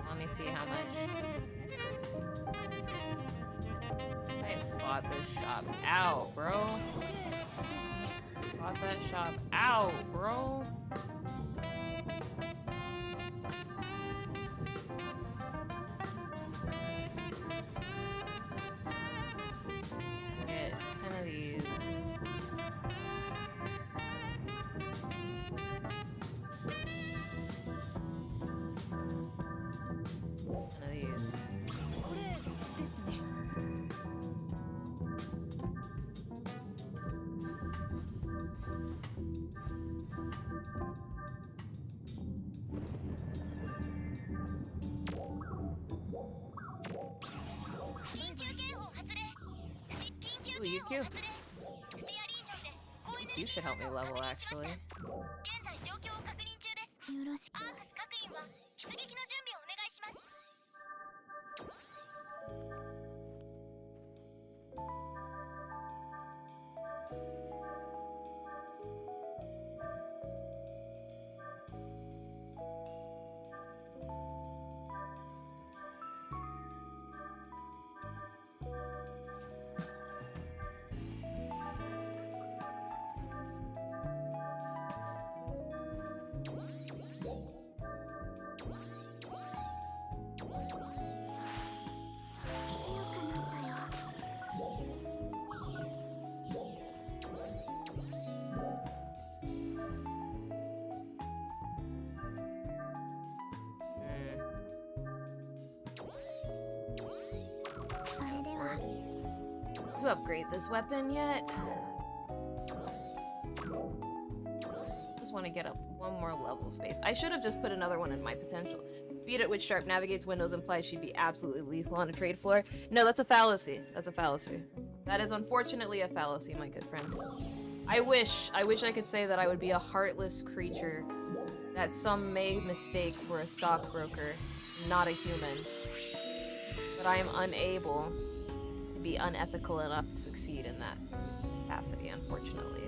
Let me see how much. I bought this shop out, bro. Bought that shop out, bro. Get 10 of these. Ooh, UQ. You should help me level, actually. よろしく。各員は出撃の準備をお願いします。To upgrade this weapon yet? Just want to get up one more level space. I should have just put another one in my potential. Speed at which Sharp navigates windows implies she'd be absolutely lethal on a trade floor. No, that's a fallacy. That's a fallacy. That is unfortunately a fallacy, my good friend. I wish I could say that I would be a heartless creature that some may mistake for a stockbroker, not a human. But I am unable to be unethical enough to succeed in that capacity, unfortunately.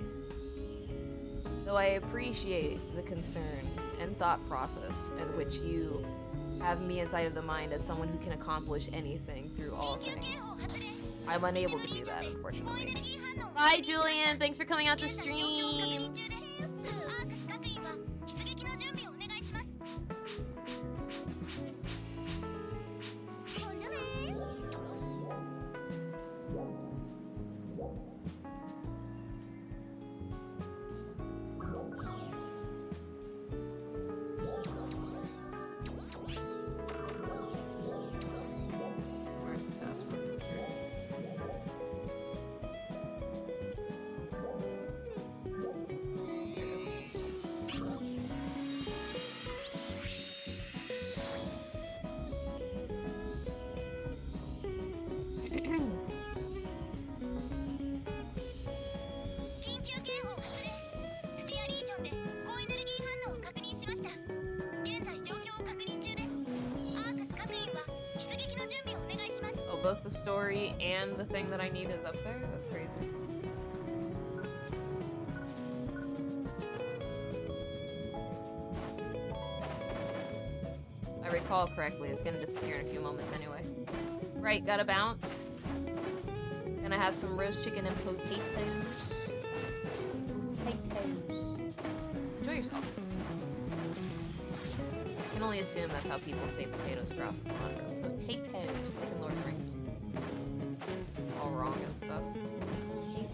Though I appreciate the concern and thought process in which you have me inside of the mind as someone who can accomplish anything through all things, I'm unable to do that, unfortunately. Bye, Julian! Thanks for coming out to stream! Both the story and the thing that I need is up there? That's crazy. If I recall correctly, it's gonna disappear in a few moments anyway. Right, gotta bounce. Gonna have some roast chicken and potatoes. Potatoes. Enjoy yourself. I can only assume that's how people say potatoes across the pond. Potatoes, like in Lord of the Rings. All wrong and stuff.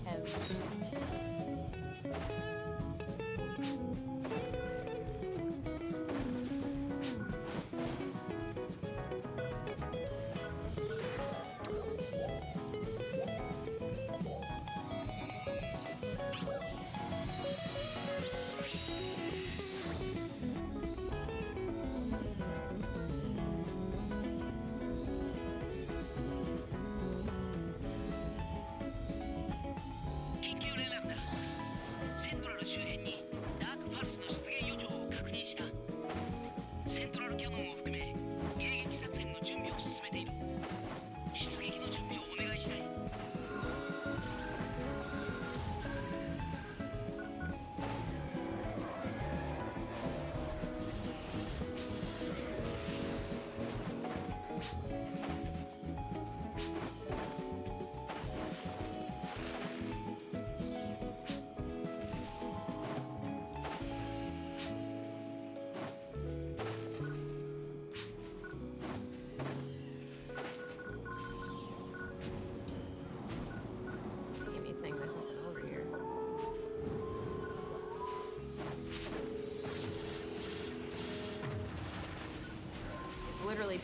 Potatoes.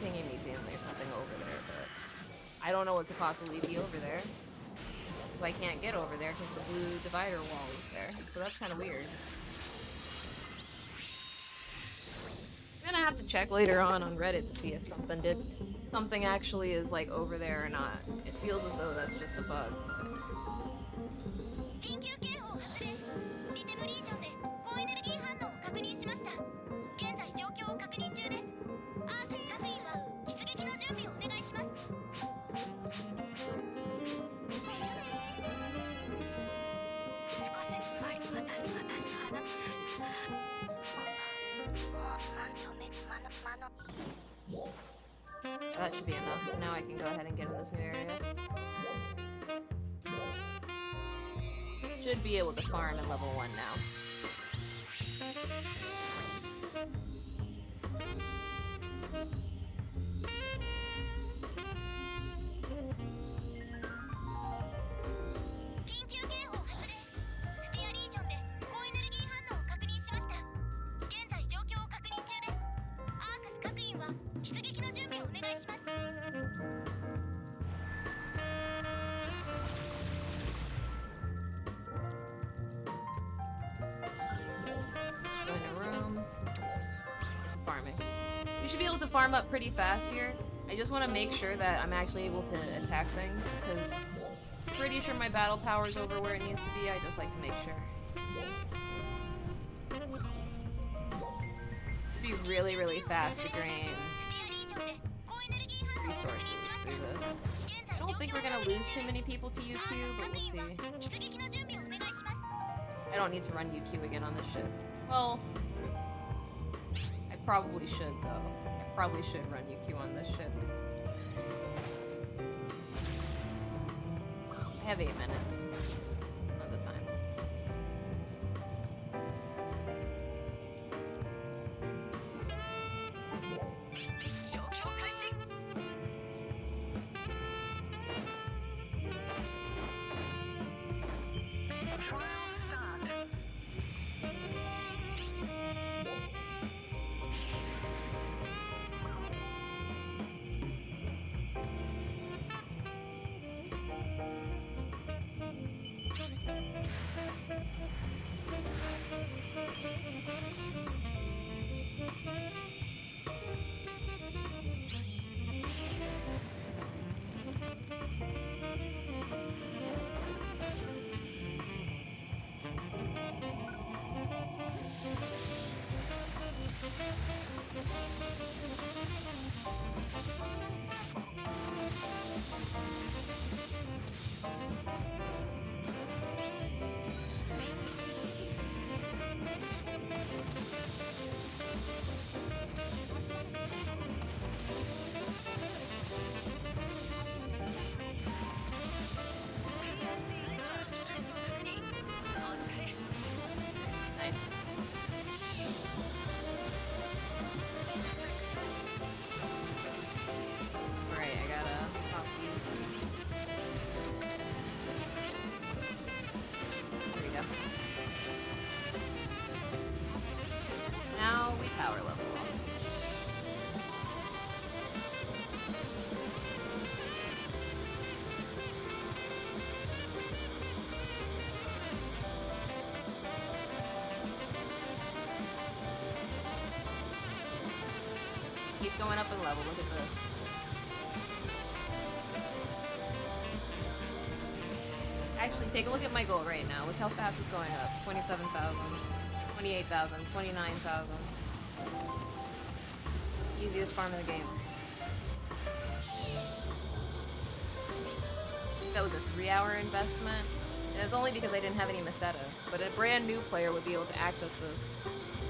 pinging me saying there's something over there, but I don't know what could possibly be over there. Because I can't get over there because the blue divider wall is there. So that's kind of weird. I'm gonna have to check later on Reddit to see if something actually is like over there or not. It feels as though that's just a bug. But... 緊急警報発令。リテムリージョンで高エネルギー反応を確認しました。現在状況を確認中です。アーク各員は出撃の準備をお願いします。少し周りに私が放ってます。That should be enough. Now I can go ahead and get in this new area. Should be able to farm in level 1 now. Farm up pretty fast here. I just want to make sure that I'm actually able to attack things, because I'm pretty sure my battle power is over where it needs to be. I just like to make sure. It'd be really, really fast to gain resources through this. I don't think we're gonna lose too many people to UQ, but we'll see. I don't need to run UQ again on this ship. Well, I probably should though. Probably should run UQ on this ship. I have 8 minutes of the time. Keep going up in level, look at this. Actually, take a look at my goal right now. Look how fast it's going up. 27,000, 28,000, 29,000. Easiest farm in the game. That was a 3-hour investment. And it was only because I didn't have any meseta. But a brand new player would be able to access this.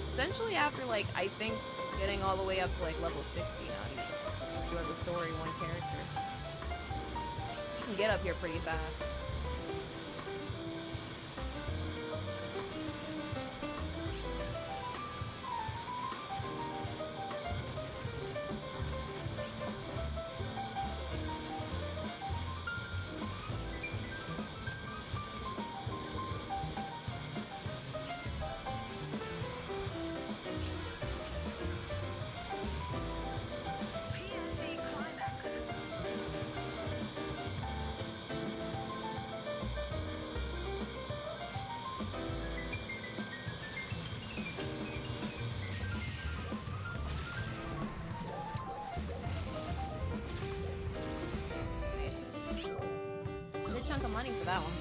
Essentially after, like, I think getting all the way up to, like, level 60 now. Just doing the story, one character. You can get up here pretty fast. chunk of money for that one.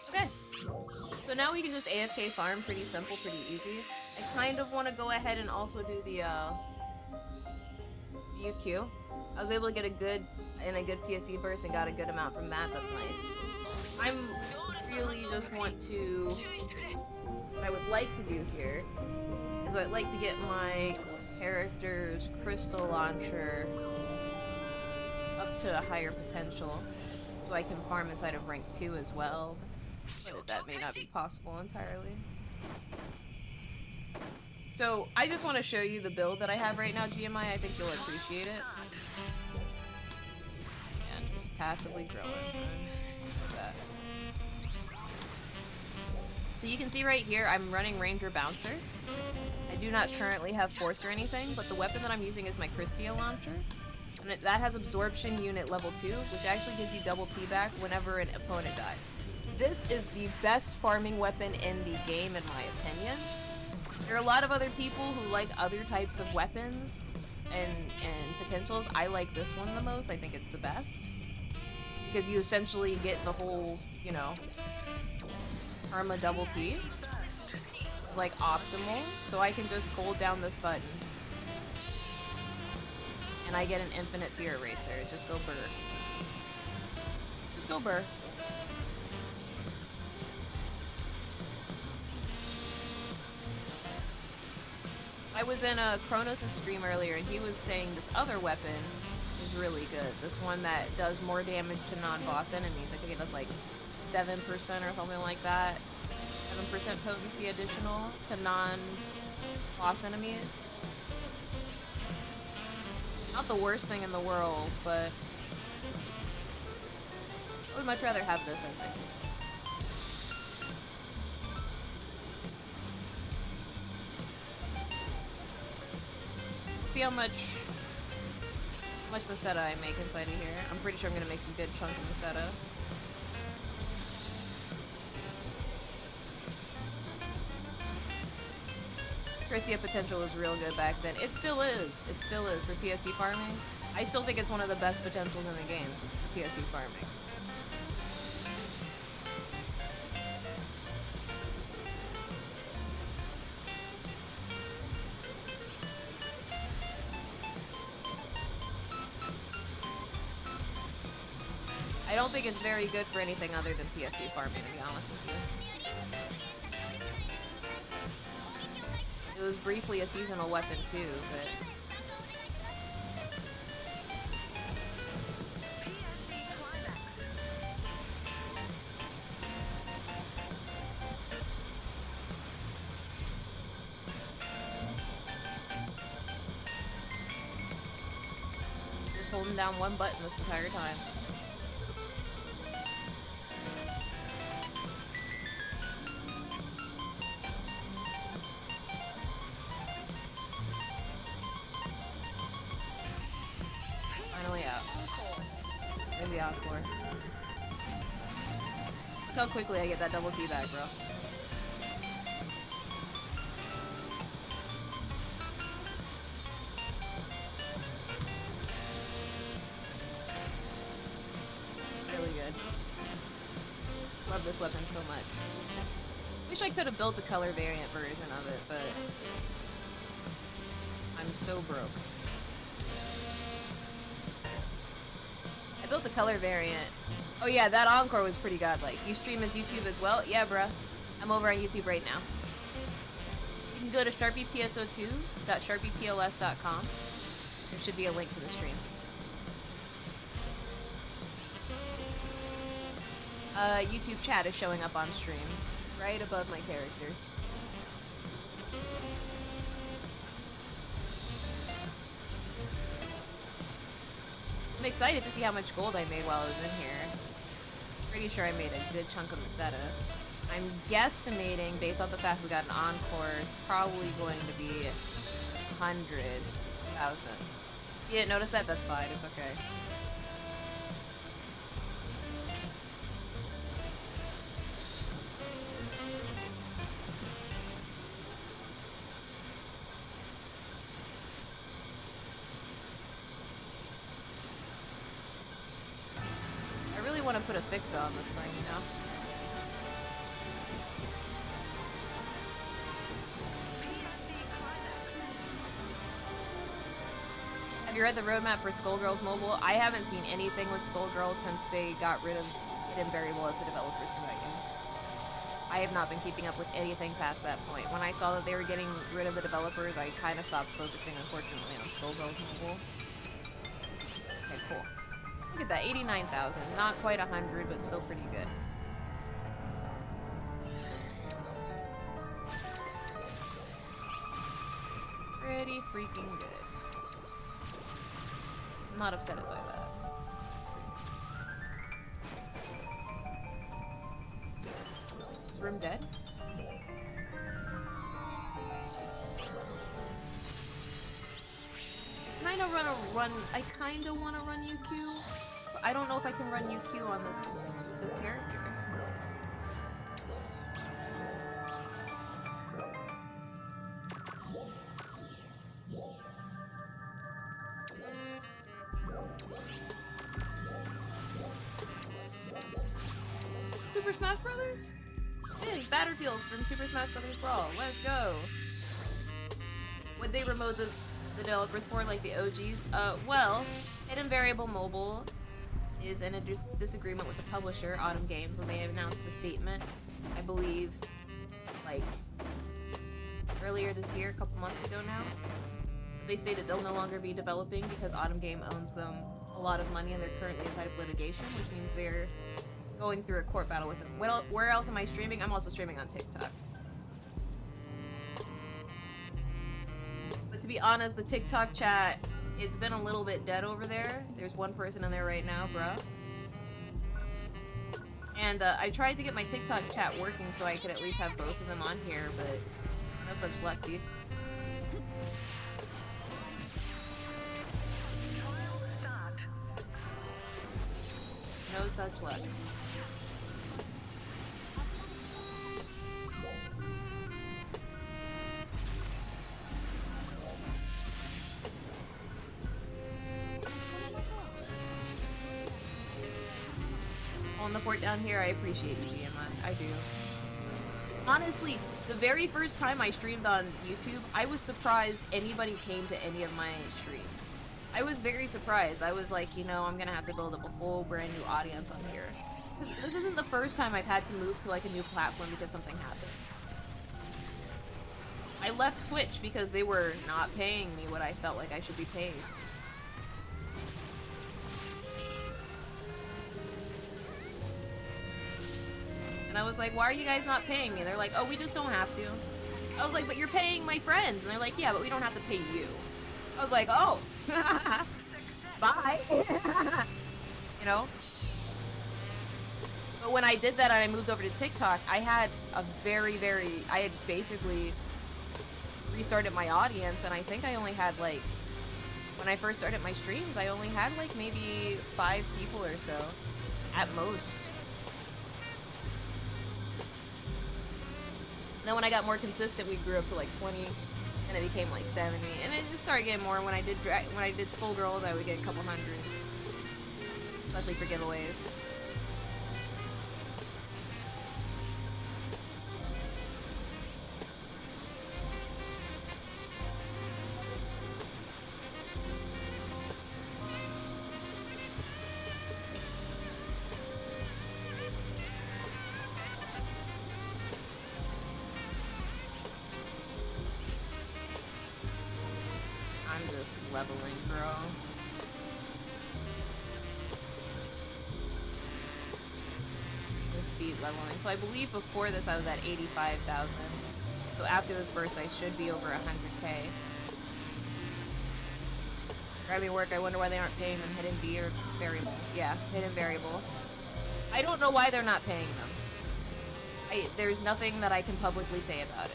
Okay. So now we can just AFK farm, pretty simple, pretty easy. I kind of want to go ahead and also do the UQ. I was able to get a good PSE burst and got a good amount from that. That's nice. I'm really just want to. What I would like to do here is I'd like to get my character's crystal launcher up to a higher potential, so I can farm inside of rank 2 as well. But that may not be possible entirely. So I just want to show you the build that I have right now, GMI. I think you'll appreciate it. And just passively growing. Like that. So you can see right here, I'm running Ranger Bouncer. I do not currently have Force or anything, but the weapon that I'm using is my Christia launcher. And that has Absorption Unit level 2, which actually gives you double P back whenever an opponent dies. This is the best farming weapon in the game, in my opinion. There are a lot of other people who like other types of weapons and potentials. I like this one the most. I think it's the best. Because you essentially get the whole, you know, Karma double P. It's like optimal. So I can just hold down this button. And I get an infinite fear eraser. Just go burr. Just go burr. I was in a Kronos' stream earlier and he was saying this other weapon is really good. This one that does more damage to non-boss enemies. I think it does like 7% or something like that. 7% potency additional to non-boss enemies. Not the worst thing in the world, but I would much rather have this, I think. See how much meseta I make inside of here. I'm pretty sure I'm gonna make a good chunk of meseta. Christia potential was real good back then. It still is. It still is for PSE farming. I still think it's one of the best potentials in the game for PSE farming. I don't think it's very good for anything other than PSE farming, to be honest with you. It was briefly a seasonal weapon too, but... PSC Climax. Just holding down one button this entire time. Finally out. Maybe encore. Look how quickly I get that double key back, bro. weapon so much. Wish I could have built a color variant version of it, but I'm so broke. I built a color variant. Oh yeah, that Encore was pretty godlike. You stream as YouTube as well? Yeah, bruh. I'm over on YouTube right now. You can go to sharpiepso2.sharpiepls.com. There should be a link to the stream. YouTube chat is showing up on stream, right above my character. I'm excited to see how much gold I made while I was in here. Pretty sure I made a good chunk of meseta. I'm guesstimating, based off the fact we got an Encore, it's probably going to be 100,000. You didn't notice that? That's fine, it's okay. I really want to put a fix on this thing, you know? Have you read the roadmap for Skullgirls Mobile? I haven't seen anything with Skullgirls since they got rid of hidden variable as the developers for that game. I have not been keeping up with anything past that point. When I saw that they were getting rid of the developers, I kind of stopped focusing, unfortunately, on Skullgirls Mobile. Okay, cool. Look at that, 89,000. Not quite 100, but still pretty good. Pretty freaking good. I'm not upset by that. Is room dead? I kinda wanna run UQ, but I don't know if I can run UQ on this character. Super Smash Brothers? Hey, Battlefield from Super Smash Brothers Brawl. Let's go. Would they remove the developers for, like the OGs? Well, Hidden Variable Mobile is in a disagreement with the publisher, Autumn Games, and they have announced a statement, I believe, like, earlier this year, a couple months ago now. They stated they'll no longer be developing because Autumn Game owns them a lot of money and they're currently inside of litigation, which means they're going through a court battle with them. Well, where else am I streaming? I'm also streaming on TikTok. But to be honest, the TikTok chat, it's been a little bit dead over there. There's one person in there right now, bruh. And I tried to get my TikTok chat working so I could at least have both of them on here, but no such luck, dude. No such luck. On the fort down here, I appreciate you, GM. I do. Honestly, the very first time I streamed on YouTube, I was surprised anybody came to any of my streams. I was very surprised. I was like, you know, I'm gonna have to build up a whole brand new audience on here. This isn't the first time I've had to move to like a new platform because something happened. I left Twitch because they were not paying me what I felt like I should be paid. And I was like, why are you guys not paying me? They're like, oh, we just don't have to. I was like, but you're paying my friends. And they're like, yeah, but we don't have to pay you. I was like, oh. Bye. You know? But when I did that and I moved over to TikTok, I had I had basically restarted my audience, and I think I only had like, when I first started my streams, I only had like maybe 5 people or so, at most. And then when I got more consistent, we grew up to like 20, and it became like 70, and it started getting more. When I did Skullgirls, I would get a couple hundred, especially for giveaways. leveling, bro. The speed leveling. So I believe before this I was at 85,000. So after this burst I should be over 100k. Grabbing work, I wonder why they aren't paying them hidden V or variable. Yeah, hidden variable. I don't know why they're not paying them. There's nothing that I can publicly say about it.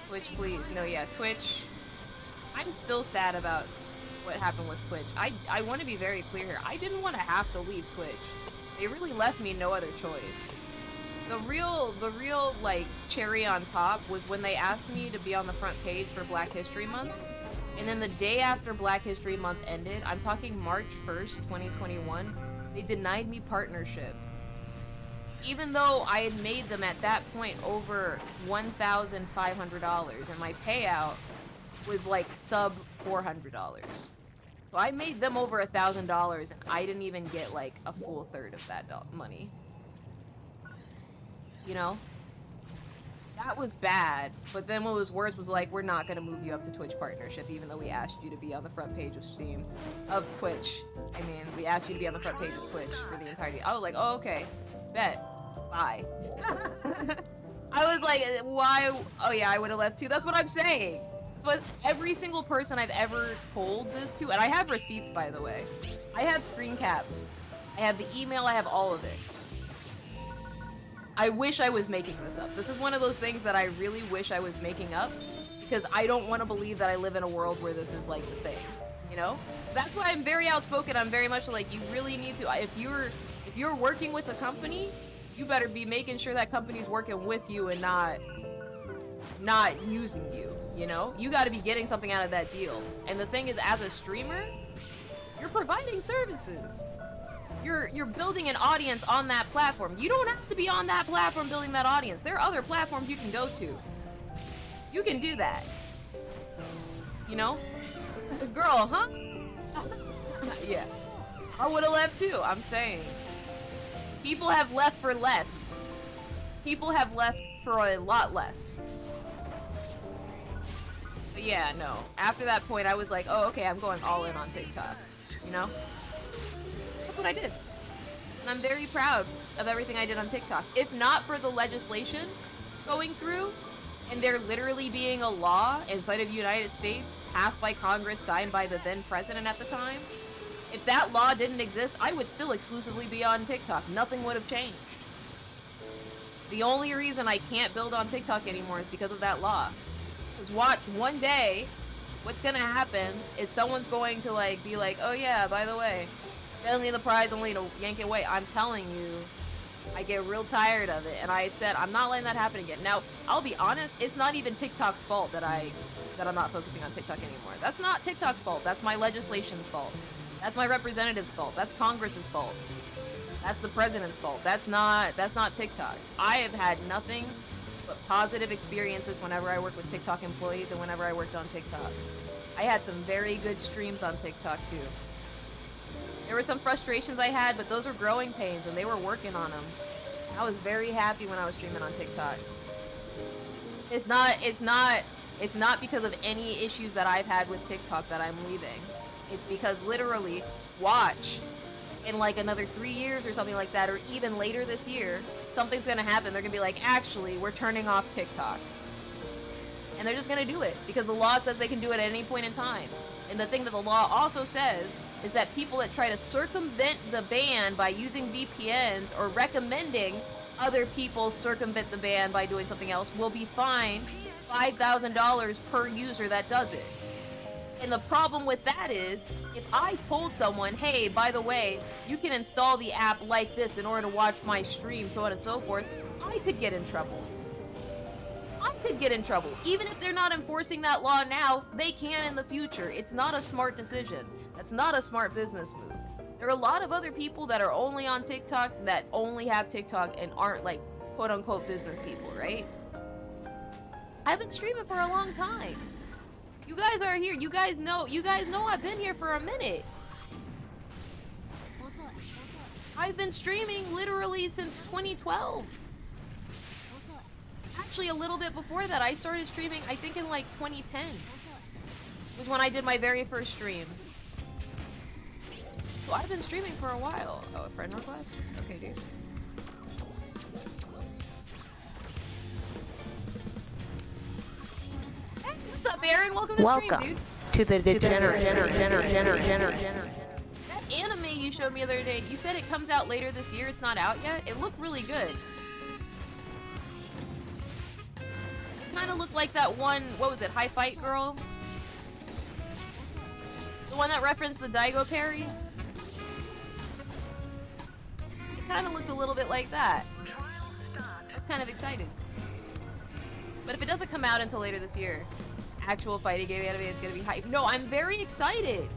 Twitch, please. No, yeah, Twitch. I'm still sad about what happened with Twitch. I want to be very clear here. I didn't want to have to leave Twitch. They really left me no other choice. The real, like, cherry on top was when they asked me to be on the front page for Black History Month. And then the day after Black History Month ended, I'm talking March 1st, 2021, they denied me partnership. Even though I had made them at that point over $1,500 and my payout was like sub $400. So I made them over $1,000 and I didn't even get like a full third of that money. You know? That was bad, but then what was worse was like, we're not gonna move you up to Twitch partnership even though we asked you to be on the front page of Steam, of Twitch. I mean, we asked you to be on the front page of Twitch for the entirety. I was like, oh, okay, bet, bye. I was like, why? Oh yeah, I would have left too. That's what I'm saying. That's what every single person I've ever told this to, and I have receipts by the way. I have screen caps. I have the email, I have all of it. I wish I was making this up. This is one of those things that I really wish I was making up because I don't want to believe that I live in a world where this is like the thing, you know? That's why I'm very outspoken. I'm very much like, you really need to, if you're working with a company, you better be making sure that company's working with you and not using you, you know? You got to be getting something out of that deal. And the thing is, as a streamer, you're providing services. You're building an audience on that platform. You don't have to be on that platform building that audience. There are other platforms you can go to. You can do that. You know? Girl, huh? Yeah. I would have left too, I'm saying. People have left for less. People have left for a lot less. But yeah, no. After that point, I was like, oh, okay, I'm going all in on TikTok. You know? That's what I did. And I'm very proud of everything I did on TikTok. If not for the legislation going through, and there literally being a law inside of the United States, passed by Congress, signed by the then president at the time, if that law didn't exist, I would still exclusively be on TikTok. Nothing would have changed. The only reason I can't build on TikTok anymore is because of that law. Because watch, one day, what's gonna happen is someone's going to like be like, oh yeah, by the way, only the prize, only to yank it away. I'm telling you, I get real tired of it, and I said I'm not letting that happen again. Now, I'll be honest, it's not even TikTok's fault that I'm not focusing on TikTok anymore. That's not TikTok's fault. That's my legislation's fault. That's my representative's fault. That's Congress's fault. That's the president's fault. That's not TikTok. I have had nothing but positive experiences whenever I work with TikTok employees and whenever I worked on TikTok. I had some very good streams on TikTok too. There were some frustrations I had, but those were growing pains, and they were working on them. I was very happy when I was streaming on TikTok. It's not because of any issues that I've had with TikTok that I'm leaving. It's because literally, watch, in like another 3 years or something like that, or even later this year, something's gonna happen. They're gonna be like, actually, we're turning off TikTok. And they're just gonna do it, because the law says they can do it at any point in time. And the thing that the law also says is that people that try to circumvent the ban by using VPNs or recommending other people circumvent the ban by doing something else will be fined $5,000 per user that does it. And the problem with that is, if I told someone, hey, by the way, you can install the app like this in order to watch my stream, so on and so forth, I could get in trouble. I could get in trouble. Even if they're not enforcing that law now, they can in the future. It's not a smart decision. That's not a smart business move. There are a lot of other people that are only on TikTok that only have TikTok and aren't like quote unquote business people, right? I've been streaming for a long time. You guys are here. You guys know I've been here for a minute. I've been streaming literally since 2012. actually a little bit before that. I started streaming, I think in like 2010. Was when I did my very first stream. So I've been streaming for a while. Oh, a friend request? Okay, dude. Hey, what's up, Aaron? Welcome to stream, Welcome dude. to the degeneracy. That anime you showed me the other day, you said it comes out later this year. It's not out yet. It looked really good. It kind of looked like that one, what was it, High Fight Girl? The one that referenced the Daigo parry? It kind of looked a little bit like that. I was kind of excited. But if it doesn't come out until later this year, actual fighting game anime, it's gonna be hype. No, I'm very excited.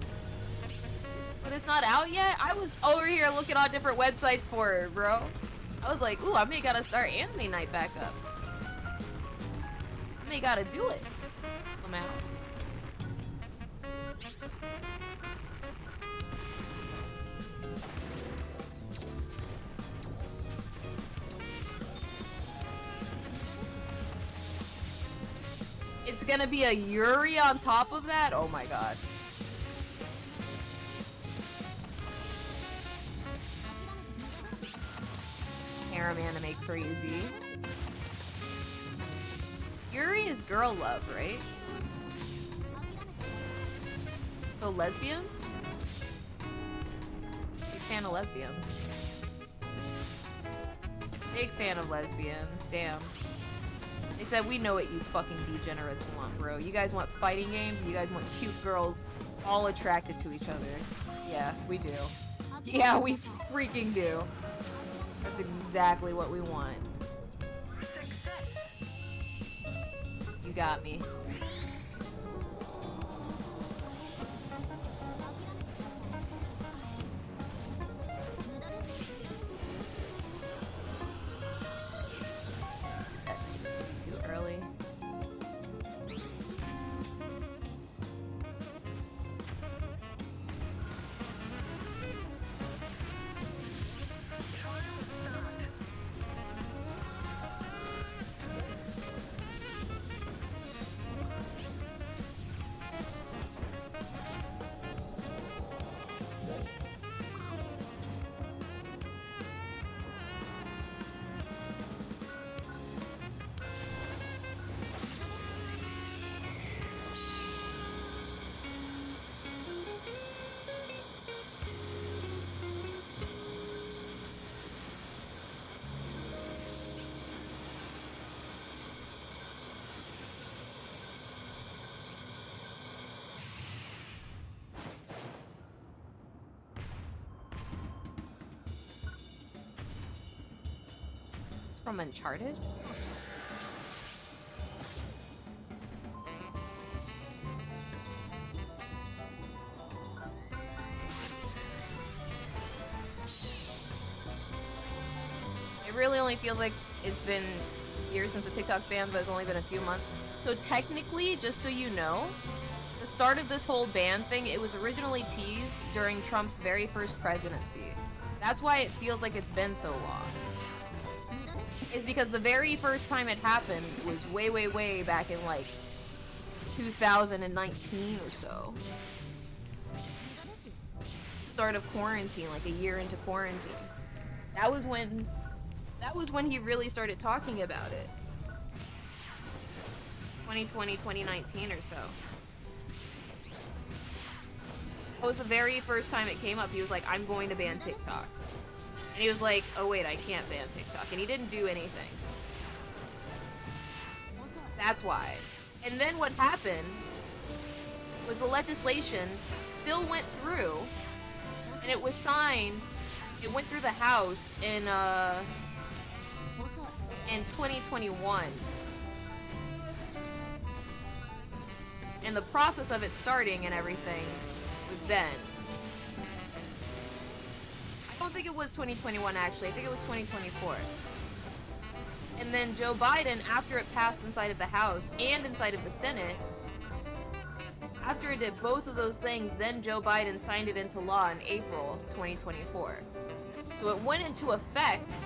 But it's not out yet? I was over here looking on different websites for it, bro. I was like, ooh, I may gotta start anime night back up. I may gotta do it. I'm out. It's gonna be a Yuri on top of that? Oh my god. Harem anime crazy. Yuri is girl love, right? So lesbians? Big fan of lesbians. Big fan of lesbians, damn. They said, we know what you fucking degenerates want, bro. You guys want fighting games, and you guys want cute girls all attracted to each other. Yeah, we do. Yeah, we freaking do. That's exactly what we want. Success. You got me. Too early. From Uncharted? It really only feels like it's been years since the TikTok ban, but it's only been a few months. So technically, just so you know, the start of this whole ban thing, it was originally teased during Trump's very first presidency. That's why it feels like it's been so long. Is because the very first time it happened was way, way, way back in like 2019 or so. Start of quarantine, like a year into quarantine. That was when he really started talking about it. 2020, 2019 or so. That was the very first time it came up. He was like, I'm going to ban TikTok. And he was like, oh wait, I can't ban TikTok. And he didn't do anything. That's why. And then what happened was the legislation still went through, and it was signed, it went through the House in 2021. And the process of it starting and everything was then. I don't think it was 2021 actually, I think it was 2024. And then Joe Biden, after it passed inside of the House and inside of the Senate, after it did both of those things, then Joe Biden signed it into law in April 2024. So it went into effect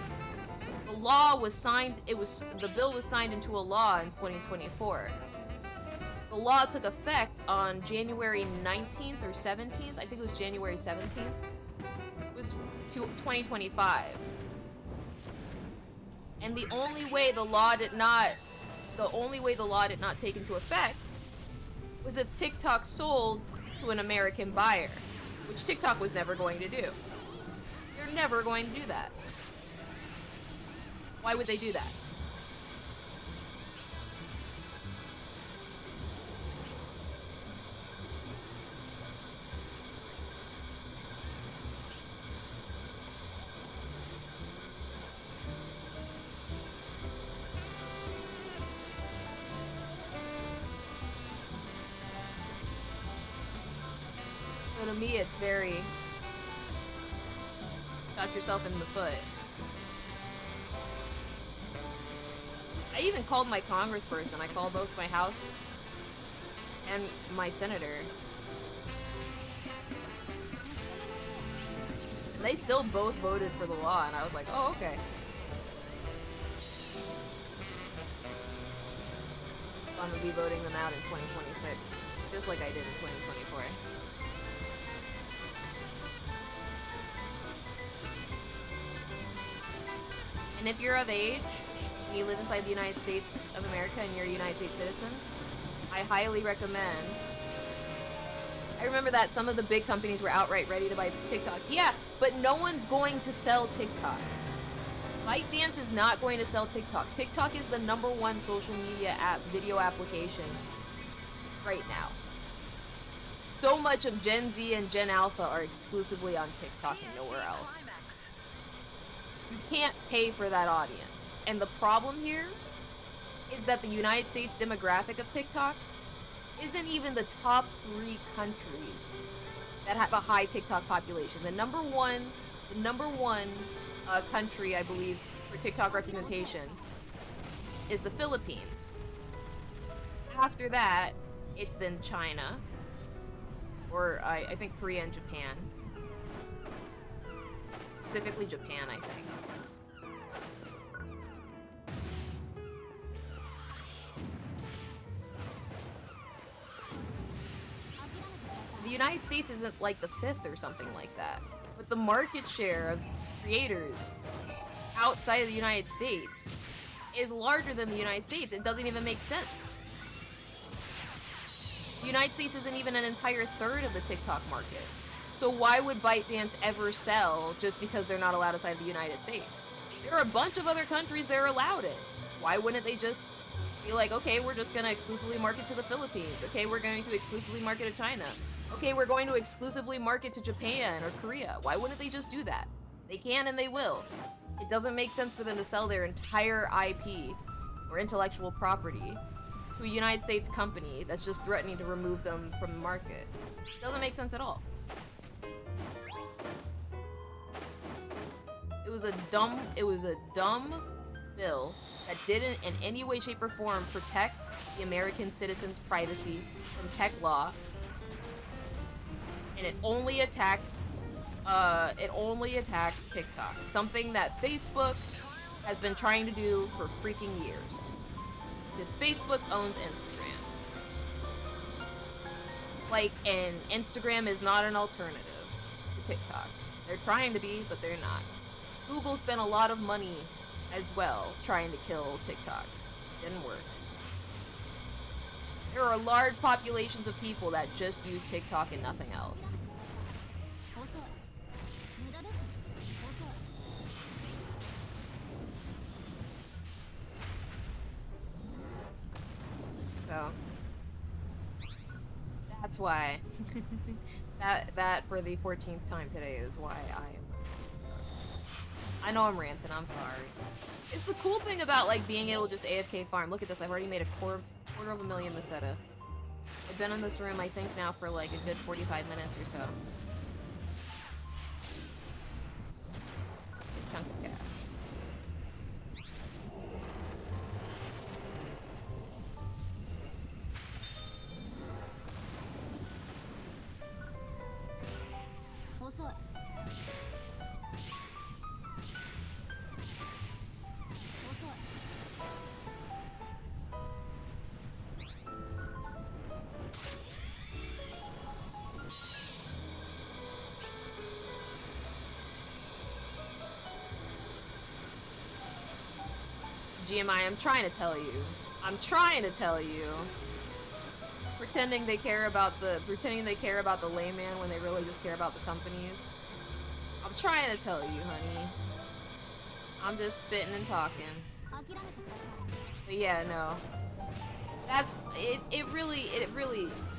The law was signed, the bill was signed into a law in 2024. The law took effect on January 19th or 17th. I think it was January 17th. It was 2025. And the only way the law did not take into effect was if TikTok sold to an American buyer, which TikTok was never going to do. They're never going to do that. Why would they do that? So to me, it's very shot yourself in the foot. I even called my congressperson. I called both my House and my senator. And they still both voted for the law, and I was like, oh, okay. So I'm gonna be voting them out in 2026, just like I did in 2024. And if you're of age, and you live inside the United States of America and you're a United States citizen, I highly recommend. I remember that some of the big companies were outright ready to buy TikTok. Yeah, but no one's going to sell TikTok. ByteDance is not going to sell TikTok. TikTok is the #1 social media video application right now. So much of Gen Z and Gen Alpha are exclusively on TikTok and nowhere else. You can't pay for that audience. And the problem here is that the United States demographic of TikTok isn't even the top 3 countries that have a high TikTok population. The number one country, I believe, for TikTok representation is the Philippines. After that, it's then China, or I think Korea and Japan. Specifically Japan, I think. The United States isn't like the 5th or something like that. But the market share of creators outside of the United States is larger than the United States. It doesn't even make sense. The United States isn't even an entire third of the TikTok market. So why would ByteDance ever sell just because they're not allowed outside the United States? There are a bunch of other countries that are allowed it. Why wouldn't they just be like, okay, we're just going to exclusively market to the Philippines. Okay, we're going to exclusively market to China. Okay, we're going to exclusively market to Japan or Korea. Why wouldn't they just do that? They can and they will. It doesn't make sense for them to sell their entire IP or intellectual property to a United States company that's just threatening to remove them from the market. It doesn't make sense at all. It was a dumb bill that didn't in any way, shape, or form protect the American citizens' privacy from tech law. And it only attacked TikTok. Something that Facebook has been trying to do for freaking years. Because Facebook owns Instagram. Like, and Instagram is not an alternative to TikTok. They're trying to be, but they're not. Google spent a lot of money as well trying to kill TikTok. Didn't work. There are large populations of people that just use TikTok and nothing else. So that's why that for the 14th time today is why I know I'm ranting, I'm sorry. It's the cool thing about like being able to just AFK farm. Look at this, I've already made a quarter of a million meseta. I've been in this room I think now for like a good 45 minutes or so. Good chunk of cash. GMI, I'm trying to tell you. I'm trying to tell you. Pretending they care about the layman when they really just care about the companies. I'm trying to tell you, honey. I'm just spitting and talking. But yeah, no. That's it. It really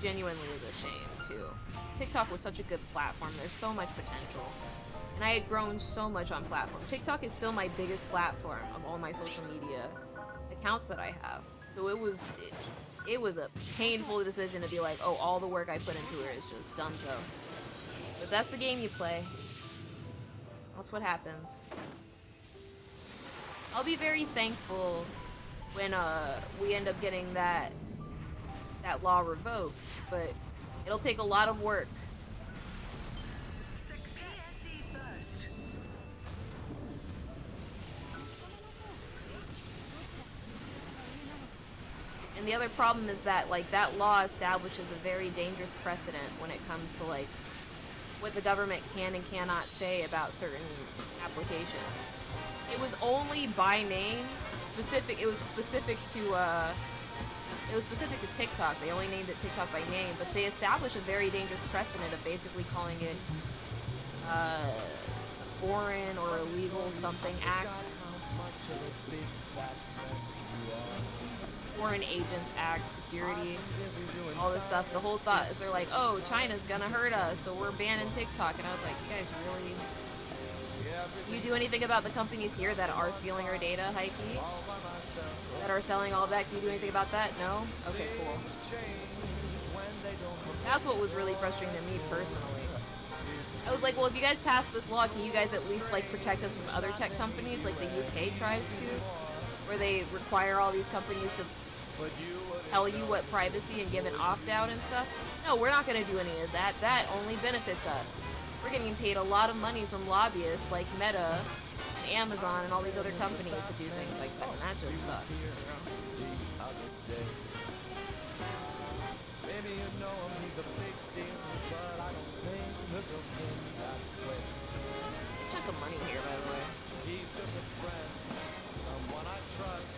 genuinely is a shame too. 'Cause TikTok was such a good platform. There's so much potential, and I had grown so much on platform. TikTok is still my biggest platform of all my social media accounts that I have. So it was a painful decision to be like, oh, all the work I put into it is just done so. But that's the game you play. That's what happens. I'll be very thankful when we end up getting that law revoked, but it'll take a lot of work. Success. See first. And the other problem is that, like, that law establishes a very dangerous precedent when it comes to, like, what the government can and cannot say about certain applications. It was only by name, it was specific to TikTok. They only named it TikTok by name, but they established a very dangerous precedent of basically calling it a foreign or illegal something act. Foreign Agents Act, security, all this stuff. The whole thought is they're like, oh, China's gonna hurt us, so we're banning TikTok. And I was like, you guys really... You do anything about the companies here that are stealing our data, Heike? That are selling all of that? Can you do anything about that? No? Okay, cool. That's what was really frustrating to me personally. I was like, well, if you guys pass this law, can you guys at least, like, protect us from other tech companies, like the UK tries to? Where they require all these companies to tell you what privacy and give an opt-out and stuff? No, we're not going to do any of that. That only benefits us. We're getting paid a lot of money from lobbyists like Meta and Amazon and all these other companies to do things like that, and that just sucks. Chunk of money here, by the way. He's just a friend, someone I trust,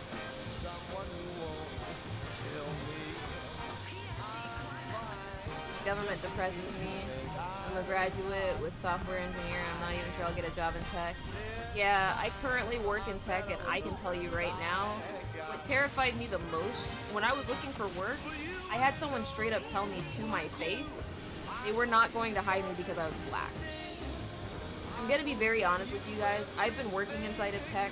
someone who won't kill me. This government depresses me. I'm a graduate with software engineer. I'm not even sure I'll get a job in tech. Yeah, I currently work in tech, and I can tell you right now, what terrified me the most, when I was looking for work, I had someone straight up tell me to my face they were not going to hire me because I was black. I'm gonna be very honest with you guys. I've been working inside of tech.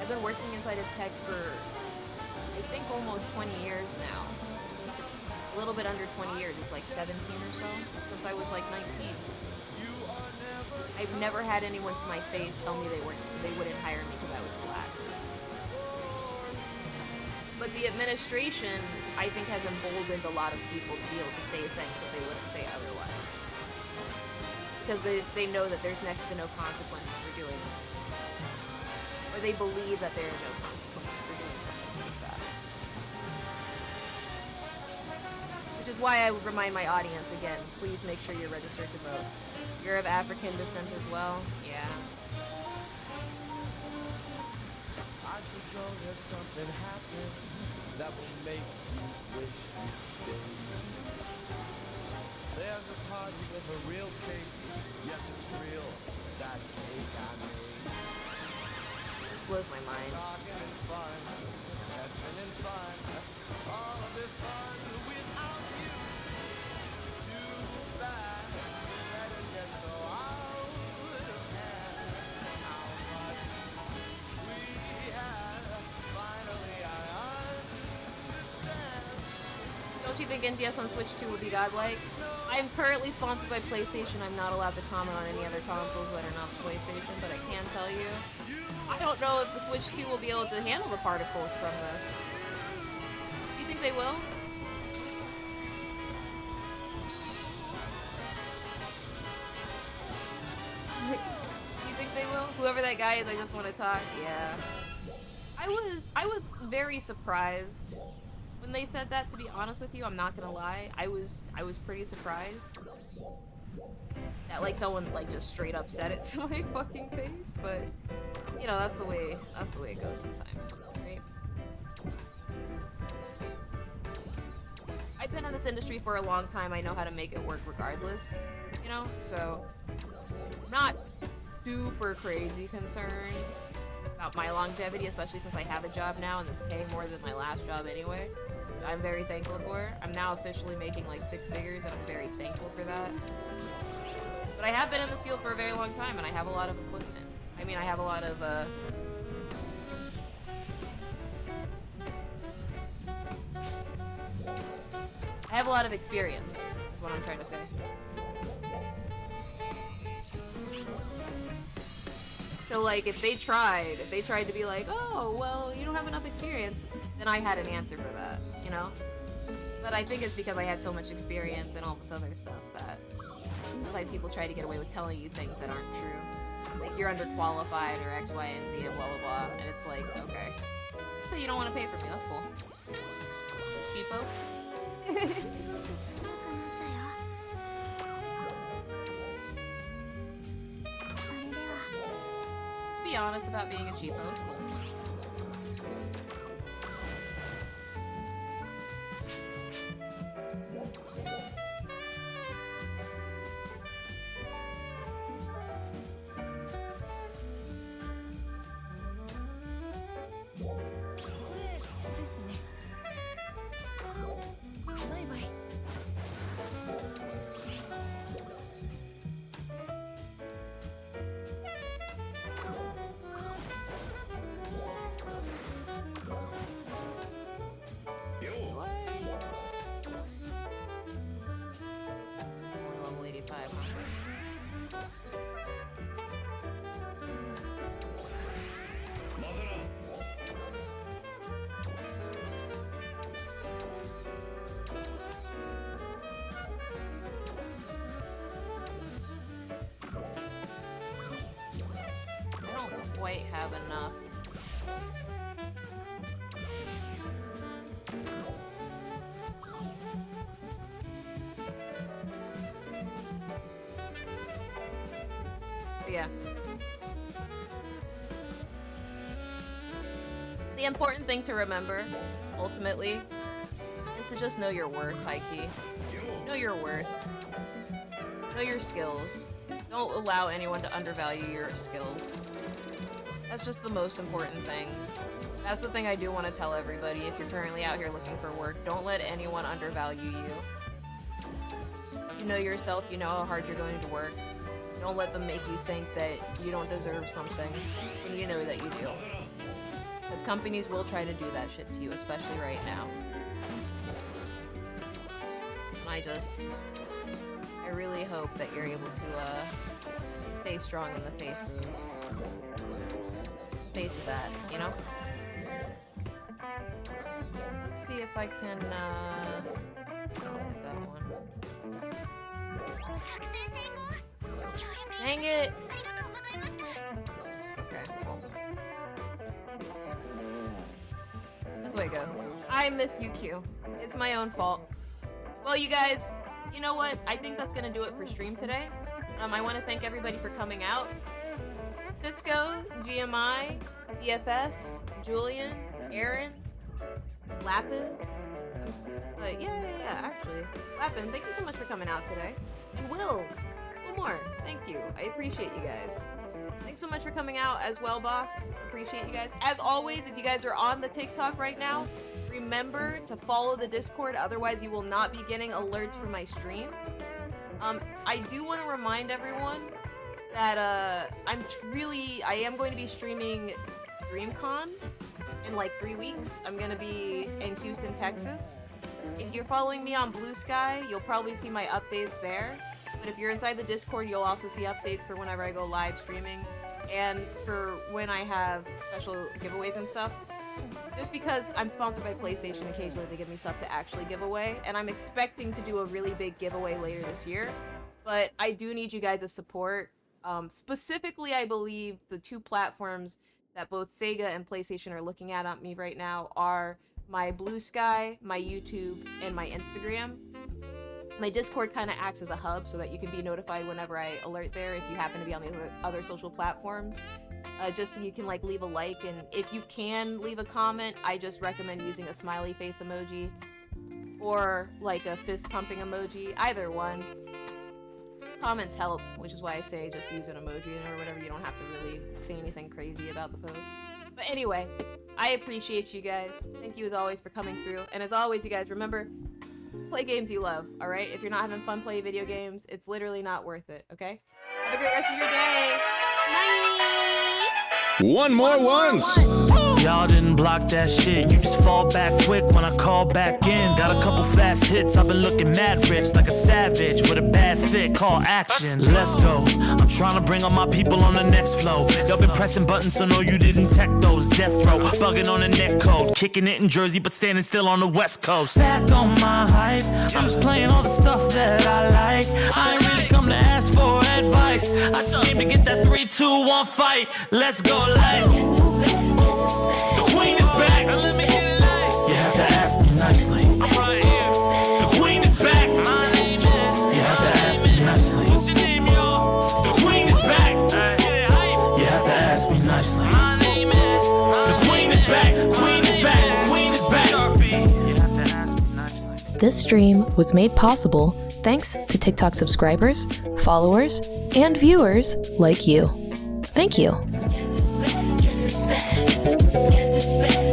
I've been working inside of tech for, I think, almost 20 years now. A little bit under 20 years. It's like 17 or so, since I was like 19. I've never had anyone to my face tell me they wouldn't hire me because I was black. But the administration, I think, has emboldened a lot of people to be able to say things that they wouldn't say otherwise. Because they know that there's next to no consequences for doing it. Or they believe that there are no consequences for doing something like that. Which is why I would remind my audience again, please make sure you're registered to vote. You're of African descent as well? Yeah. I should go, there's something happened that will make you wish you'd stay. There's a party with a real cake. Yes, it's real. That cake I made. Just blows my mind. Talking and fun, testing and fun. All of this fun without you. Too bad. Let it get so out of hand. How much we had. Finally, I understand. Don't you think NGS on Switch 2 would be godlike? I'm currently sponsored by PlayStation. I'm not allowed to comment on any other consoles that are not PlayStation, but I can tell you, I don't know if the Switch 2 will be able to handle the particles from this. Do you think they will? You think they will? Whoever that guy is, I just want to talk. Yeah. I was very surprised when they said that, to be honest with you. I'm not gonna lie. I was pretty surprised that like someone like just straight up said it to my fucking face, but you know, that's the way it goes sometimes, right? I've been in this industry for a long time. I know how to make it work regardless, you know? So, not super crazy concerned about my longevity, especially since I have a job now and it's paying more than my last job anyway. I'm very thankful for. I'm now officially making like 6 figures and I'm very thankful for that. But I have been in this field for a very long time and I have a lot of equipment. I mean, I have a lot of, I have a lot of experience, is what I'm trying to say. So like, if they tried to be like, oh, well, you don't have enough experience, then I had an answer for that, you know? But I think it's because I had so much experience and all this other stuff that sometimes people try to get away with telling you things that aren't true. Like, you're underqualified or X, Y, and Z and blah, blah, blah. And it's like, okay. So you don't want to pay for me, that's cool. Cheapo? Let's be honest about being a cheapo. It's cool. Level 85, huh? I don't quite have enough. But yeah. The important thing to remember, ultimately, is to just know your worth, high-key. Know your worth. Know your skills. Don't allow anyone to undervalue your skills. That's just the most important thing. That's the thing I do want to tell everybody. If you're currently out here looking for work, don't let anyone undervalue you. You know yourself, you know how hard you're going to work. Don't let them make you think that you don't deserve something when you know that you do. Because companies will try to do that shit to you, especially right now. And I really hope that you're able to stay strong in the face of that, you know? Let's see if I can, I'll hit that one. Dang it! Okay, cool. That's the way it goes. I miss you, Q. It's my own fault. Well, you guys, you know what? I think that's gonna do it for stream today. I want to thank everybody for coming out. Cisco, GMI, BFS, Julian, Aaron, Lapis. Actually. Lapin, thank you so much for coming out today. And Will, one more. Thank you. I appreciate you guys. Thanks so much for coming out as well, boss. Appreciate you guys. As always, if you guys are on the TikTok right now, remember to follow the Discord, otherwise you will not be getting alerts from my stream. I do want to remind everyone that I am going to be streaming DreamCon in like 3 weeks. I'm gonna be in Houston, Texas. If you're following me on Blue Sky, you'll probably see my updates there. But if you're inside the Discord, you'll also see updates for whenever I go live streaming and for when I have special giveaways and stuff. Just because I'm sponsored by PlayStation, occasionally they give me stuff to actually give away, and I'm expecting to do a really big giveaway later this year. But I do need you guys' support. Specifically, I believe the 2 platforms that both Sega and PlayStation are looking at me right now are my Blue Sky, my YouTube, and my Instagram. My Discord kind of acts as a hub so that you can be notified whenever I alert there if you happen to be on the other social platforms. Just so you can like leave a like, and if you can leave a comment, I just recommend using a smiley face emoji or like a fist pumping emoji, either one. Comments help, which is why I say just use an emoji or whatever. You don't have to really say anything crazy about the post. But anyway, I appreciate you guys. Thank you as always for coming through. And as always, you guys, remember, play games you love, alright? If you're not having fun playing video games, it's literally not worth it, okay? Have a great rest of your day. Bye! One more once. Y'all didn't block that shit, you just fall back quick when I call back in. Got a couple fast hits, I've been looking mad rich, like a savage with a bad fit, call action. Let's go, I'm trying to bring all my people on the next flow. Y'all been pressing buttons, so no you didn't tech those. Death row, bugging on the net code, kicking it in Jersey but standing still on the west coast. Back on my hype, I'm just playing all the stuff that I like. I ain't really come to ask for advice, I just came to get that 3, 2, 1 fight. Let's go live. The queen is back. Now let me get it live. You have to ask me nicely. I'm right here. The queen is back. My name is. You have to ask me nicely. What's your name, y'all? The queen is back. Let's get it hype. You have to ask me nicely. My name is. The queen is back. Queen is back. Queen is back. Sharpie. You have to ask me nicely. This stream was made possible thanks to TikTok subscribers, followers, and viewers like you. Thank you. Disrespect.